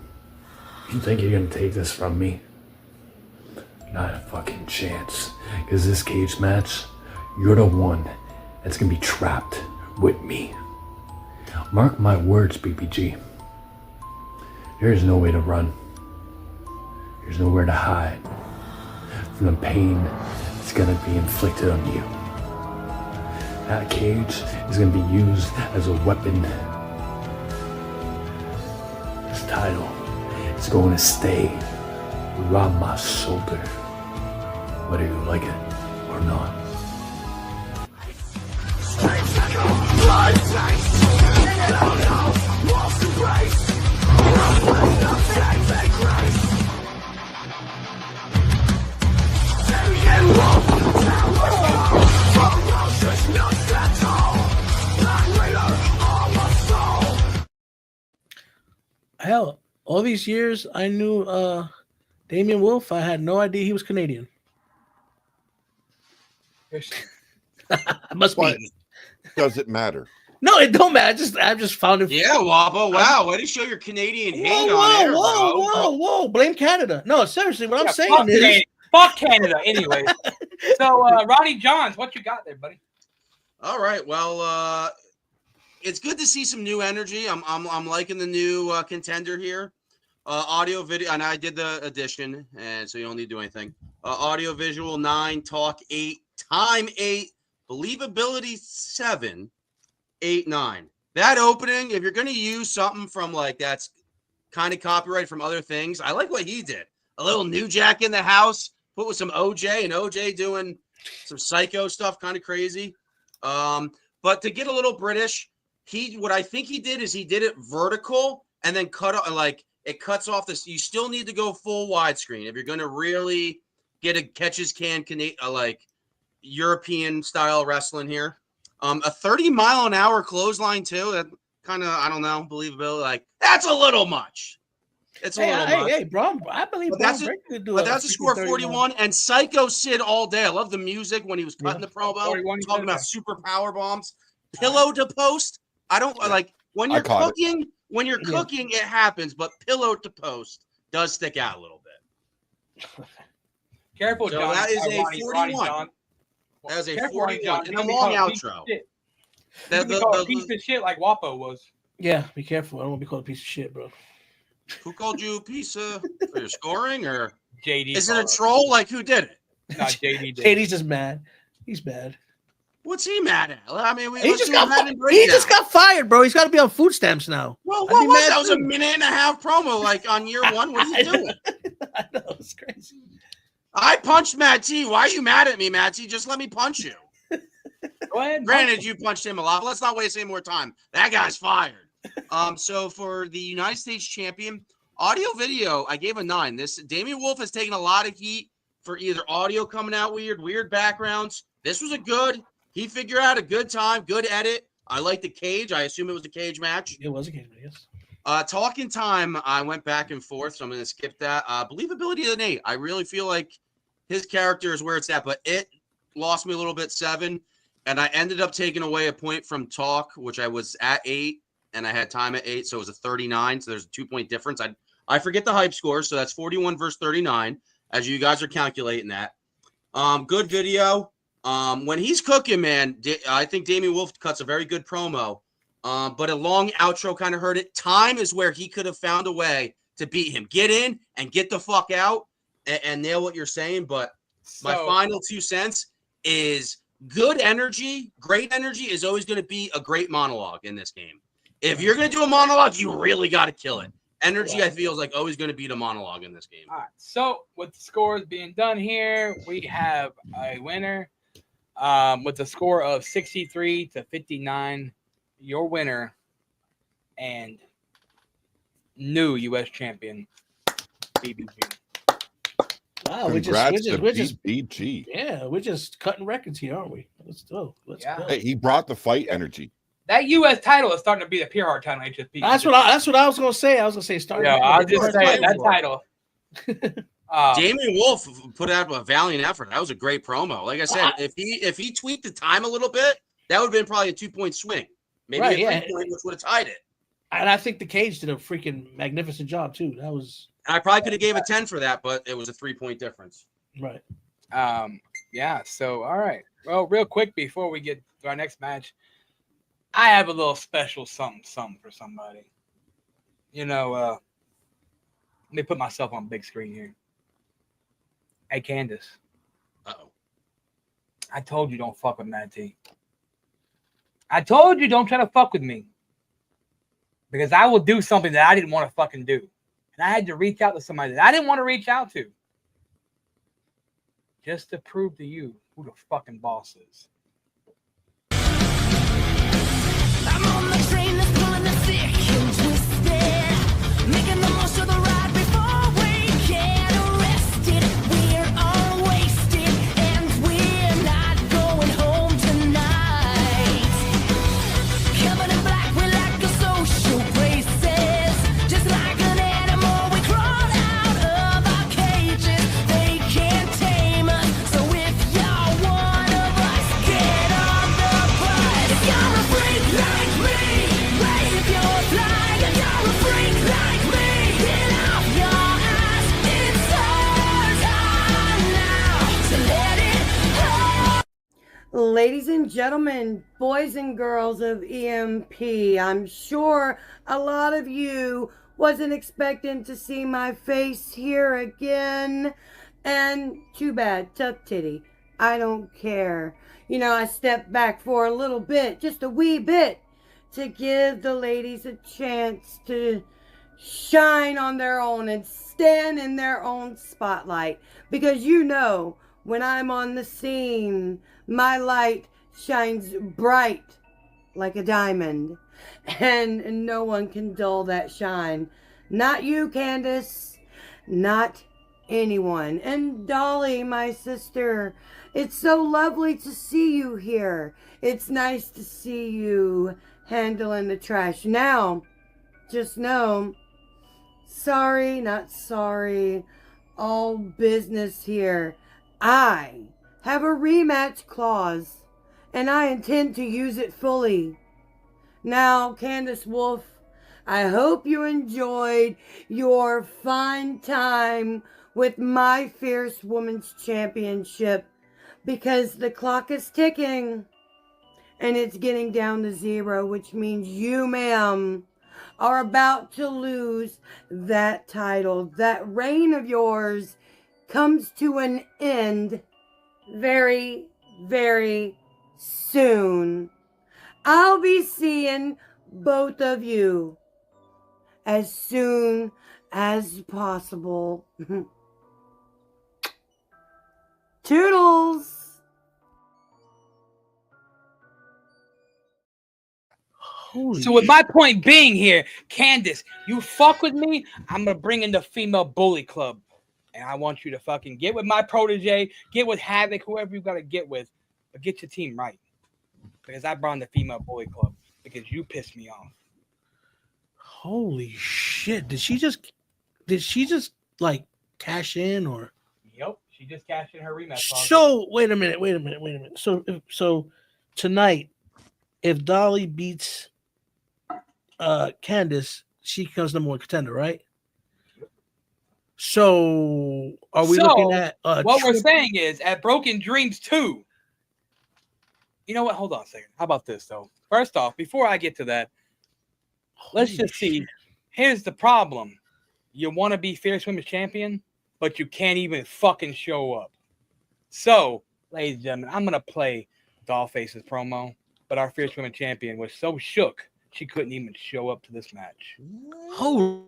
think you're gonna take this from me? Not a fucking chance. Because this cage match, you're the one that's gonna be trapped with me. Mark my words, BBG. There is no way to run. There's nowhere to hide from the pain that's gonna be inflicted on you. That cage is gonna be used as a weapon. This title is going to stay around my shoulder, whether you like it or not. Hell, all these years I knew Damian Wolf. I had no idea he was Canadian. Must be. Does it matter? No, it don't matter. I just found it. Yeah, Wappo. Wow, way to show your Canadian hate on air, bro. Whoa! Blame Canada. No, seriously, what I'm saying is, fuck Canada. Anyway, so Ronnie Johns, what you got there, buddy? All right. Well, it's good to see some new energy. I'm liking the new contender here. Audio, video, and I did the addition, and so you don't need to do anything. Audio, visual 9, talk 8, time 8, believability 7, 8, 9. That opening, if you're going to use something from like that's kind of copyright from other things, I like what he did. A little New Jack in the house, put with some OJ, and OJ doing some psycho stuff, kind of crazy. But to get a little British, what I think he did is he did it vertical and then it cuts off this. You still need to go full widescreen if you're going to really get a catch-as-can like European style wrestling here. A 30-mile-an-hour clothesline too. That kind of, I don't know, believability. Like that's a little much. It's a little much. Hey, bro, I believe. But that's a score 41. And Psycho Sid all day. I love the music when he was cutting the promo, talking about super power bombs, pillow to post. I don't like when you're cooking. When you're cooking, it happens, but pillow to post does stick out a little bit. Careful, so John. that is a 41. That is a 41 and a long outro. The piece of shit like Wapo was. Yeah, be careful. I don't want to be called a piece of shit, bro. Who called you a piece of for your scoring or JD? Is it a troll? Like who did it? Not JD. JD's just mad. He's mad. What's he mad at? I mean, he just got fired, bro. He's got to be on food stamps now. Well, what was that? Was a minute and a half promo like on year one. What are you doing? I know, it's crazy. I punched Matt T. Why are you mad at me, Matt T? Just let me punch you. Go ahead. Granted, you punched him a lot. But let's not waste any more time. That guy's fired. So for the United States champion, audio video, I gave a 9. This Damian Wolf has taken a lot of heat for either audio coming out weird backgrounds. This was a good. He figured out a good time, good edit. I like the cage. I assume it was a cage match. It was a cage match, yes. Talking time, I went back and forth, so I'm going to skip that. Believability of an 8. I really feel like his character is where it's at, but it lost me a little bit, 7. And I ended up taking away a point from talk, which I was at 8, and I had time at 8, so it was a 39. So there's a 2-point difference. I forget the hype score, so that's 41 versus 39, as you guys are calculating that. Good video. When he's cooking, man, I think Damian Wolf cuts a very good promo, but a long outro kind of hurt it. Time is where he could have found a way to beat him. Get in and get the fuck out and nail what you're saying. But my final 2 cents is good energy. Great energy is always going to be a great monologue in this game. If you're going to do a monologue, you really got to kill it. Energy, I feel, is like always going to beat a monologue in this game. All right. So with the scores being done here, we have a winner. With a score of 63 to 59, your winner, and new U.S. champion, BBG. Wow, Congrats to we're just BBG. yeah, we're just cutting records here, aren't we? Let's go. Let's go. Hey, he brought the fight energy. That U.S. title is starting to be the PR title. HSP. That's what I was gonna say. I was gonna say start. Yeah, I'll just say that title. Damian Wolf put out a valiant effort. That was a great promo. Like I said, if he tweaked the time a little bit, that would have been probably a 2-point swing. Maybe Right, a yeah. 3-point, which would have tied it. And I think the Cage did a freaking magnificent job too. That was And I probably could have gave a 10 for that, but it was a 3-point difference. right. Yeah. So all right. Well, real quick before we get to our next match, I have a little special something for somebody. You know, let me put myself on big screen here. Hey, Candace. Uh-oh. I told you don't fuck with Mad T. I told you don't try to fuck with me. Because I will do something that I didn't want to fucking do. And I had to reach out to somebody that I didn't want to reach out to. Just to prove to you who the fucking boss is. I'm on the train that's pulling the sick and twisted, making the most of the ride before we get arrested. We're all wasted and we're not going home tonight. Covered in black, we're like a social braces. Just like an animal, we crawl out of our cages. They can't tame us, so if you're one of us, get on the bus. If you're a freak like me, wave your flag. If you're a freak like me, get off your ass. It's our time now, so let it out. Ladies and gentlemen, boys and girls of EMP, I'm sure a lot of you wasn't expecting to see my face here again. And too bad, tough titty. I don't care. You know, I stepped back for a little bit, just a wee bit, to give the ladies a chance to shine on their own and stand in their own spotlight. Because you know, when I'm on the scene, my light shines bright like a diamond. And no one can dull that shine. Not you, Candace. Not anyone. And Dolly, my sister, it's so lovely to see you here. It's nice to see you handling the trash. Now, just know, sorry, not sorry, all business here. I have a rematch clause, and I intend to use it fully. Now, Candace Wolf, I hope you enjoyed your fine time with my Fierce Women's Championship, because the clock is ticking and it's getting down to 0, which means you, ma'am, are about to lose that title. That reign of yours comes to an end very, very soon. I'll be seeing both of you as soon as possible. Toodles! So with my point being here, Candace, you fuck with me, I'm gonna bring in the female bully club. And I want you to fucking get with my protege, get with Havoc, whoever you gotta get with, but get your team right. Because I brought in the female bully club because you pissed me off. Holy shit! Did she just like cash in or? Yep, she just cashed in her rematch. So wait a minute. So tonight, if Dolly beats Candace, she becomes number 1 contender, right? So are we looking at what we're saying is at Broken Dreams 2. You know what? Hold on a second. How about this though? First off, before I get to that, let's just see. Here's the problem. You want to be Fierce Women's Champion, but you can't even fucking show up. So, ladies and gentlemen, I'm gonna play Dollface's promo, but our Fierce Women's Champion was so shook she couldn't even show up to this match. Oh.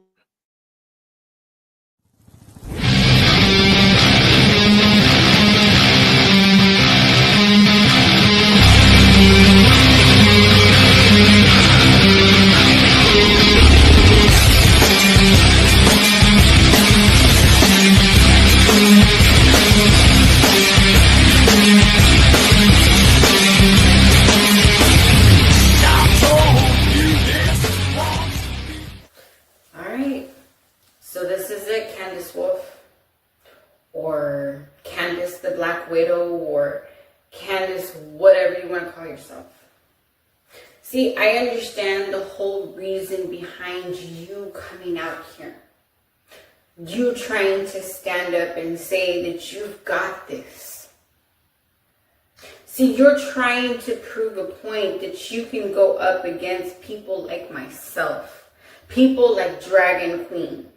So this is it, Candace Wolf, or Candace the Black Widow, or Candace whatever you want to call yourself. See, I understand the whole reason behind you coming out here. You trying to stand up and say that you've got this. See, you're trying to prove a point that you can go up against people like myself, people like Dragon Queen,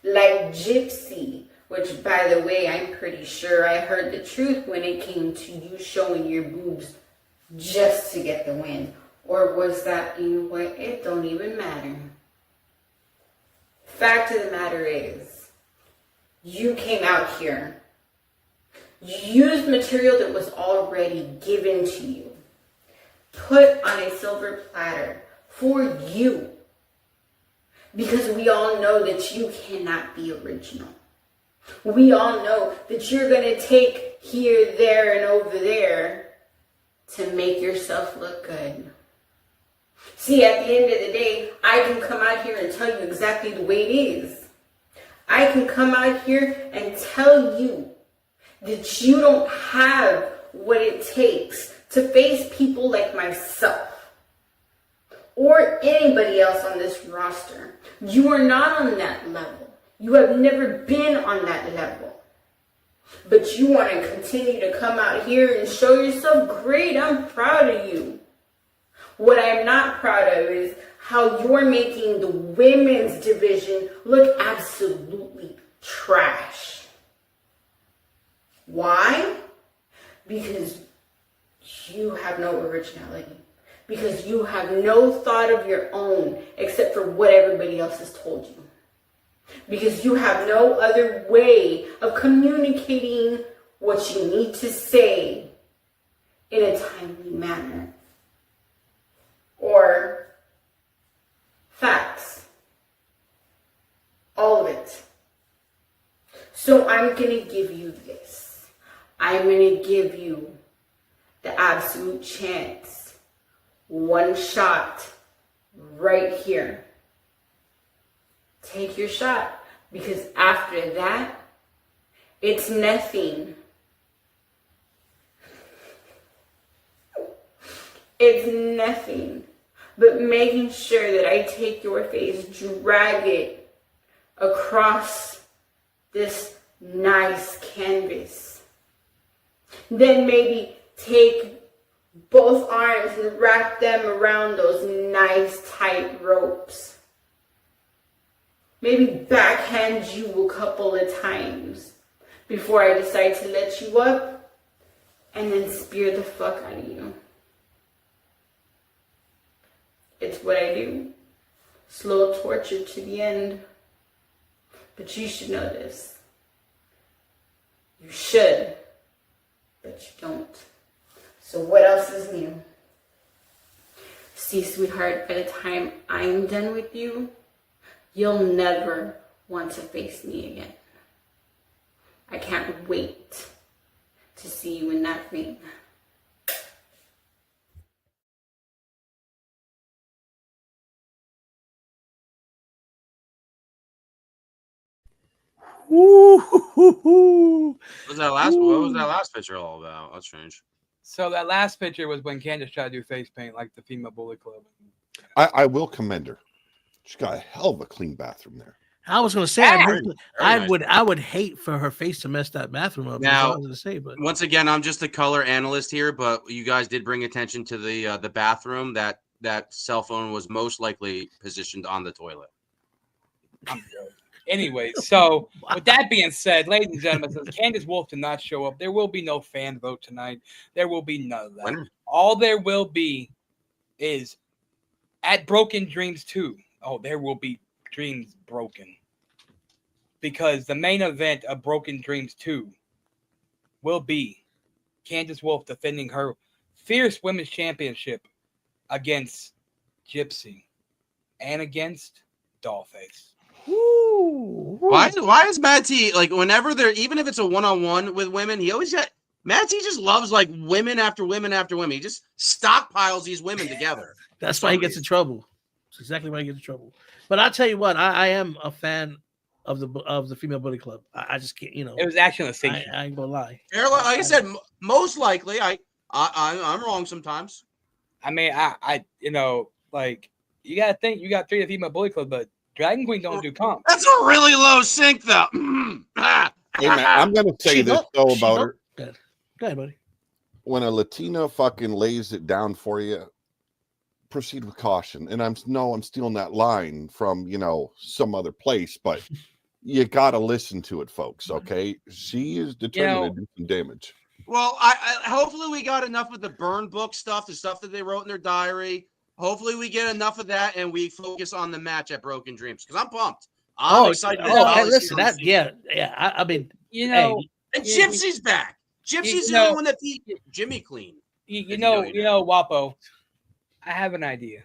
like Gypsy, which, by the way, I'm pretty sure I heard the truth when it came to you showing your boobs just to get the win. Or was that, you know what, it don't even matter. Fact of the matter is, you came out here, you used material that was already given to you, put on a silver platter for you, because we all know that you cannot be original. We all know that you're going to take here, there, and over there to make yourself look good. See, at the end of the day, I can come out here and tell you exactly the way it is. I can come out here and tell you that you don't have what it takes to face people like myself or anybody else on this roster. You are not on that level. You have never been on that level. But you want to continue to come out here and show yourself great. I'm proud of you. What I'm not proud of is how you're making the women's division look absolutely trash. Why? Because you have no originality. Because you have no thought of your own except for what everybody else has told you. Because you have no other way of communicating what you need to say in a timely manner. Or facts. All of it. So I'm going to give you this. I'm going to give you the absolute chance. One shot right here. Take your shot, because after that, it's nothing. It's nothing but making sure that I take your face, drag it across this nice canvas. Then maybe take both arms and wrap them around those nice tight ropes. Maybe backhand you a couple of times before I decide to let you up and then spear the fuck out of you. It's what I do. Slow torture to the end. But you should know this. You should, but you don't. So what else is new? See, sweetheart, by the time I'm done with you, you'll never want to face me again. I can't wait to see you in that ring. What was that last picture all about? That's strange. So that last picture was when Candace tried to do face paint like the female Bullet Club. I will commend her. She's got a hell of a clean bathroom there. I was going to say, I would hate for her face to mess that bathroom up. Now, I was gonna say, but once again, I'm just a color analyst here, but you guys did bring attention to the bathroom. That cell phone was most likely positioned on the toilet. Anyway, so with that being said, ladies and gentlemen, since Candace Wolf did not show up, there will be no fan vote tonight. There will be none of that. Winner. All there will be is at Broken Dreams 2. Oh, there will be dreams broken. Because the main event of Broken Dreams 2 will be Candace Wolf defending her Fierce Women's Championship against Gypsy and against Dollface. Why is Matt T, like, whenever they're, even if it's a one-on-one with women, he always got, Matt T just loves like women after women after women. He just stockpiles these women together. That's why he gets in trouble. That's exactly why he gets in trouble. But I'll tell you what, I am a fan of the female bully club. I just can't, you know. It was actually a sanction. I ain't gonna lie. Like I said, most likely, I'm wrong sometimes. I mean, I you know, like you gotta think you got 3 of the female bully club, but Dragon Queen don't do comp. That's a really low sync, though. Hey, man, I'm gonna say this though about her. Go ahead, buddy. When a Latina fucking lays it down for you, proceed with caution. And I'm stealing that line from, you know, some other place, but you gotta listen to it, folks. Okay, she is determined to do some damage. Well, I hopefully we got enough of the burn book stuff, the stuff that they wrote in their diary. Hopefully we get enough of that and we focus on the match at Broken Dreams because I'm pumped. I'm excited. Listen, I mean, you know, and Gypsy's back. Gypsy's the only one that beat Jimmy clean. You know, Wapo. I have an idea.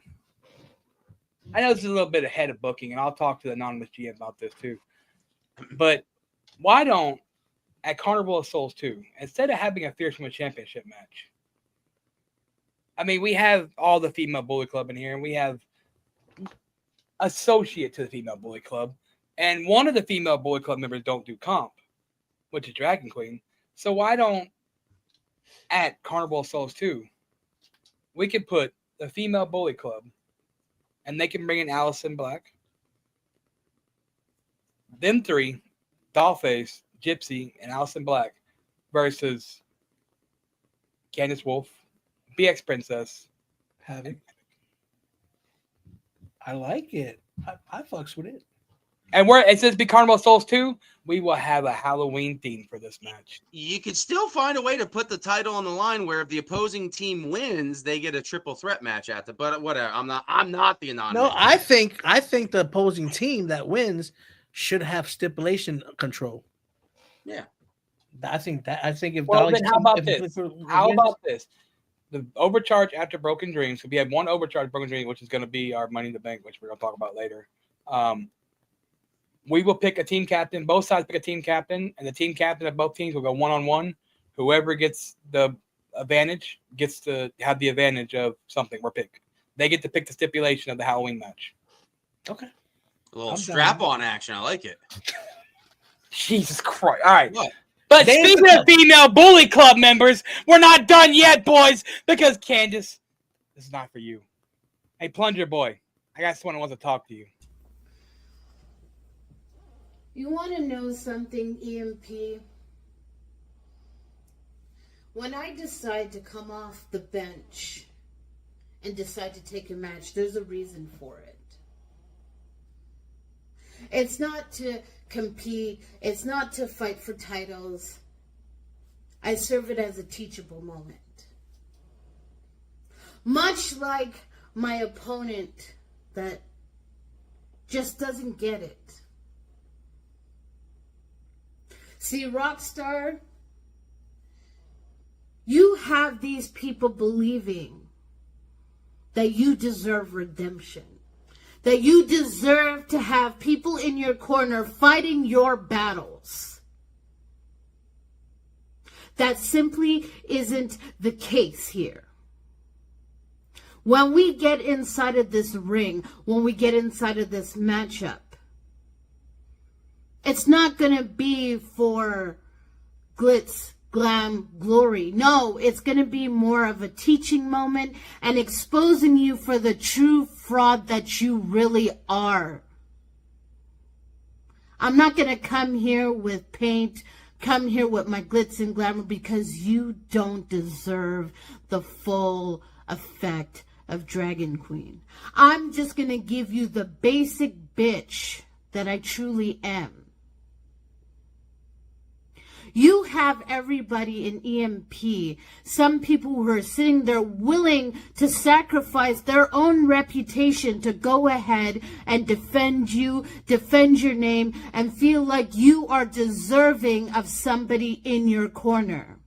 I know this is a little bit ahead of booking, and I'll talk to the anonymous GM about this too. But why don't at Carnival of Souls 2, instead of having a Fierce Women Championship match? I mean, we have all the female bully club in here, and we have associate to the female bully club, and one of the female bully club members don't do comp, which is Dragon Queen. So why don't at Carnival of Souls 2, we could put the female bully club, and they can bring in Allison Black, them 3, Dollface, Gypsy, and Allison Black versus Candice Wolf, BX Princess, Havoc. I like it. I fucks with it. And it says be Carnival of Souls 2, we will have a Halloween theme for this match. You could still find a way to put the title on the line where if the opposing team wins, they get a triple threat match at it. But whatever, I'm not the anonymous. No, I think the opposing team that wins should have stipulation control. Yeah. I think if well, Dolly then how about this? How about this? The overcharge after Broken Dreams. So we have one overcharge Broken Dreams, which is going to be our Money in the Bank, which we're going to talk about later. We will pick a team captain. Both sides pick a team captain, and the team captain of both teams will go 1-on-1. Whoever gets the advantage gets to have the advantage of something we're picking. They get to pick the stipulation of the Halloween match. Okay. A little strap-on action. I like it. Jesus Christ. All right. What? But speaking of female bully club members, we're not done yet, boys, because Candace, this is not for you. Hey, Plunger Boy, I got someone who wants to talk to you. You want to know something, EMP? When I decide to come off the bench and decide to take a match, there's a reason for it. It's not to compete. It's not to fight for titles. I serve it as a teachable moment. Much like my opponent that just doesn't get it. See, Rockstar, you have these people believing that you deserve redemption. That you deserve to have people in your corner fighting your battles. That simply isn't the case here. When we get inside of this ring, when we get inside of this matchup, it's not going to be for glitz, glam, glory. No, it's going to be more of a teaching moment and exposing you for the true fraud that you really are. I'm not going to come here with paint, come here with my glitz and glamour, because you don't deserve the full effect of Dragon Queen. I'm just going to give you the basic bitch that I truly am. You have everybody in EMP, some people who are sitting there willing to sacrifice their own reputation to go ahead and defend you, defend your name, and feel like you are deserving of somebody in your corner.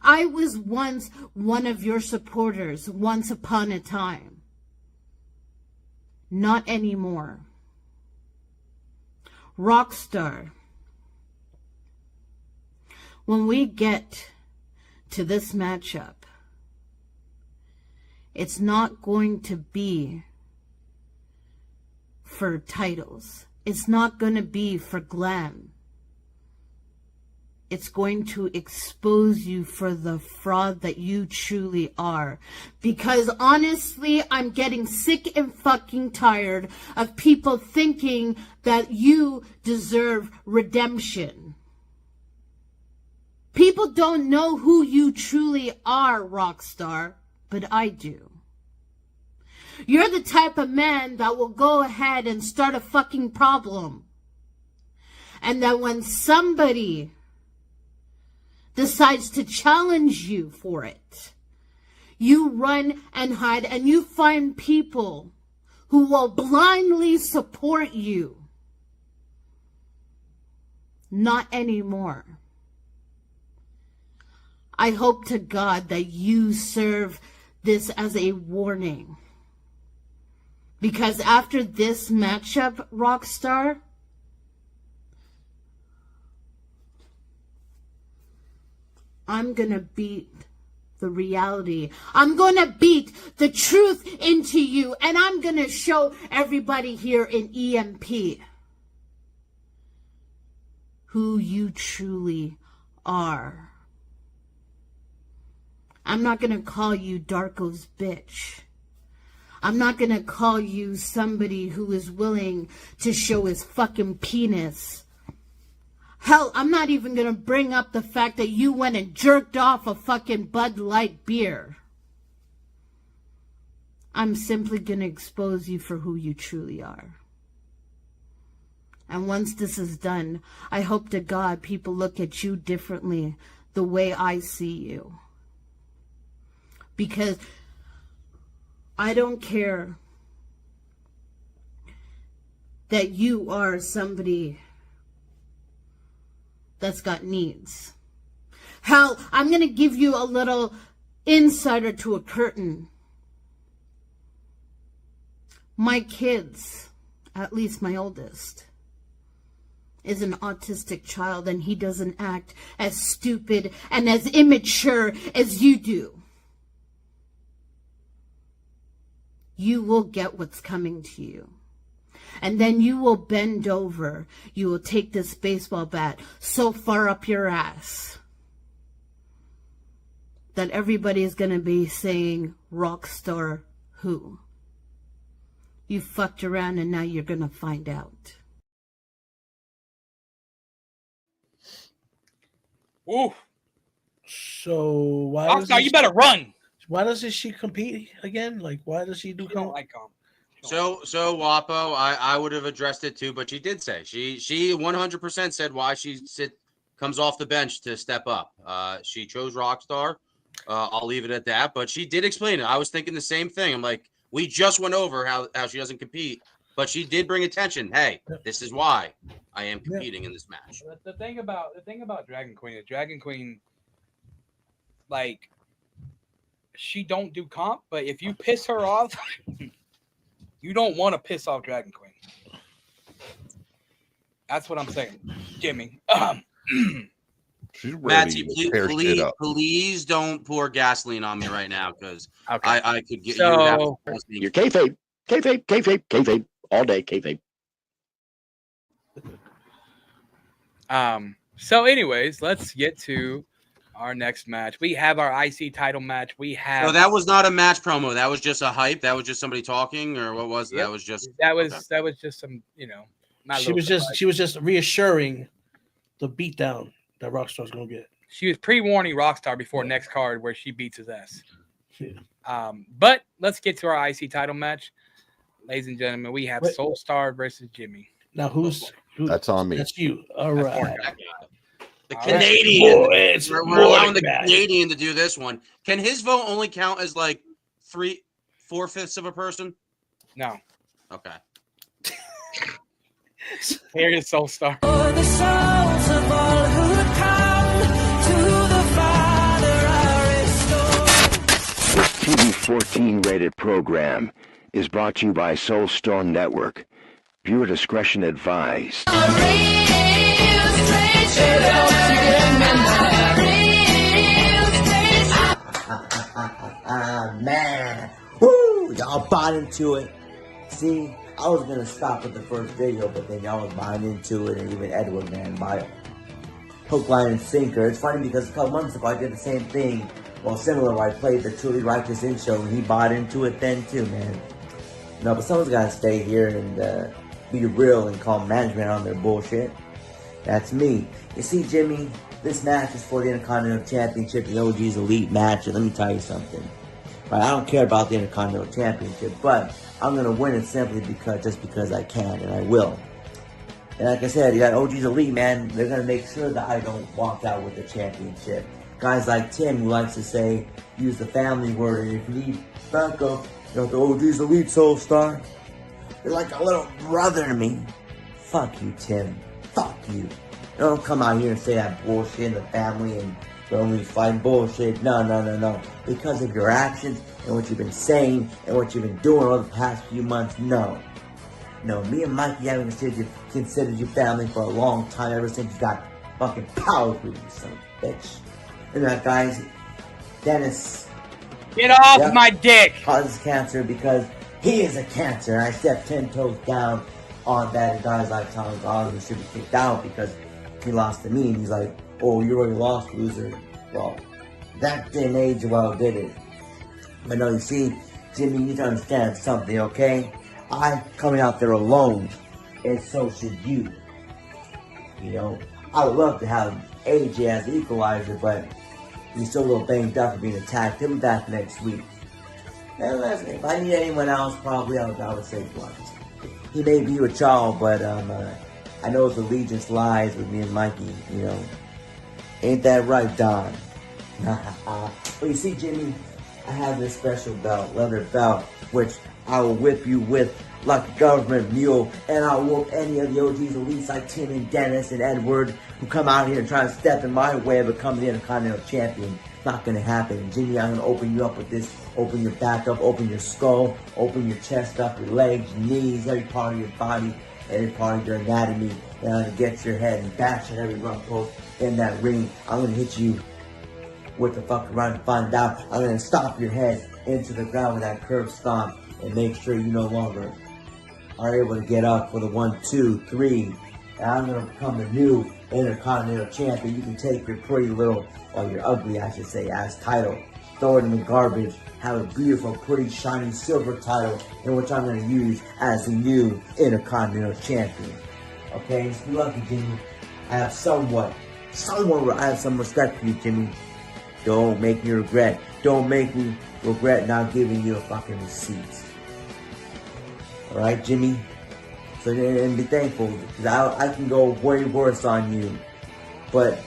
I was once one of your supporters, once upon a time. Not anymore. Rockstar. When we get to this matchup, it's not going to be for titles. is not going to be for glam. It's going to expose you for the fraud that you truly are. Because honestly, I'm getting sick and fucking tired of people thinking that you deserve redemption. People don't know who you truly are, Rockstar, but I do. You're the type of man that will go ahead and start a fucking problem. And that when somebody decides to challenge you for it, you run and hide and you find people who will blindly support you. Not anymore. I hope to God that you serve this as a warning. Because after this matchup, Rockstar, I'm gonna beat the reality. I'm gonna beat the truth into you, and I'm gonna show everybody here in EMP who you truly are. I'm not gonna call you Darko's bitch. I'm not gonna call you somebody who is willing to show his fucking penis. Hell, I'm not even gonna bring up the fact that you went and jerked off a fucking Bud Light beer. I'm simply gonna expose you for who you truly are. And once this is done, I hope to God people look at you differently the way I see you. Because I don't care that you are somebody that's got needs. Hell, I'm going to give you a little insider to a curtain. My kids, at least my oldest, is an autistic child, and he doesn't act as stupid and as immature as you do. You will get what's coming to you. And then you will bend over. You will take this baseball bat so far up your ass that everybody is going to be saying, Rockstar who? You fucked around and now you're going to find out. Ooh. So why? Rockstar, you better run. Why doesn't she compete again? Like, why does she do? Don't like him. So Wapo, I would have addressed it too, but she did say she 100% said why she comes off the bench to step up. She chose Rockstar. I'll leave it at that, but she did explain it. I was thinking the same thing. I'm like, we just went over how she doesn't compete, but she did bring attention. Hey, this is why I am competing in this match. The thing about Dragon Queen is Dragon Queen, like, she don't do comp, but if you piss her off, you don't want to piss off Dragon Queen. That's what I'm saying, Jimmy. She's ready Matsy, to tear shit up. please don't pour gasoline on me right now, because I could get So, you. You're kayfabe, all day kayfabe. So, anyways, let's get to our next match. We have our IC title match. We have. So that was not a match promo. That was just a hype. That was just somebody talking, or what was it? Yep. That was just that was just some, She was just reassuring the beatdown that Rockstar's gonna get. She was pre-warning Rockstar before next card where she beats his ass. But let's get to our IC title match, ladies and gentlemen. We have Soulstar versus Jimmy. Now who's That's on me. That's you. All right. The Canadian. Boys, we're allowing the Canadian to do this one. Can his vote only count as like 3/4 of a person? No. Okay. Here is Soulstar. For the souls of all who come to the Father are restored. This TV-14 rated program is brought to you by Soulstar Network. Viewer discretion advised. Man, woo! Y'all bought into it. See, I was gonna stop at the first video, but then y'all was buying into it, and even Edward, man, by hook, line, and sinker. It's funny because a couple months ago I did the same thing, well, similar, where I played the Truly Righteous intro, and he bought into it then too, man. No, but someone's gotta stay here and be real and call management on their bullshit. That's me. You see, Jimmy, this match is for the Intercontinental Championship, the OG's Elite match, and let me tell you something. Right, I don't care about the Intercontinental Championship, but I'm gonna win it simply because I can, and I will. And like I said, you got OG's Elite, man. They're gonna make sure that I don't walk out with the championship. Guys like Tim, who likes to say, use the family word, and if you need backup, you know, the OG's Elite Soul Star. You're like a little brother to me. Fuck you, Tim. Fuck you. Don't come out here and say that bullshit in the family and they're only fighting bullshit. No. Because of your actions and what you've been saying and what you've been doing over the past few months, no. No, me and Mikey haven't considered you family for a long time, ever since you got fucking powers with you, son of a bitch. And that, guys, Dennis. Get off my dick! Causes cancer because he is a cancer. And I stepped 10 toes down on that, and guys like Tom Golden should be kicked out because he lost to me, and he's like, oh, you already lost, loser. Well, that didn't age well, did it? But no, you see, Jimmy, you need to understand something, okay? I'm coming out there alone, and so should you. You know, I would love to have AJ as the equalizer, but he's still a little banged up for being attacked. He'll be back next week. And listen, if I need anyone else, probably I would say Blunt. He may be with y'all, but I know his allegiance lies with me and Mikey, you know. Ain't that right, Don? Well, you see, Jimmy, I have this special belt, leather belt, which I will whip you with like a government mule, and I'll whoop any of the OG's elites like Tim and Dennis and Edward who come out here and try to step in my way of becoming the Intercontinental Champion. Not gonna happen. Jimmy, I'm gonna open you up with this. Open your back up, open your skull, open your chest up, your legs, your knees, every part of your body, every part of your anatomy. And I'm gonna get your head and bash at every run post in that ring. I'm gonna hit you with the fucking run and find out. I'm gonna stomp your head into the ground with that curved stomp and make sure you no longer are able to get up for the 1, 2, 3. And I'm gonna become the new Intercontinental Champion. You can take your pretty little, or your ugly, I should say, ass title, throw it in the garbage, have a beautiful, pretty, shiny silver title, in which I'm gonna use as the new Intercontinental Champion. Okay, just be lucky, Jimmy. I have I have some respect for you, Jimmy. Don't make me regret. Don't make me regret not giving you a fucking receipt. Alright, Jimmy? So, and be thankful, because I can go way worse on you. But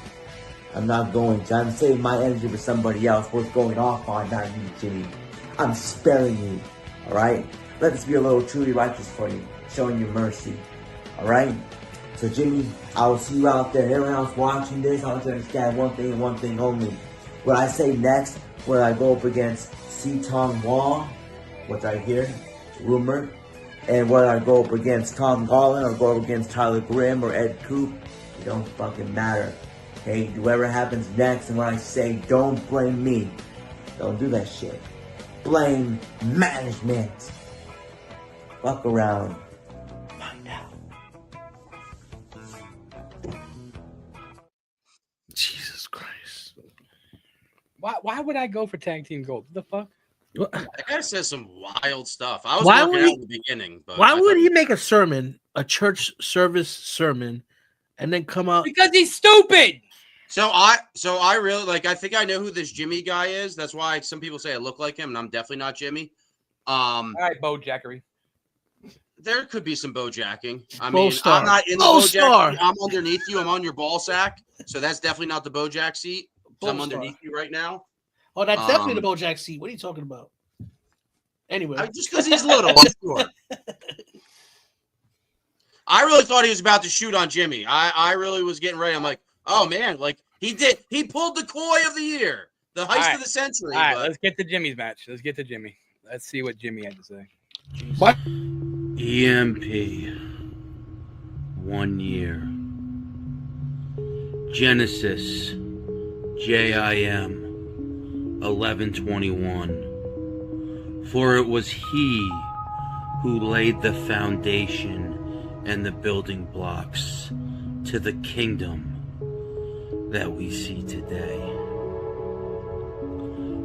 I'm not going to. I'm saving my energy for somebody else worth going off on, not you, Jimmy. I'm sparing you. Alright? Let this be a little truly righteous for you. Showing you mercy. Alright? So, Jimmy, I will see you out there. Everyone else watching this, I want you to understand one thing and one thing only. What I say next, when I go up against Seton Wong, which I hear, rumored, and whether I go up against Tom Garland or go up against Tyler Grimm or Ed Coop, it don't fucking matter. Okay, whoever happens next, and when I say don't blame me, don't do that shit. Blame management. Fuck around. Find out. Jesus Christ. Why would I go for tag team gold? What the fuck? That guy says some wild stuff. I was working out in the beginning, but why would he make a sermon, a church service sermon, and then come out? Because he's stupid. So I really I think I know who this Jimmy guy is. That's why some people say I look like him, and I'm definitely not Jimmy. All right, Bo Jackery. There could be some Bojacking. I Bo mean, Star. I'm not in the Bo Bojack. Star. I'm underneath you. I'm on your ball sack. So that's definitely not the Bojack seat. Bo I'm Star. underneath you right now. Oh, that's definitely the Bojack seat. What are you talking about? Anyway. Just because he's little, I'm sure. I really thought he was about to shoot on Jimmy. I really was getting ready. I'm like, oh, man. He did. He pulled the koi of the year. The heist of the century. All right, let's get to Jimmy's match. Let's get to Jimmy. Let's see what Jimmy had to say. What? EMP. 1 year. Genesis. JIM. 11/21. For it was he who laid the foundation and the building blocks to the kingdom that we see today.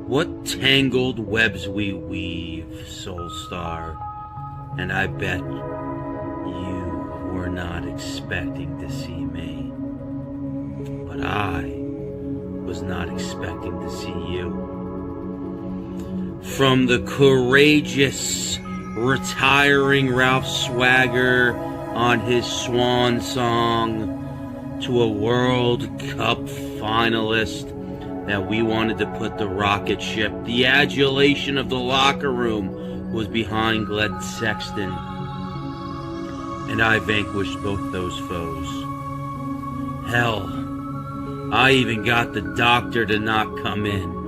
What tangled webs we weave, Soulstar, and I bet you were not expecting to see me. But I was not expecting to see you. From the courageous, retiring Ralph Swagger on his swan song to a World Cup finalist that we wanted to put the rocket ship. The adulation of the locker room was behind Glenn Sexton. And I vanquished both those foes. Hell, I even got the doctor to not come in.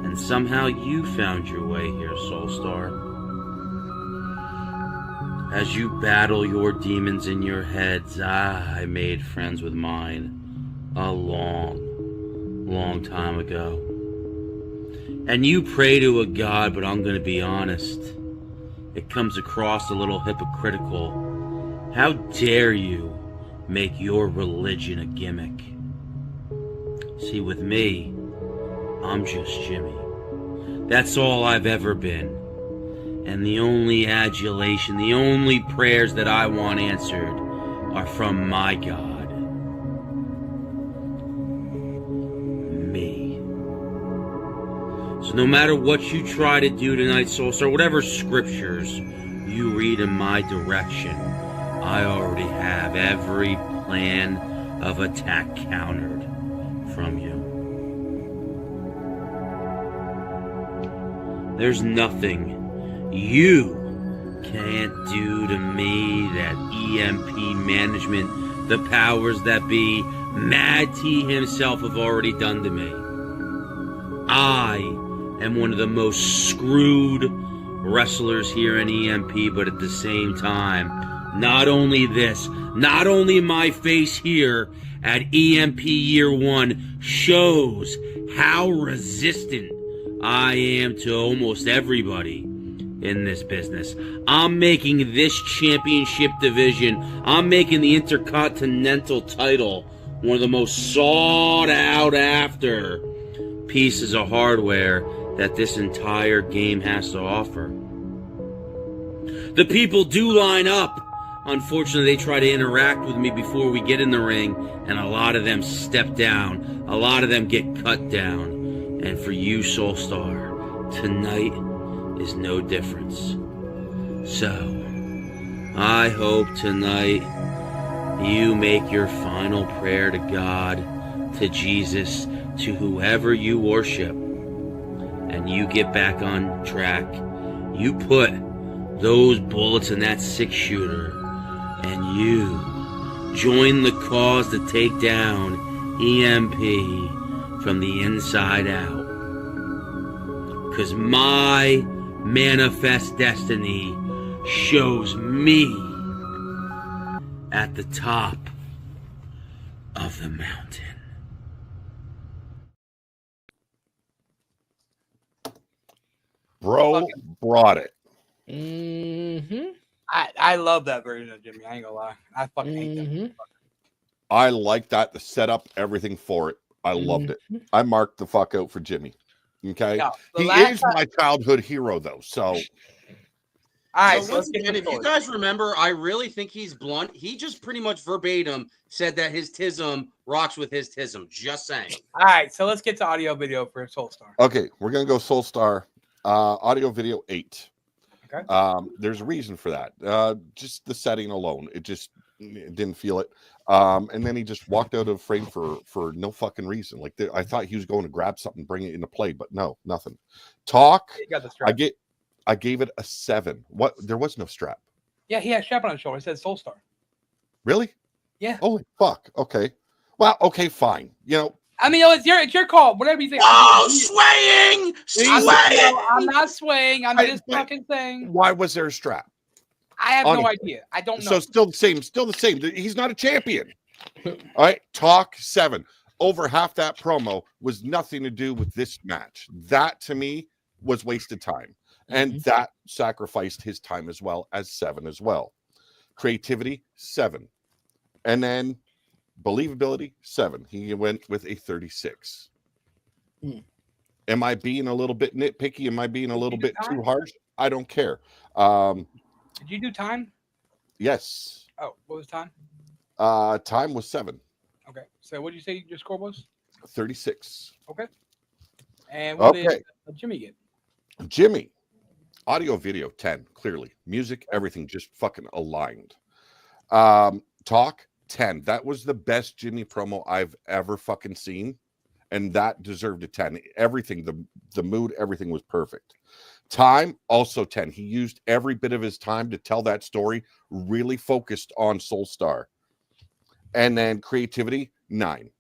And somehow you found your way here, Soulstar. As you battle your demons in your heads, I made friends with mine a long time ago. And you pray to a god, but I'm going to be honest, it comes across a little hypocritical. How dare you make your religion a gimmick? See, with me, I'm just Jimmy. That's all I've ever been. And the only adulation, the only prayers that I want answered are from my God. Me. So no matter what you try to do tonight, Soulstar, whatever scriptures you read in my direction, I already have every plan of attack countered from you. There's nothing you can't do to me that EMP management, the powers that be, Mad T himself have already done to me. I am one of the most screwed wrestlers here in EMP, but at the same time, not only this, not only my face here at EMP Year 1 shows how resistant I am to almost everybody in this business. I'm making this championship division, I'm making the Intercontinental title one of the most sought out after pieces of hardware that this entire game has to offer. The people do line up. Unfortunately, they try to interact with me before we get in the ring, and a lot of them step down. A lot of them get cut down. And for you, Soulstar, tonight is no difference. So, I hope tonight you make your final prayer to God, to Jesus, to whoever you worship, and you get back on track. You put those bullets in that 6-shooter, and you join the cause to take down EMP from the inside out. 'Cause my manifest destiny shows me at the top of the mountain. Bro brought it. Mm-hmm. I love that version of Jimmy. I ain't gonna lie. I fucking hate that. I like that, the setup, everything for it. I loved it. I marked the fuck out for Jimmy. Okay. Yeah, He is my childhood hero, though. So, all right. So once again, if you guys remember, I really think he's blunt. He just pretty much verbatim said that his tism rocks with his tism. Just saying. All right. So let's get to audio video for Soulstar. okay, we're going to go Soulstar. Audio video 8. Okay. There's a reason for that. Just the setting alone. It just didn't feel it. And then he just walked out of frame for no fucking reason. Like I thought he was going to grab something, bring it into play, but no, nothing. Talk. You got the strap. I gave it a 7. What? There was no strap. Yeah, he had a strap on his shoulder. It said Soulstar. Really? Yeah. Holy fuck. Okay. Well, okay, fine. You know. I mean, it's your call. Whatever you think. Oh, swaying! I'm not swaying. I'm just fucking saying. Why was there a strap? I have no idea. I don't know. So still the same. Still the same. He's not a champion. All right. Talk 7. Over half that promo was nothing to do with this match. That to me was wasted time. And that sacrificed his time as well as 7 as well. Creativity, 7. And then believability, 7. He went with a 36. Am I being a little bit nitpicky? Am I being a little bit too harsh? I don't care. Did you do time? Yes. Oh, what was time? Time was 7. Okay. So what did you say your score was? 36. Okay. And what did Jimmy get? Jimmy, audio, video, 10, clearly. Music, everything just fucking aligned. Talk, 10. That was the best Jimmy promo I've ever fucking seen. And that deserved a 10. Everything, the mood, everything was perfect. Time, also 10. He used every bit of his time to tell that story, really focused on Soulstar. And then creativity, 9.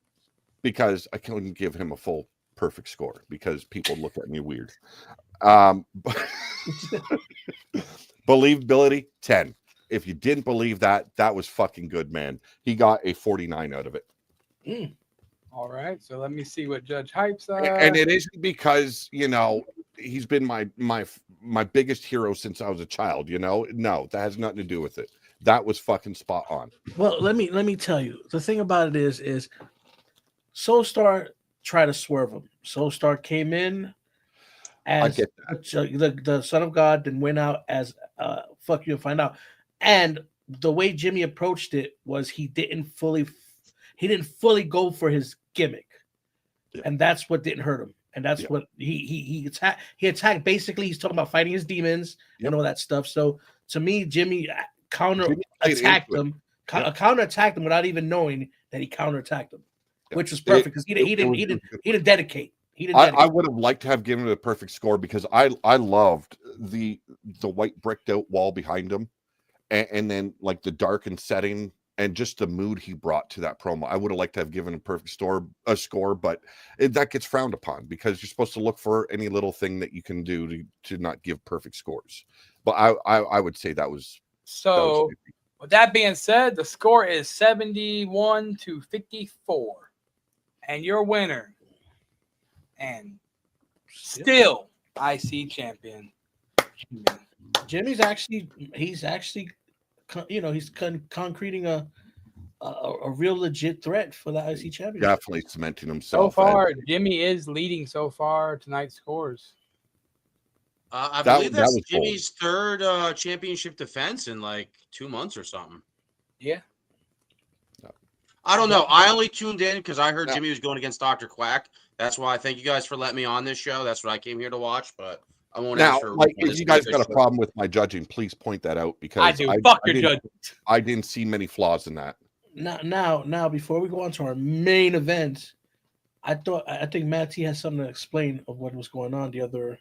Because I couldn't give him a full perfect score because people look at me weird. Believability, 10. If you didn't believe that, that was fucking good, man. He got a 49 out of it. All right, so let me see what Judge Hype's. And it isn't because, you know, he's been my biggest hero since I was a child, you know? No, that has nothing to do with it. That was fucking spot on. Well, let me tell you. The thing about it is Soulstar tried to swerve him. Soulstar came in as the son of God, then went out as fuck you and find out. And the way Jimmy approached it was he didn't fully go for his gimmick. Yeah. And that's what didn't hurt him. And that's what he attacked. Basically, he's talking about fighting his demons and all that stuff. So to me, Jimmy counter-attacked him. Counter-attacked him without even knowing that he counter-attacked him, which was perfect because he didn't dedicate. I would have liked to have given it a perfect score because I loved the white bricked out wall behind him, and then like the darkened setting and just the mood he brought to that promo. I would have liked to have given a perfect score, but that gets frowned upon because you're supposed to look for any little thing that you can do to not give perfect scores. But I would say that was so. With that being said, the score is 71-54, and your winner and still IC champion. Jimmy's actually he's concreting a real legit threat for the IC championship. Definitely cementing himself. So far, Jimmy is leading so far tonight's scores. I believe that's Jimmy's third championship defense in like 2 months or something. Yeah. I don't know. I only tuned in because I heard Jimmy was going against Dr. Quack. That's why I thank you guys for letting me on this show. That's what I came here to watch, but I won't answer. Like, if you guys got a problem with my judging, please point that out because I do. Fuck your judging. I didn't see many flaws in that. Now, before we go on to our main event, I think Matt T has something to explain of what was going on the other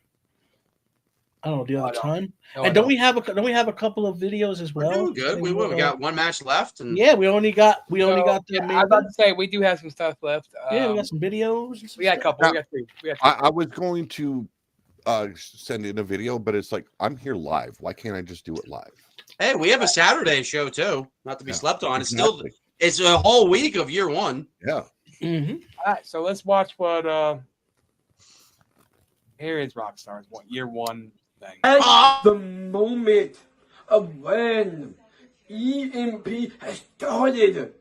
time. And don't we have a couple of videos as well? We're doing good. We got one match left, and we only got the main I was about to say we do have some stuff left. we got some videos. We got a couple. We got three. I was going to send in a video, but it's like I'm here live. Why can't I just do it live? Hey, we have a Saturday show too, not to be slept on. It's it's a whole week of year one. Yeah. Mm-hmm. All right, so let's watch what here is Rockstar's year one thing. At the moment of when EMP has started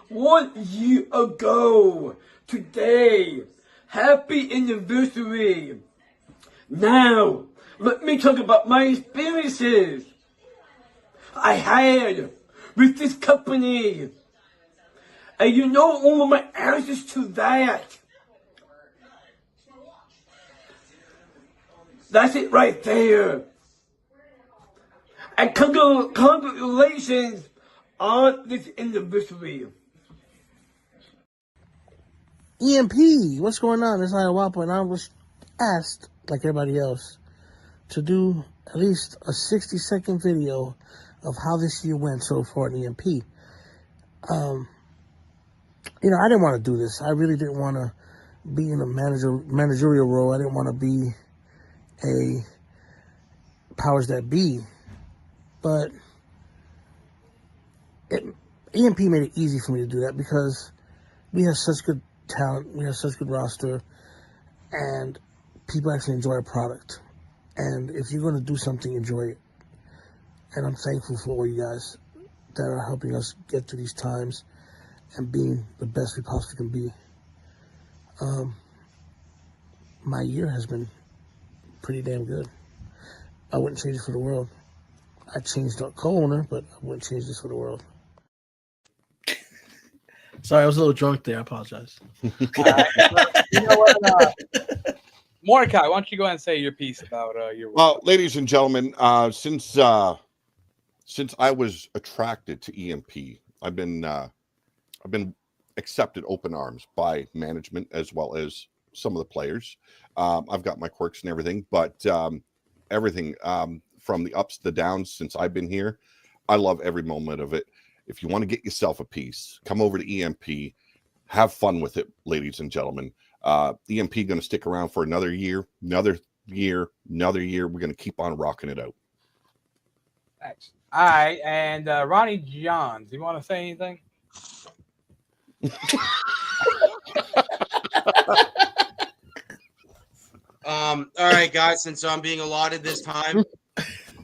1 year ago today. Happy anniversary. Now, let me talk about my experiences I had with this company. And you know all of my answers to that. That's it right there. And congratulations on this anniversary. EMP, what's going on? It's Lion Wappo, and I was asked, like everybody else, to do at least a 60-second video of how this year went so far in EMP. I didn't want to do this. I really didn't want to be in a managerial role. I didn't want to be a powers that be. But EMP made it easy for me to do that because we have such good talent, we have such good roster, and people actually enjoy our product. And if you're going to do something, enjoy it. And I'm thankful for all you guys that are helping us get through these times and being the best we possibly can be. My year has been pretty damn good. I wouldn't change it for the world. I changed the co-owner, but I wouldn't change this for the world. Sorry, I was a little drunk there. I apologize. You know what? Mordecai, why don't you go ahead and say your piece about your? Well, ladies and gentlemen, since I was attracted to EMP, I've been accepted open arms by management as well as some of the players. I've got my quirks and everything, but everything from the ups to the downs since I've been here, I love every moment of it. If you want to get yourself a piece, come over to EMP, have fun with it, ladies and gentlemen. EMP going to stick around for another year. We're going to keep on rocking it out. Thanks. All right, and Ronnie Johns, you want to say anything? All right, guys, since I'm being allotted this time,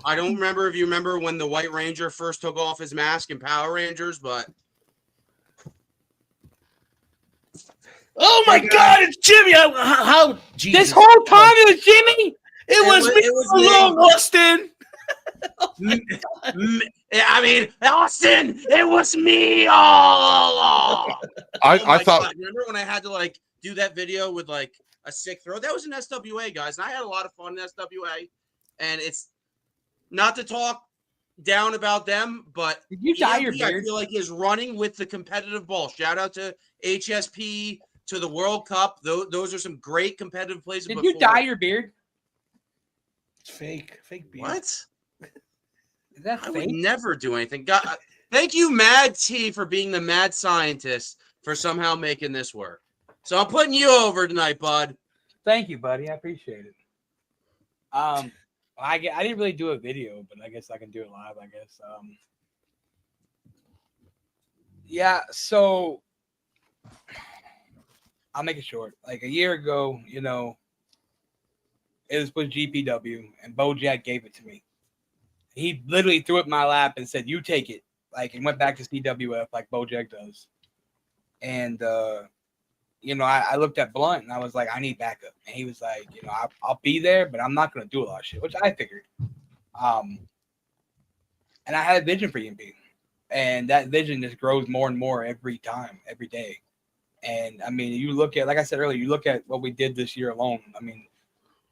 I don't remember if you remember when the White Ranger first took off his mask in Power Rangers, but Oh my God, it's Jimmy! How Jesus. This whole time it was Jimmy? It was me all along, Austin. I mean, Austin, it was me all along. I thought. God. Remember when I had to like do that video with like a sick throat? That was an SWA, guys, and I had a lot of fun in SWA. And it's not to talk down about them, but did you dye your I beard? feel like is running with the competitive ball. Shout out to HSP, to the World Cup. Those are some great competitive plays. Did you dye your beard? It's fake beard. What? Is that I fake? would never do anything. God, thank you, Mad T, for being the mad scientist for somehow making this work. So I'm putting you over tonight, bud. Thank you, buddy. I appreciate it. I didn't really do a video, but I guess I can do it live. I guess. Yeah. So I'll make it short. Like a year ago, you know, it was with GPW, and Bojack gave it to me. He literally threw it in my lap and said, "You take it." Like, and went back to CWF like Bojack does. And you know, I looked at Blunt and I was like, I need backup. And he was like, you know, I'll be there, but I'm not going to do a lot of shit, which I figured. And I had a vision for EMP. And that vision just grows more and more every time, every day. And, I mean, you look at, like I said earlier, you look at what we did this year alone. I mean,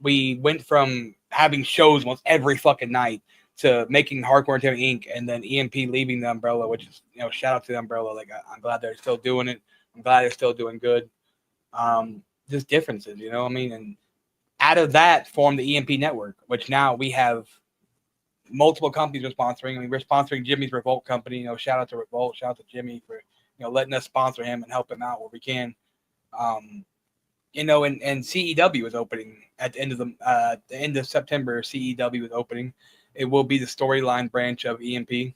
we went from having shows almost every fucking night to making Hardcore Entertainment Inc. and then EMP leaving the umbrella, which is, you know, shout out to the umbrella. Like, I'm glad they're still doing it. I'm glad they're still doing good. Just differences, you know what I mean? And out of that formed the EMP network, which now we have multiple companies we're sponsoring. I mean, we're sponsoring Jimmy's Revolt company. You know, shout out to Revolt, shout out to Jimmy for, you know, letting us sponsor him and help him out where we can. You know, and CEW is opening at the end of September. CEW is opening. It will be the storyline branch of EMP.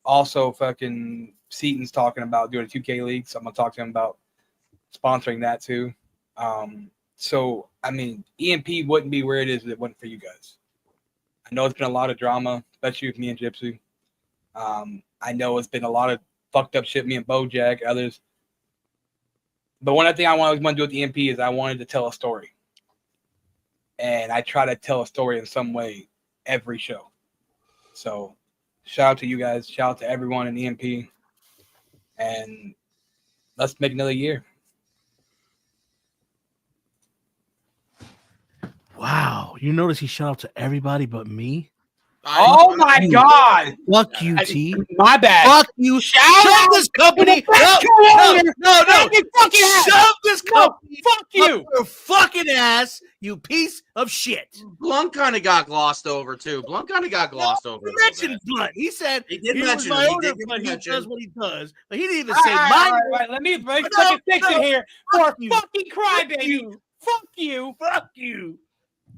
Also, fucking Seaton's talking about doing a 2K league, so I'm gonna talk to him about sponsoring that too. So I mean, EMP wouldn't be where it is if it wasn't for you guys. I know it's been a lot of drama, especially with me and Gypsy. I know it's been a lot of fucked up shit, me and Bojack, others. But one thing I always want to do with EMP is I wanted to tell a story. And I try to tell a story in some way every show. So shout out to you guys. Shout out to everyone in EMP. And let's make another year. Wow. You notice he shout out to everybody but me? Oh my God! Fuck you, T. My bad. Fuck you. Shout Shove out this company. to the No. fucking Shove this company. Fuck you. Up your fucking ass, you piece of shit. Blunt kind of got glossed over too. Blunt kind of got glossed over. He mentioned Blunt. He said he did was mention my him. He owner, did but he mention does him. what he does. But he didn't even All say right, my all right. Let me fix it here for a fucking crybaby. Fuck you. Fuck you.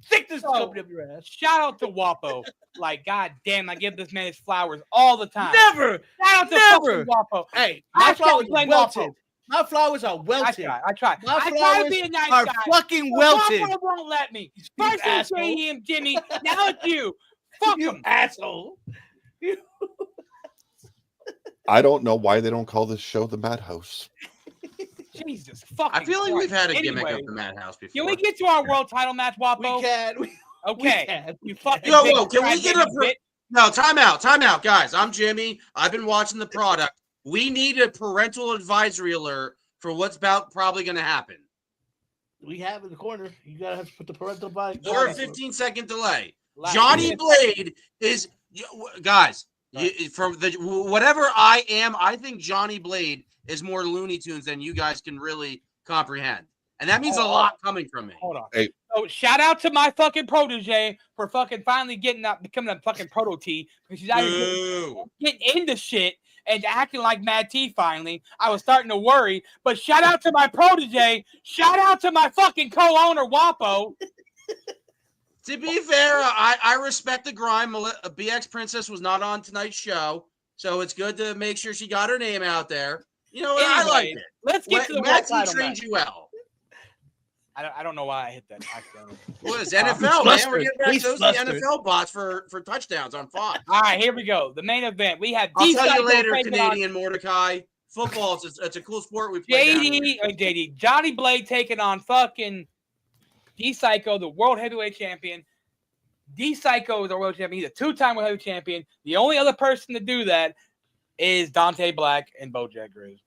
Stick this company up your ass. Shout out to Wapo. Like, god damn, I give this man his flowers all the time. Never. Shout out to Never. fucking Wapo. Hey, I my can't flowers blame welted. Wapo. My flowers are welted. I tried. My I tried flowers to be a nice are guy. fucking But welted. Wapo won't let me. You First it's asshole. JD and Jimmy. Now it's you. Fuck You him. asshole. I don't know why they don't call this show the Madhouse. Jesus fucking I feel like we've had a gimmick Anyway, of the Madhouse before. Can we get to our world title match, Wapo? We can. Okay. You fucking Yo, big whoa, can we get crybaby a bitch. no time out, guys? I'm Jimmy. I've been watching the product. We need a parental advisory alert for what's probably going to happen. We have in the corner. You gotta have to put the parental advice. Or a 15-second delay. Last Johnny minute. Blade is guys. From the whatever I am, I think Johnny Blade is more Looney Tunes than you guys can really comprehend, and that means a lot coming from me. Hold on. Hey. So shout out to my fucking protege for fucking finally becoming a fucking proto T because she's out here getting into shit and acting like Mad T finally. I was starting to worry, but shout out to my protege. Shout out to my fucking co-owner Wapo. To be fair, I respect the grind. BX Princess was not on tonight's show, so it's good to make sure she got her name out there. You know, I Anyway, like it. Let's get to the world Matt T title trained match. you well. I don't know why I hit that accidentally. What is NFL, man? We're getting back to those NFL bots for touchdowns on Fox. All right, here we go. The main event. We have I'll tell you D-Cycle later, taking Canadian Mordecai. Football, it's a cool sport we play. JD, Johnny Blade taking on fucking D-Psycho, the world heavyweight champion. D-Psycho is our world champion. He's a two-time world heavyweight champion. The only other person to do that is Dante Black and Bojack Graves,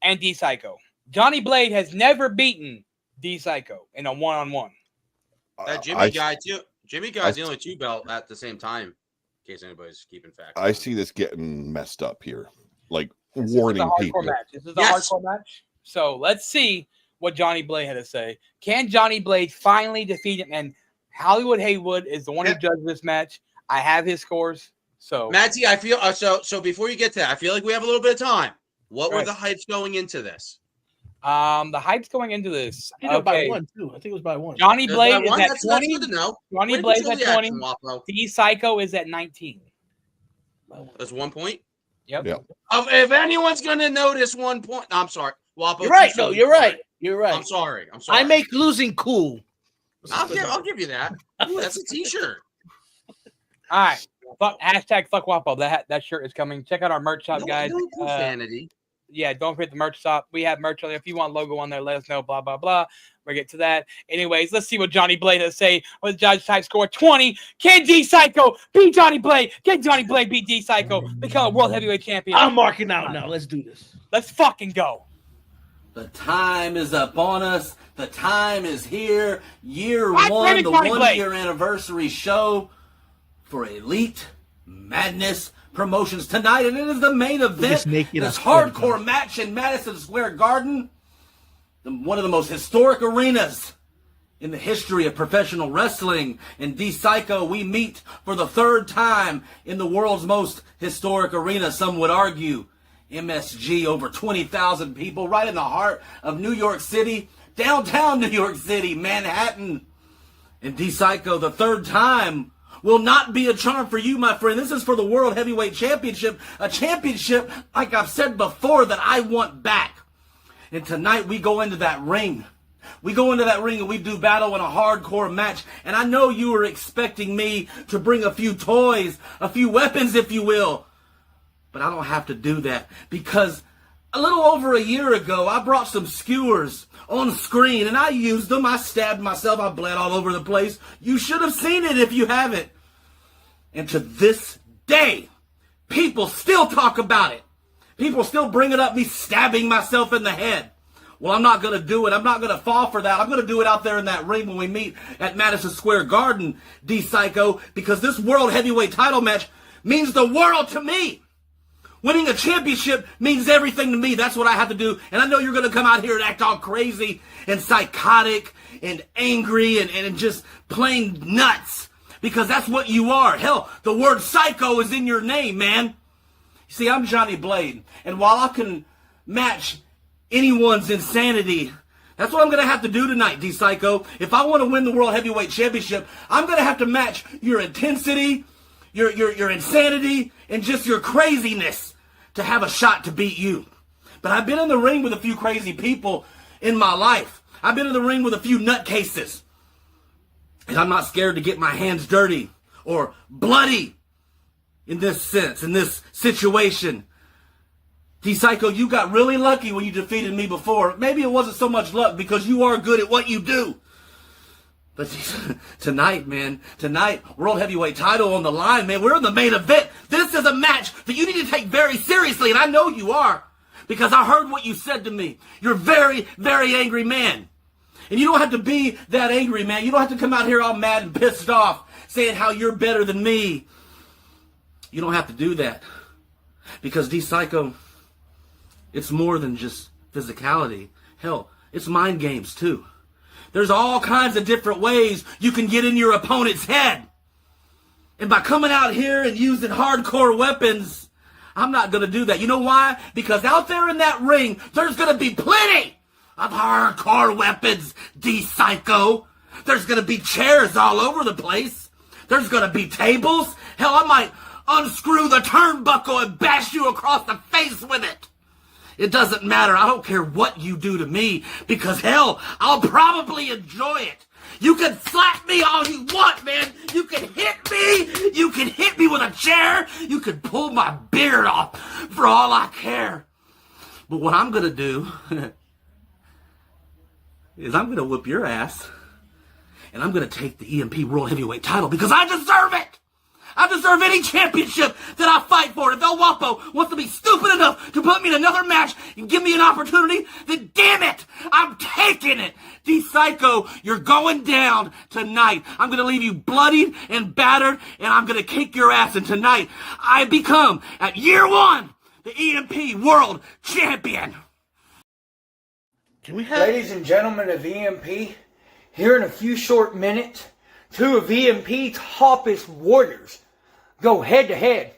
and D-Psycho. Johnny Blade has never beaten D-Psycho in a one-on-one. That Jimmy guy too. Jimmy guy's the only two belt at the same time. In case anybody's keeping facts. I see this getting messed up here. Like This warning is a people. hardcore match. This is a hardcore match. So let's see what Johnny Blade had to say. Can Johnny Blade finally defeat him? And Hollywood Haywood is the one who judged this match. I have his scores. So Matty, I feel so before you get to that, I feel like we have a little bit of time. What were Right. the hypes going into this? the hype's going into this. I think it was by Okay. one too. I think it was by one. Johnny It was Blade by is one? at That's 20. good to know. Johnny Way to Blade's control at the 20. action, Wapo. D-Psycho is at 19. That's 1 point. Yep. If anyone's gonna notice 1 point, I'm sorry, Wapo. You're right. too No, soon. you're right. You're right. I'm sorry. I'm sorry. I make losing cool. I'll give you that. Ooh, that's a T-shirt. All right. Hashtag fuck Wapo. That shirt is coming. Check out our merch shop, guys. No profanity. Yeah, don't forget the merch shop. We have merch on there. If you want logo on there, let us know. Blah, blah, blah. We'll get to that. Anyways, let's see what Johnny Blade has to say. With judge type score 20. Can D-Psycho beat Johnny Blade? Can Johnny Blade beat D-Psycho? Become a world heavyweight champion. I'm marking out now. Let's do this. Let's fucking go. The time is upon us. The time is here. Year Right, one, Brandon the Johnny Blade. 1 year anniversary show for Elite Madness Promotions tonight, and it is the main event. This hardcore match in Madison Square Garden, one of the most historic arenas in the history of professional wrestling. In D-Psycho, we meet for the third time in the world's most historic arena, some would argue. MSG, over 20,000 people, right in the heart of New York City, downtown New York City, Manhattan. In D-Psycho, the third time will not be a charm for you, my friend. This is for the World Heavyweight Championship, a championship, like I've said before, that I want back. And tonight we go into that ring. We go into that ring and we do battle in a hardcore match. And I know you are expecting me to bring a few toys, a few weapons, if you will. But I don't have to do that, because a little over a year ago, I brought some skewers on screen and I used them. I stabbed myself. I bled all over the place. You should have seen it if you haven't. And to this day, people still talk about it. People still bring it up, me stabbing myself in the head. Well, I'm not going to do it. I'm not going to fall for that. I'm going to do it out there in that ring when we meet at Madison Square Garden, D-Psycho, because this world heavyweight title match means the world to me. Winning a championship means everything to me. That's what I have to do. And I know you're going to come out here and act all crazy and psychotic and angry and just plain nuts, because that's what you are. Hell, the word psycho is in your name, man. See, I'm Johnny Blade, and while I can match anyone's insanity, that's what I'm going to have to do tonight, D-Psycho. If I want to win the World Heavyweight Championship, I'm going to have to match your intensity, your insanity, and just your craziness to have a shot to beat you. But I've been in the ring with a few crazy people in my life. I've been in the ring with a few nutcases. And I'm not scared to get my hands dirty or bloody in this sense, in this situation. D-Psycho, you got really lucky when you defeated me before. Maybe it wasn't so much luck because you are good at what you do. But tonight, man, World Heavyweight title on the line, man. We're in the main event. This is a match that you need to take very seriously, and I know you are because I heard what you said to me. You're a very, very angry man. And you don't have to be that angry, man. You don't have to come out here all mad and pissed off saying how you're better than me. You don't have to do that. Because D-Psycho, it's more than just physicality. Hell, it's mind games too. There's all kinds of different ways you can get in your opponent's head. And by coming out here and using hardcore weapons, I'm not going to do that. You know why? Because out there in that ring, there's going to be plenty of hardcore weapons, D-Psycho. There's going to be chairs all over the place. There's going to be tables. Hell, I might unscrew the turnbuckle and bash you across the face with it. It doesn't matter. I don't care what you do to me because, hell, I'll probably enjoy it. You can slap me all you want, man. You can hit me. You can hit me with a chair. You can pull my beard off for all I care. But what I'm going to do is I'm going to whip your ass and I'm going to take the EMP World Heavyweight title because I deserve it. I deserve any championship that I fight for. If El Guapo wants to be stupid enough to put me in another match and give me an opportunity, then damn it, I'm taking it. D-Psycho, you're going down tonight. I'm going to leave you bloodied and battered, and I'm going to kick your ass. And tonight, I become, at year one, the EMP World Champion. Can we have... Ladies and gentlemen of EMP, here in a few short minutes, two of EMP's hottest warriors go head-to-head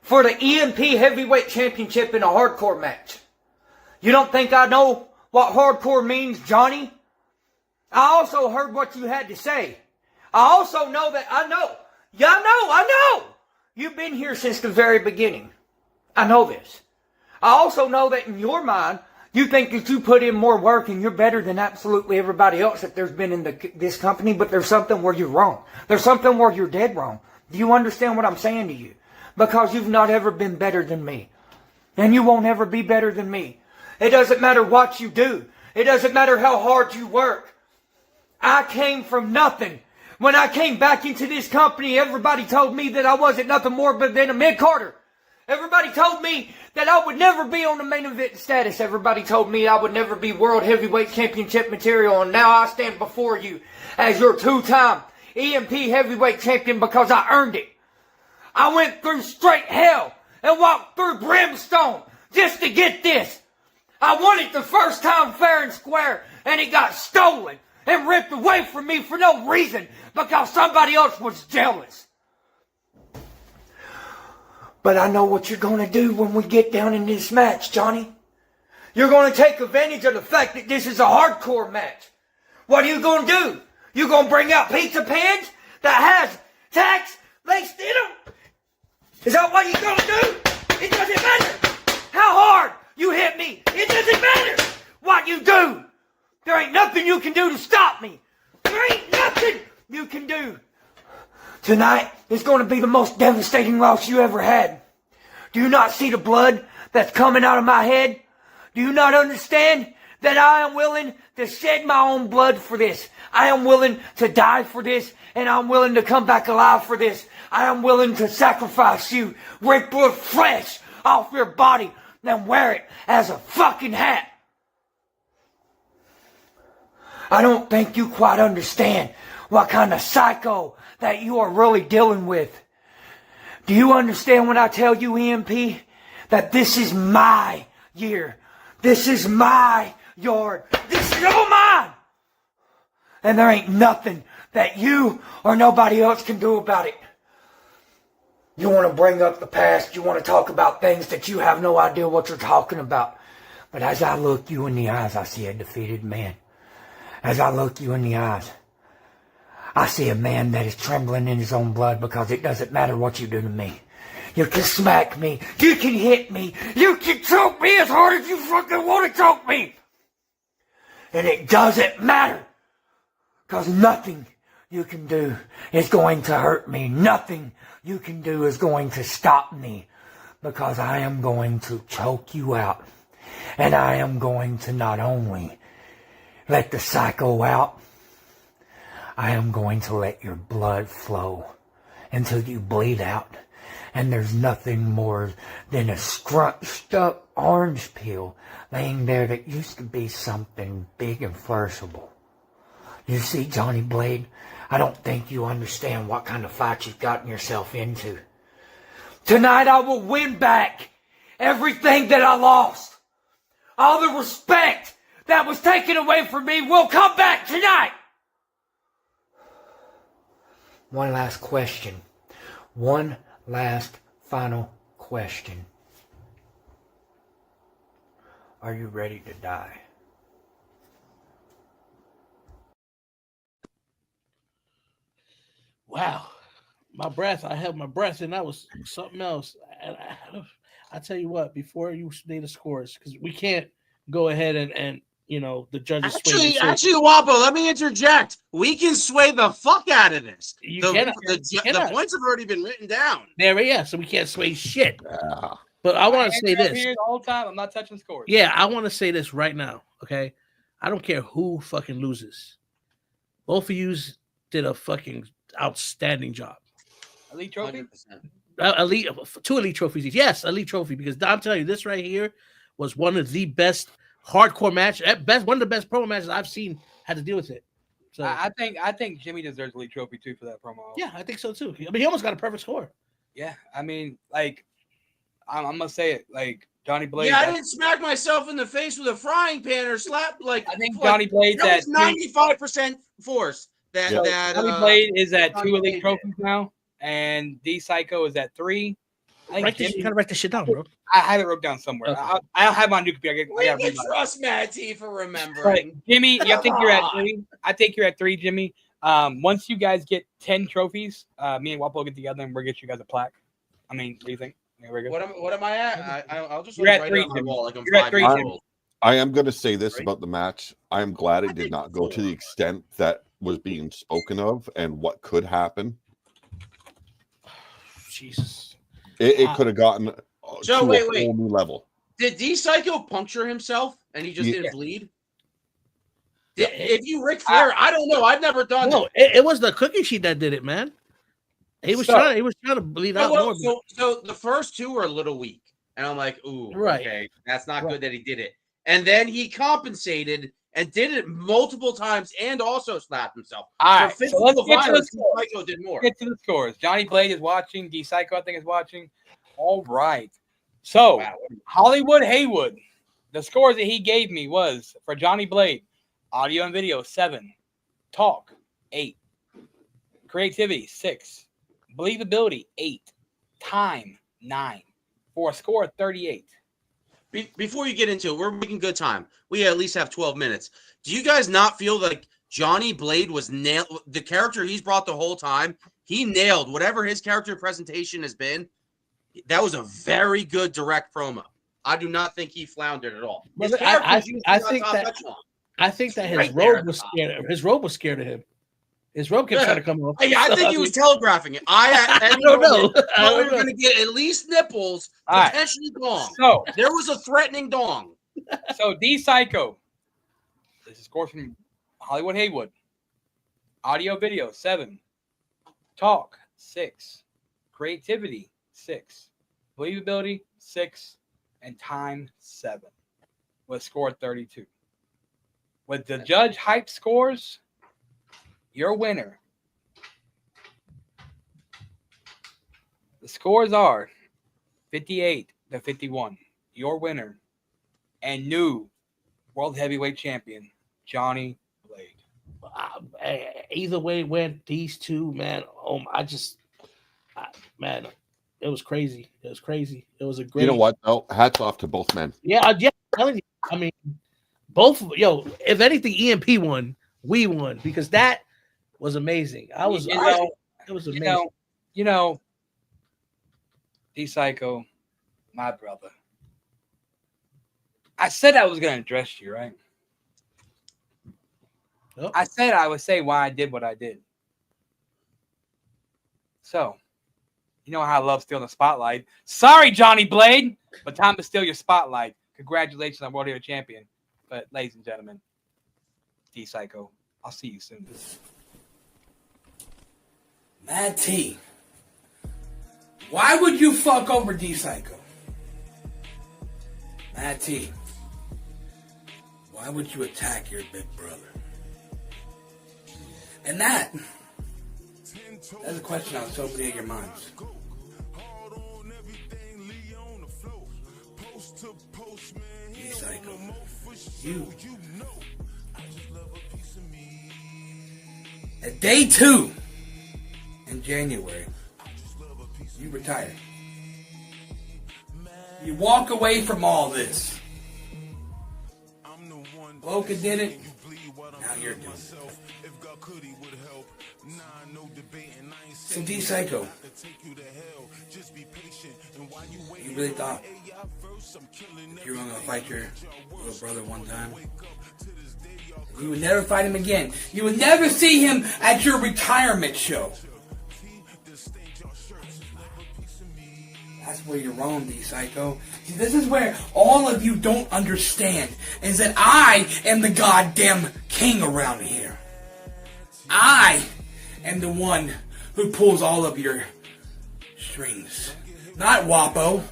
for the EMP Heavyweight Championship in a hardcore match. You don't think I know what hardcore means, Johnny? I also heard what you had to say. I also know that I know. You've been here since the very beginning. I know this. I also know that in your mind, you think that you put in more work and you're better than absolutely everybody else that there's been in this company, but there's something where you're wrong. There's something where you're dead wrong. Do you understand what I'm saying to you? Because you've not ever been better than me. And you won't ever be better than me. It doesn't matter what you do. It doesn't matter how hard you work. I came from nothing. When I came back into this company, everybody told me that I wasn't nothing more than a mid-carder. Everybody told me that I would never be on the main event status. Everybody told me I would never be World Heavyweight Championship material. And now I stand before you as your two-time EMP Heavyweight Champion because I earned it. I went through straight hell and walked through brimstone just to get this. I won it the first time fair and square, and it got stolen and ripped away from me for no reason because somebody else was jealous. But I know what you're going to do when we get down in this match, Johnny. You're going to take advantage of the fact that this is a hardcore match. What are you going to do? You going to bring out pizza pans that has tax laced in them? Is that what you're going to do? It doesn't matter how hard you hit me. It doesn't matter what you do. There ain't nothing you can do to stop me. There ain't nothing you can do. Tonight is going to be the most devastating loss you ever had. Do you not see the blood that's coming out of my head? Do you not understand that I am willing to shed my own blood for this? I am willing to die for this, and I'm willing to come back alive for this. I am willing to sacrifice you, rip your flesh off your body, and wear it as a fucking hat. I don't think you quite understand what kind of psycho that you are really dealing with. Do you understand when I tell you, EMP, that this is my year? This is my yard. This is all mine. And there ain't nothing that you or nobody else can do about it. You want to bring up the past. You want to talk about things that you have no idea what you're talking about. But as I look you in the eyes, I see a defeated man. As I look you in the eyes, I see a man that is trembling in his own blood because it doesn't matter what you do to me. You can smack me. You can hit me. You can choke me as hard as you fucking want to choke me. And it doesn't matter. Because nothing you can do is going to hurt me. Nothing you can do is going to stop me. Because I am going to choke you out. And I am going to not only let the psycho out, I am going to let your blood flow until you bleed out. And there's nothing more than a scrunched up orange peel laying there that used to be something big and flourishable. You see, Johnny Blade, I don't think you understand what kind of fight you've gotten yourself into. Tonight I will win back everything that I lost. All the respect that was taken away from me will come back tonight. One last question. One last final question. Are you ready to die? Wow. I held my breath, and that was something else. And I tell you what, before you say the scores, because we can't go ahead and the judges. Actually, Wapo, let me interject. We can sway the fuck out of this. The points have already been written down. So we can't sway shit. But I want to say this. Here the whole time, I'm not touching scores. Yeah, I want to say this right now, okay? I don't care who fucking loses. Both of you did a fucking outstanding job. Elite trophy? Two elite trophies each. Yes, elite trophy, because I'm telling you, this right here was one of the best hardcore matches, one of the best promo matches I've seen had to deal with it. So I think Jimmy deserves elite trophy too for that promo. Yeah, I think so too. I mean, he almost got a perfect score. Yeah, I mean, like, I'm gonna say it, like Johnny Blade. Yeah, I didn't smack myself in the face with a frying pan or slap. Like, I think Johnny Blade's at 95% force. Johnny Blade is at 2 elite trophies now, and D Psycho is at 3. You gotta write this shit down, bro. I have it wrote down somewhere. Okay. I have my new computer. We can trust Matt T for remembering. Jimmy, I think you're at 3. I think you're at 3, Jimmy. Once you guys get 10 trophies, me and Wapo get together and we'll get you guys a plaque. I mean, what do you think? What am I at? I'll just You're at write 3, it on my Jimmy. wall like I'm You're at 5 3, years Jimmy. old. I am going to say this about the match. I am glad it did not go to the extent that was being spoken of and what could happen. Jesus. It could have gotten So, to wait. a whole new level. Did D Psycho puncture himself and he just didn't bleed? If you Ric Flair, I don't know. I've never done No, it was the cookie sheet that did it, man. He was trying to bleed out more. So the first two were a little weak, and I'm like, ooh, Right. okay, that's not good that he did it. And then he compensated and did it multiple times, and also slapped himself. All right, so let's get to the violence, scores. Psycho did more. Get to the scores. Johnny Blade is watching. D Psycho, I think, is watching. All right. So Hollywood Haywood, the scores that he gave me was for Johnny Blade, audio and video 7, talk 8, creativity 6, believability 8, time 9, for a score of 38. Before you get into it, we're making good time. We at least have 12 minutes. Do you guys not feel like Johnny Blade was nailed? The character he's brought the whole time, he nailed whatever his character presentation has been. That was a very good direct promo. I do not think he floundered at all. I think that his robe was scared. His robe was scared of him. His robe kept trying to come off. Yeah, I think he was telegraphing it. I don't know. We were going to get at least nipples, potentially dong. So there was a threatening dong. So D Psycho, this is score from Hollywood Haywood. Audio video 7, talk 6, creativity 6, believability 6, and time 7. With score 32. With the judge hype scores, your winner. The scores are 58-51. Your winner and new world heavyweight champion, Johnny Blade. Either way it went, these two, man. Man, it was crazy. It was crazy. It was a great. You know what? Oh, hats off to both men. Yeah, I'm telling you. I mean, both. If anything, EMP won. We won because that was amazing. It was amazing. D-Psycho, my brother. I said I was going to address you, right? Yep. I said I would say why I did what I did. So, you know how I love stealing the spotlight. Sorry, Johnny Blade, but time to steal your spotlight. Congratulations on World Heavyweight Champion. But, ladies and gentlemen, D-Psycho, I'll see you soon. Mad T, why would you fuck over D-Psycho? Mad T, why would you attack your big brother? And that's a question on so many of your minds. D-Psycho, you. At day 2 in January, you retire. You walk away from all this. Loka did it. Now you're doing it. So D-Psycho, you really thought if you were going to fight your little brother one time, you would never fight him again. You would never see him at your retirement show. That's where you're wrong, D-Psycho. See, this is where all of you don't understand, is that I am the goddamn king around here. I am the one who pulls all of your strings. Not Wapo.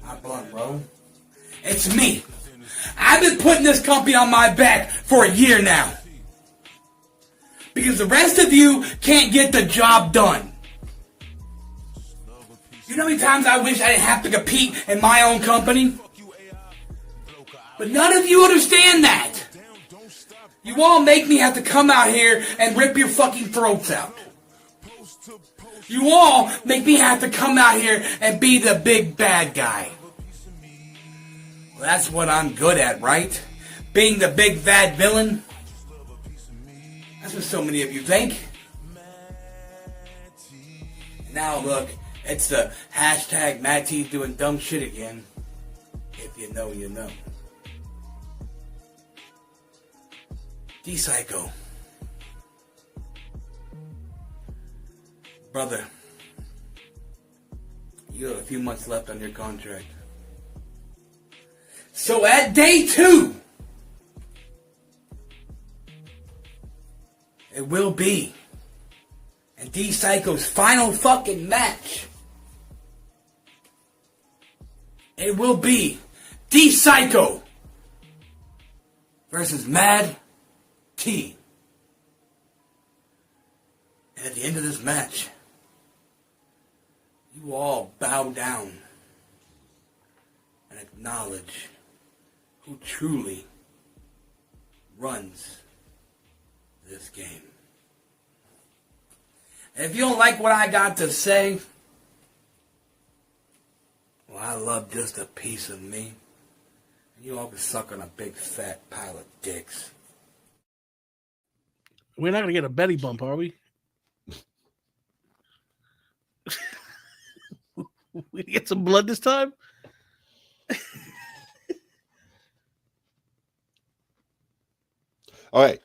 Not Blunt, bro. It's me. I've been putting this company on my back for a year now. Because the rest of you can't get the job done. You know how many times I wish I didn't have to compete in my own company? But none of you understand that. You all make me have to come out here and rip your fucking throats out. You all make me have to come out here and be the big bad guy. Well, that's what I'm good at, right? Being the big bad villain. That's what so many of you think. Now look, it's the hashtag Matt T's doing dumb shit again. If you know, you know. D-Psycho. Brother, you have a few months left on your contract. So at day 2, it will be in D-Psycho's final fucking match. It will be D-Psycho versus Mad T. And at the end of this match, you all bow down and acknowledge who truly runs this game. And if you don't like what I got to say, well, I love just a piece of me. You all can suck on a big fat pile of dicks. We're not going to get a Betty bump, are we? We get some blood this time? All right.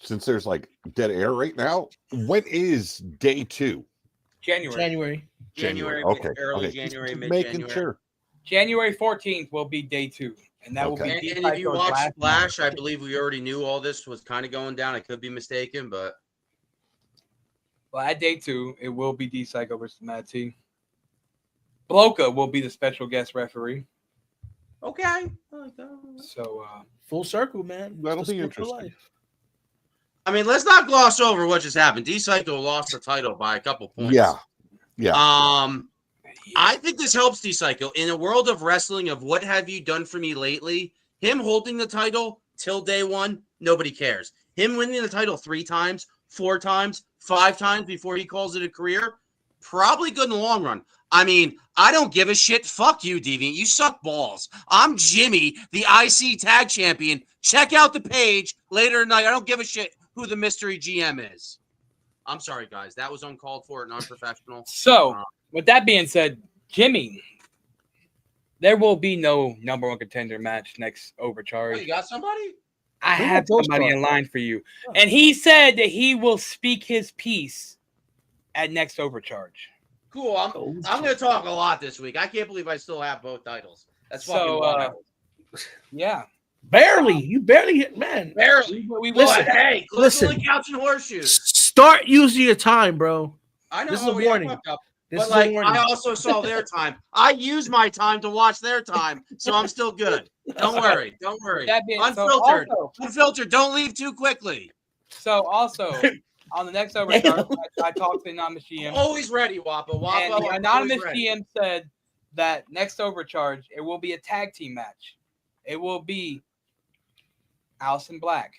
Since there's like dead air right now, when is day 2? January. Okay. Early okay. January, Just mid-January. making sure. January 14th will be day 2. And that will be And if you D-Psycho's watch last Flash, match. I believe we already knew all this was kind of going down. I could be mistaken, but Well, at day 2, it will be D-Psycho versus Mad T. Bloka will be the special guest referee. okay. So, full circle, man. That'll Just be look for interesting. life. I mean, let's not gloss over what just happened. D-Psycho lost the title by a couple points. Yeah. Yeah. I think this helps D-Psycho. In a world of wrestling, of what have you done for me lately, him holding the title till day 1, nobody cares. Him winning the title 3 times, 4 times, 5 times before he calls it a career, probably good in the long run. I mean, I don't give a shit. Fuck you, Deviant. You suck balls. I'm Jimmy, the IC Tag Champion. Check out the page later tonight. I don't give a shit who the mystery GM is. I'm sorry, guys. That was uncalled for and unprofessional. So, with that being said, Jimmy, there will be no number one contender match next Overcharge. Oh, you got somebody? I have somebody in line for you. And he said that he will speak his piece at next Overcharge. Cool. I'm going to talk a lot this week. I can't believe I still have both titles. That's fucking wild. Yeah. Barely. You barely hit, man. Barely. We listen. Hey, Listen. Couch and horseshoes. Start using your time, bro. I know. This is a yeah, warning. fucked up. This But is a like, warning. I also saw their time. I use my time to watch their time, so I'm still good. Don't worry. Don't worry. That being- so Unfiltered. also- Unfiltered. Don't leave too quickly. So also on the next Overcharge, I talked to the anonymous GM. Always ready, Wappa. And Wappa. the anonymous GM said that next Overcharge, it will be a tag team match. It will be Allison Black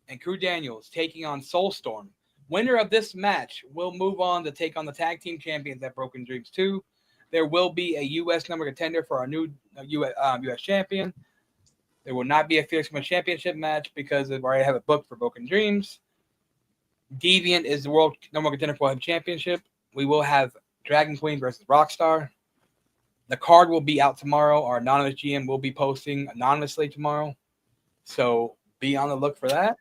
and Crew Daniels taking on Soulstorm. Winner of this match will move on to take on the tag team champions at Broken Dreams 2. There will be a U.S. number contender for our new U.S. champion. There will not be a Felix Women's Championship match because I already have it booked for Broken Dreams. Deviant is the world number one contender for the championship. We will have Dragon Queen versus Rockstar. The card will be out tomorrow. Our anonymous GM will be posting anonymously tomorrow. So be on the look for that.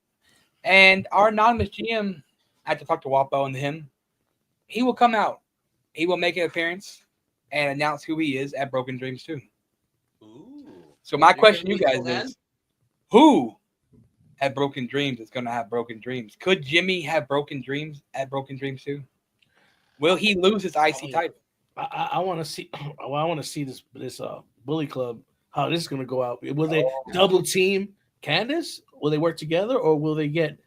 And our anonymous GM, I had to talk to Wapo and him. He will come out. He will make an appearance and announce who he is at Broken Dreams 2. So my question to you guys is, who at Broken Dreams is going to have Broken Dreams? Could Jimmy have Broken Dreams at Broken Dreams 2? Will he lose his IC title? I want to see. Well, I want to see this Bully Club. How this is going to go out? Will they double team Candace? Will they work together, or will they get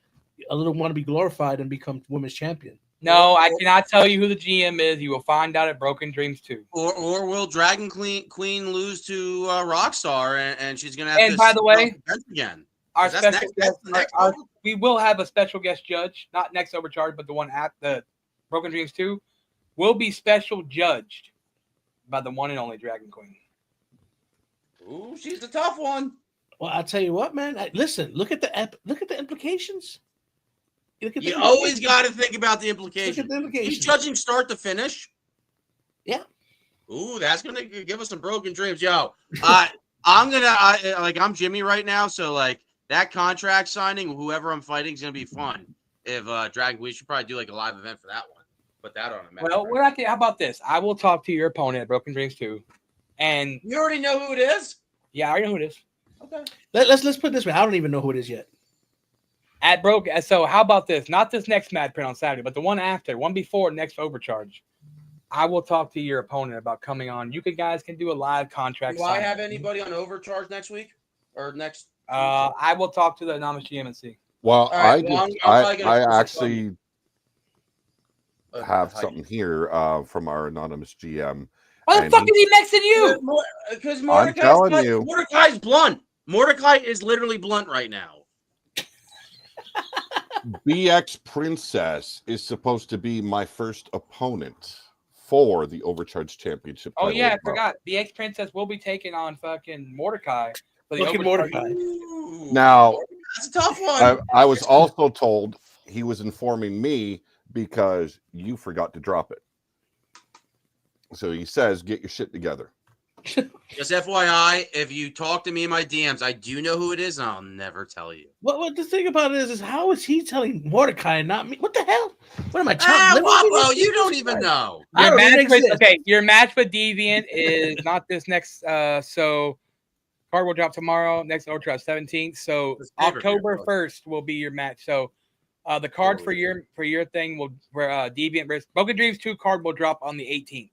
a little want to be glorified and become women's champion? No, I cannot tell you who the GM is. You will find out at Broken Dreams 2. Or will Dragon Queen lose to Rockstar and she's going to have And this by the way, again? Our That's special next- guest, we will have a special guest judge, not next Overcharge, but the one at the Broken Dreams 2, will be special judged by the one and only Dragon Queen. Ooh, she's a tough one. Well, I'll tell you what, man. Listen, look at the implications. You always got to think about the implications. Look at the implications. He's judging start to finish. Yeah. Ooh, that's gonna give us some broken dreams, yo. I'm Jimmy right now, so like that contract signing, whoever I'm fighting is gonna be fun. If Dragon, we should probably do like a live event for that one. Put that on a map. Well, how about this? I will talk to your opponent at Broken Dreams 2, and you already know who it is. Yeah, I already know who it is. Okay. Let's put it this way. I don't even know who it is yet. At Broken. So how about this? Not this next Mad Print on Saturday, but the one after, one before next Overcharge. I will talk to your opponent about coming on. You guys can do a live contract. Do I have anybody on Overcharge next week or next? I will talk to the anonymous GM and see. Well, right, well, I actually have something here from our anonymous GM. Why the fuck is he next to you? Because I'm telling you. Mordecai's blunt. Mordecai is literally blunt right now. BX Princess is supposed to be my first opponent for the Overcharge Championship. Oh title yeah, I as well. forgot. The X Princess will be taking on fucking Mordecai. For the Look at Overcharge. Mordecai. Now, that's a tough one. I was also told he was informing me because you forgot to drop it. So he says, get your shit together. Just FYI, if you talk to me in my DMs, I do know who it is, and I'll never tell you. What the thing about it is how is he telling Mordecai and not me? What the hell? What am I? Wapo, you don't even know. Your match with Deviant is not this next. So card will drop tomorrow. Next Ultra 17th. So October 1st will be your match. So the card for your thing will where Deviant versus Broken Dreams 2 card will drop on the 18th.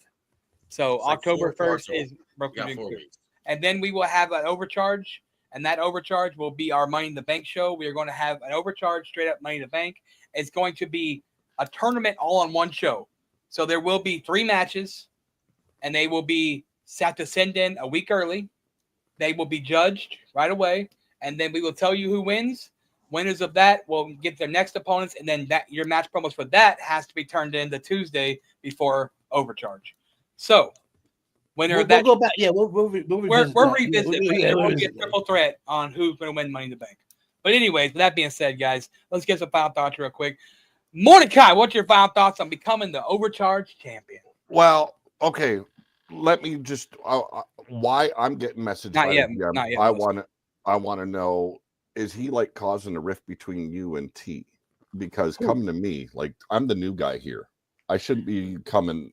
So It's like October 4 1st cards is Broken old. Dreams 2. And then we will have an overcharge, and that overcharge will be our Money in the Bank show. We are going to have an overcharge, straight up Money in the Bank. It's going to be a tournament all on one show. So there will be 3 matches, and they will be have to send in a week early. They will be judged right away, and then we will tell you who wins. Winners of that will get their next opponents, and then that your match promos for that has to be turned in the Tuesday before overcharge. So, winner We'll of that, go back. Yeah, we'll revisit that. revisiting. Yeah, We'll we'll be a revisit that. triple threat on who's going to win Money in the Bank. But anyways, with that being said, guys, let's get some final thoughts real quick. Mordecai, what's your final thoughts on becoming the overcharged champion? Well, okay. Let me just why I'm getting messaged. Not by yet. the GM, Not yet. I want to know, is he like causing a rift between you and T? Because coming to me, like I'm the new guy here. I shouldn't be coming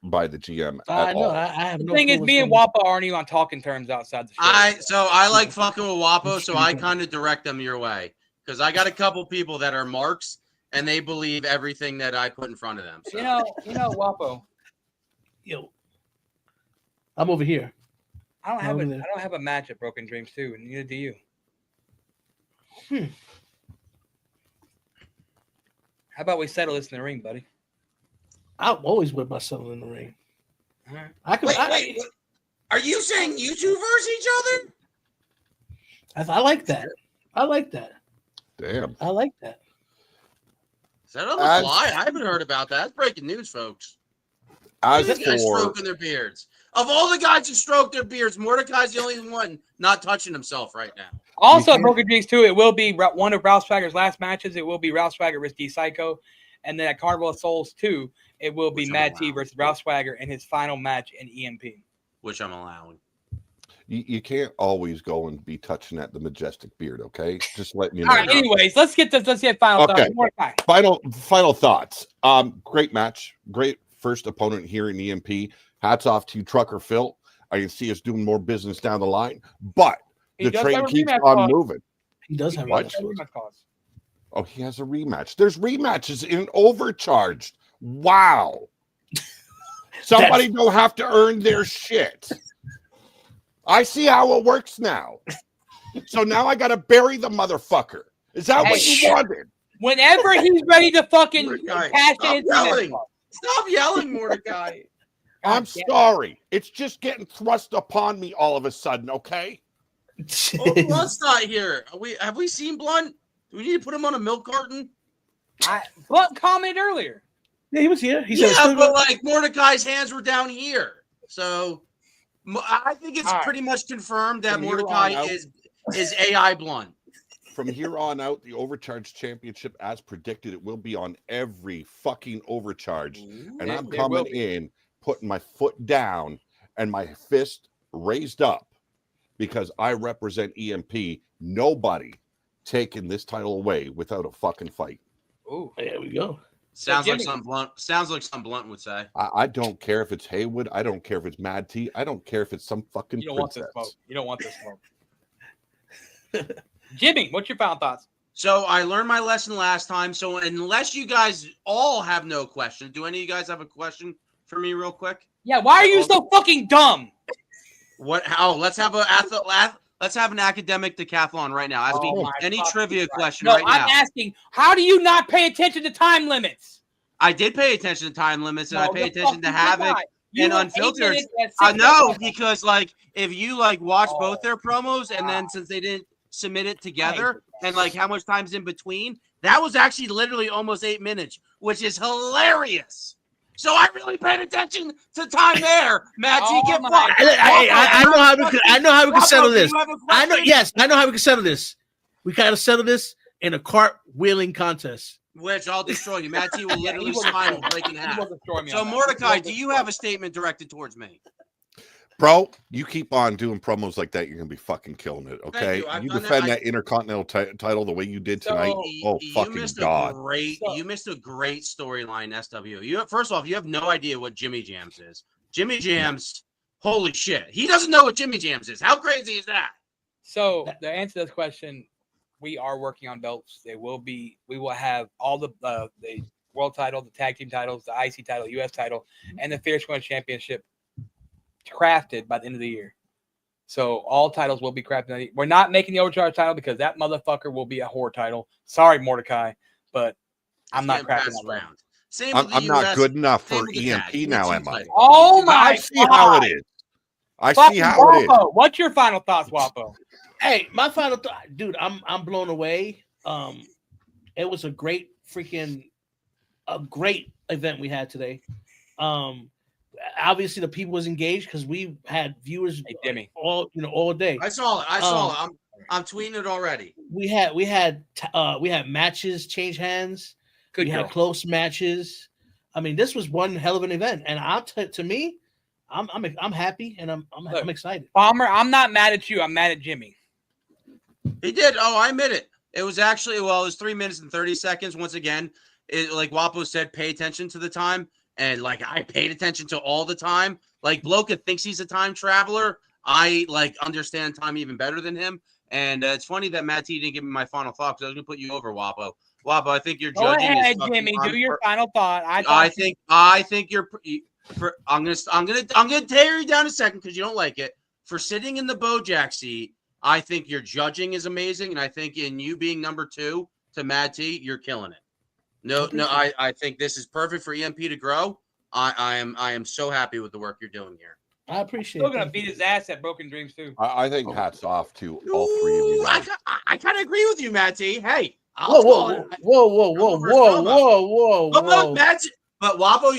by the GM at all. I have The thing is, me and Wappo aren't even on talking terms outside the show. I like fucking with Wappo, so I kind of direct them your way because I got a couple people that are marks and they believe everything that I put in front of them. So. You know, Wappo. Yo, I'm over here. I don't have a match at Broken Dreams 2, and neither do you. How about we settle this in the ring, buddy? I'm always with myself in the ring. All right. Wait. Are you saying you two versus each other? I like that. I like that. Damn. I like that. Is that on the fly? I haven't heard about that. That's breaking news, folks. These guys stroking their beards. Of all the guys who stroke their beards, Mordecai's the only one not touching himself right now. Also, at Broken Dreams 2, it will be one of Ralph Swagger's last matches. It will be Ralph Swagger versus D Psycho. And then at Carnival of Souls 2, it will be Mad T versus Ralph Swagger in his final match in EMP. Which I'm allowing. You can't always go and be touching at the majestic beard, okay? Just letting you know. All right, anyways, let's get final thoughts. Mordecai. Final thoughts. Great match. Great first opponent here in EMP. Hats off to Trucker Phil. I can see us doing more business down the line, but the train keeps on moving. He does have a rematch clause. Oh, he has a rematch. There's rematches in Overcharged. Wow. Somebody don't have to earn their shit. I see how it works now. So now I got to bury the motherfucker. Is that what you wanted? Whenever he's ready to fucking cash in. Stop yelling, Mordecai. I'm sorry. It's just getting thrust upon me all of a sudden, okay? Blunt's not here. Have we seen Blunt? Do we need to put him on a milk carton? Blunt commented earlier. Yeah, he was here. But like Mordecai's hands were down here. So I think it's pretty much confirmed that Mordecai is AI Blunt. From here on out, the Overcharged Championship, as predicted, it will be on every fucking Overcharged. And I'm coming in, putting my foot down and my fist raised up because I represent EMP. Nobody taking this title away without a fucking fight. Oh, there we go. Sounds like something Blunt would say. I don't care if it's Haywood. I don't care if it's Mad T. I don't care if it's some fucking princess. You don't want this smoke. Jimmy, what's your final thoughts? So I learned my lesson last time. So unless you guys all have no question, do any of you guys have a question for me real quick? Yeah, why are you so fucking dumb? What? Let's have an academic decathlon right now. Ask me any trivia question right now. I'm asking, how do you not pay attention to time limits? I did pay attention to time limits, and I pay attention to Havoc and Unfiltered. I know, because like if you like watch both their promos, and then since they didn't submit it together, and like how much time's in between, that was actually literally almost 8 minutes, which is hilarious. So I really paid attention to time there, Matt. Get fucked. I know how we can settle this. I know how we can settle this. We gotta settle this in a cartwheeling contest. Which I'll destroy you. Matt T will literally smile breaking half. So Mordecai, do you have a statement directed towards me? Bro, you keep on doing promos like that, you're gonna be fucking killing it. Okay, you defend that Intercontinental title the way you did tonight. Fucking god! You missed a great storyline, SW. First off, you have no idea what Jimmy Jams is. Jimmy Jams, holy shit, he doesn't know what Jimmy Jams is. How crazy is that? So to answer this question, we are working on belts. We will have all the world title, the tag team titles, the IC title, US title, and the Fierce One Championship crafted by the end of the year. So all titles will be crafted. We're not making the Overcharge title because that motherfucker will be a whore title. Sorry, Mordecai, but I'm not crafting that round. I'm not good enough for EMP now, am I? Oh my! I see how it is. I see how it is. What's your final thoughts, Wapo? Hey, my final thought, dude. I'm blown away. It was a great event we had today. Obviously the people was engaged because we had viewers all day. I saw it. I'm tweeting it already. We had matches change hands. We had close matches. I mean, this was one hell of an event, and to me, I'm happy and I'm excited. Palmer, I'm not mad at you. I'm mad at Jimmy. He did. Oh, I admit it. It was actually, well, it was 3 minutes and 30 seconds. Once again, like Wapo said, pay attention to the time. And like I paid attention to all the time. Like Bloka thinks he's a time traveler. I like understand time even better than him. And it's funny that Matt T didn't give me my final thought because I was going to put you over Wapo. Wapo, I think you're judging. Go ahead, Jimmy. Do your final thought. I think you're. I'm gonna tear you down a second because you don't like it for sitting in the Bojack seat. I think your judging is amazing, and I think in you being number 2 to Mad T, you're killing it. No, I think this is perfect for EMP to grow. I am so happy with the work you're doing here. I appreciate. Still gonna beat his ass at Broken Dreams too. I think hats off to all three of you. I kind of agree with you, Matt T. Hey, whoa, Matt T. But Wapo,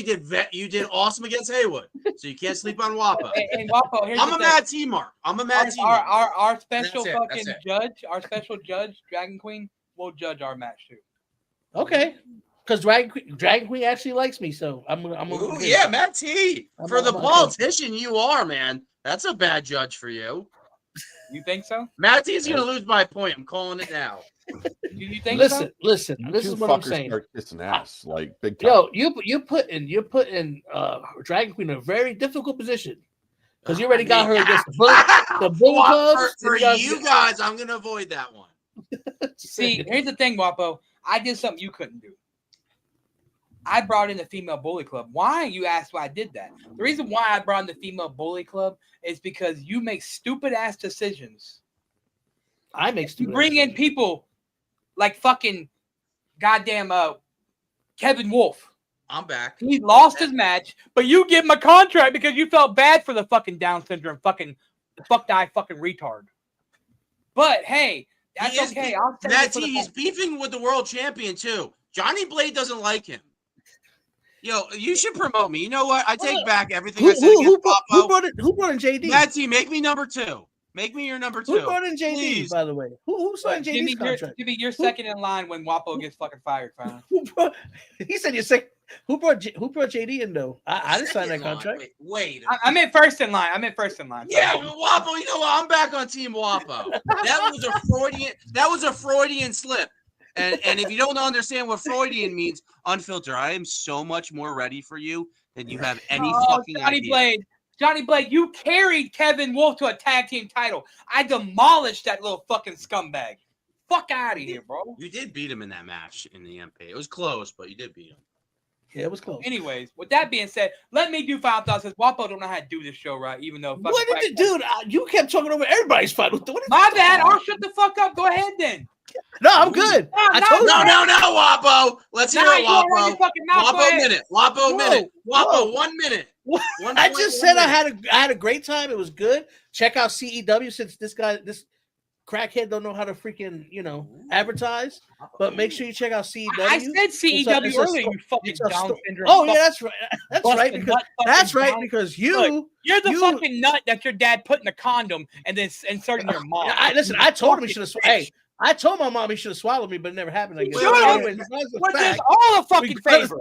you did awesome against Haywood, so you can't sleep on Wapo. And Wapo, I'm a Mad T mark. I'm a Mad T mark. Our special fucking judge, our special judge, Dragon Queen, will judge our match too. Okay, because Dragon Queen actually likes me, so I'm yeah, Matt T. For the politician you are, man, that's a bad judge for you. You think so? Matt T is gonna lose by a point. I'm calling it now. You think listen, so? Listen. This is what I'm saying. Start kissing ass like big time. Yo, you put in Dragon Queen in a very difficult position because you already got her against the Bullet Club. For you guys, I'm gonna avoid that one. See, here's the thing, Wapo. I did something you couldn't do. I brought in the female bully club. Why? You asked why I did that. The reason why I brought in the female bully club is because you make stupid ass decisions. I make stupid. You bring in people like fucking goddamn Kevin Wolf. I'm back. He lost his match, but you give him a contract because you felt bad for the fucking Down syndrome fucking retard. But hey, that's okay. Matt T, he's beefing with the world champion too. Johnny Blade doesn't like him. Yo, you should promote me. You know what? I take back everything I said against Wapo. Who brought in JD? Matt T, make me number 2. Make me your number 2. Who brought in JD, Please. by the way? Who signed JD's contract? Jimmy, you're second in line when Wapo gets fucking fired. He said you're second. Who brought JD in though? I didn't sign that contract. Wait. I meant first in line. Yeah, Wapo. You know what? I'm back on Team Wapo. That was a Freudian slip. And if you don't understand what Freudian means, unfiltered. I am so much more ready for you than you have any fucking idea. Johnny Blade, you carried Kevin Wolf to a tag team title. I demolished that little fucking scumbag. Fuck out of here, bro. You did beat him in that match in the MP. It was close, but you did beat him. Yeah, it was close. Anyways, with that being said, let me do final thoughts because Wapo don't know how to do this show right, even though. What did you do? You kept talking over everybody's final. My bad. I'll shut the fuck up. Go ahead then. No, I'm good. No, Wapo. Let's hear it, Wapo. Wapo minute. Wapo minute. Wapo 1 minute. I just said I had a great time. It was good. Check out CEW since this crackhead don't know how to freaking advertise. But make sure you check out CEW. I said CEW earlier. You fucking Down syndrome. Oh yeah, that's right. That's right because you're the fucking nut that your dad put in a condom and then inserted in your mom. Listen, I told him he should have. Hey. I told my mom he should have swallowed me, but it never happened. I guess. Which is all a fucking favor.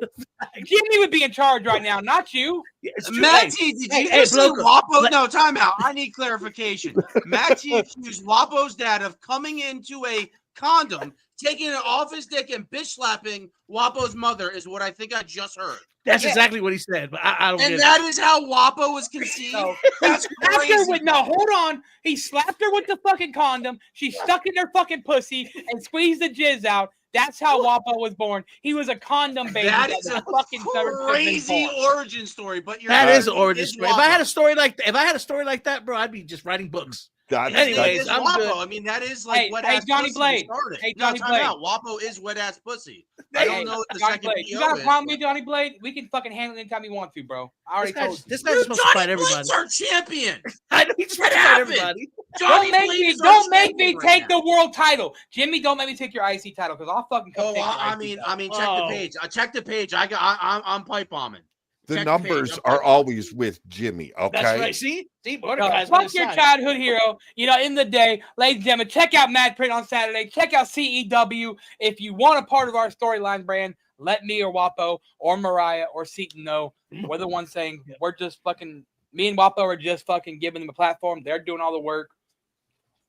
Jimmy would be in charge right now, not you. Matt T, did you just say Wapo? No, time out. I need clarification. Matt T accused Wapo's dad of coming into a condom, taking it off his dick, and bitch slapping Wapo's mother is what I think I just heard. That's exactly what he said, but I don't. And that is how Wapo was conceived. That's crazy. No, hold on. He slapped her with the fucking condom. She stuck in her fucking pussy and squeezed the jizz out. That's how Wapo was born. He was a condom baby. That is a fucking crazy origin story. But that is an origin story. If I had a story like that, bro, I'd be just writing books. Anyways, I'm Wapo. Good. I mean, that is like wet ass Johnny pussy Blade. Started. Hey, Johnny Blade. Wapo is wet ass pussy. I don't know what the Johnny second Blade. You got a problem with Johnny Blade? We can fucking handle it anytime you want to, bro. I already told you. This guy just wants to fight everybody. Blade's our champion. I know he just wants to fight everybody. Don't make me take the world title, Jimmy. Don't make me take your IC title because I'll fucking come. I mean, check the page. I checked the page. I'm pipe bombing. The numbers are always with Jimmy. Okay. That's right. See, fuck your childhood hero. In the day, ladies and gentlemen, check out Mad Print on Saturday. Check out CEW if you want a part of our storyline brand. let me or Wapo or Mariah or Seaton know. We're the ones saying we're just fucking. Me and Wapo are just fucking giving them a platform. They're doing all the work.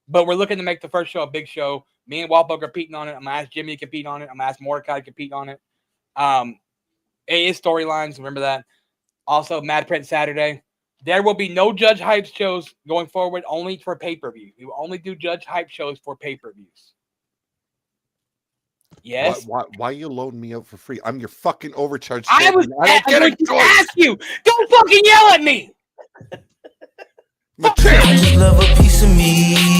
But we're looking to make the first show a big show. Me and Wapo are competing on it. I'm going to ask Jimmy to compete on it. I'm going to ask Mordecai to compete on it. AA storylines, remember that. Also, Mad Print Saturday. There will be no Judge Hype shows going forward, only for pay-per-view. We will only do Judge Hype shows for pay-per-views. Yes? Why are you loading me out for free? I'm your fucking overcharged. I was going to ask you. Don't fucking yell at me. I just love a piece of me.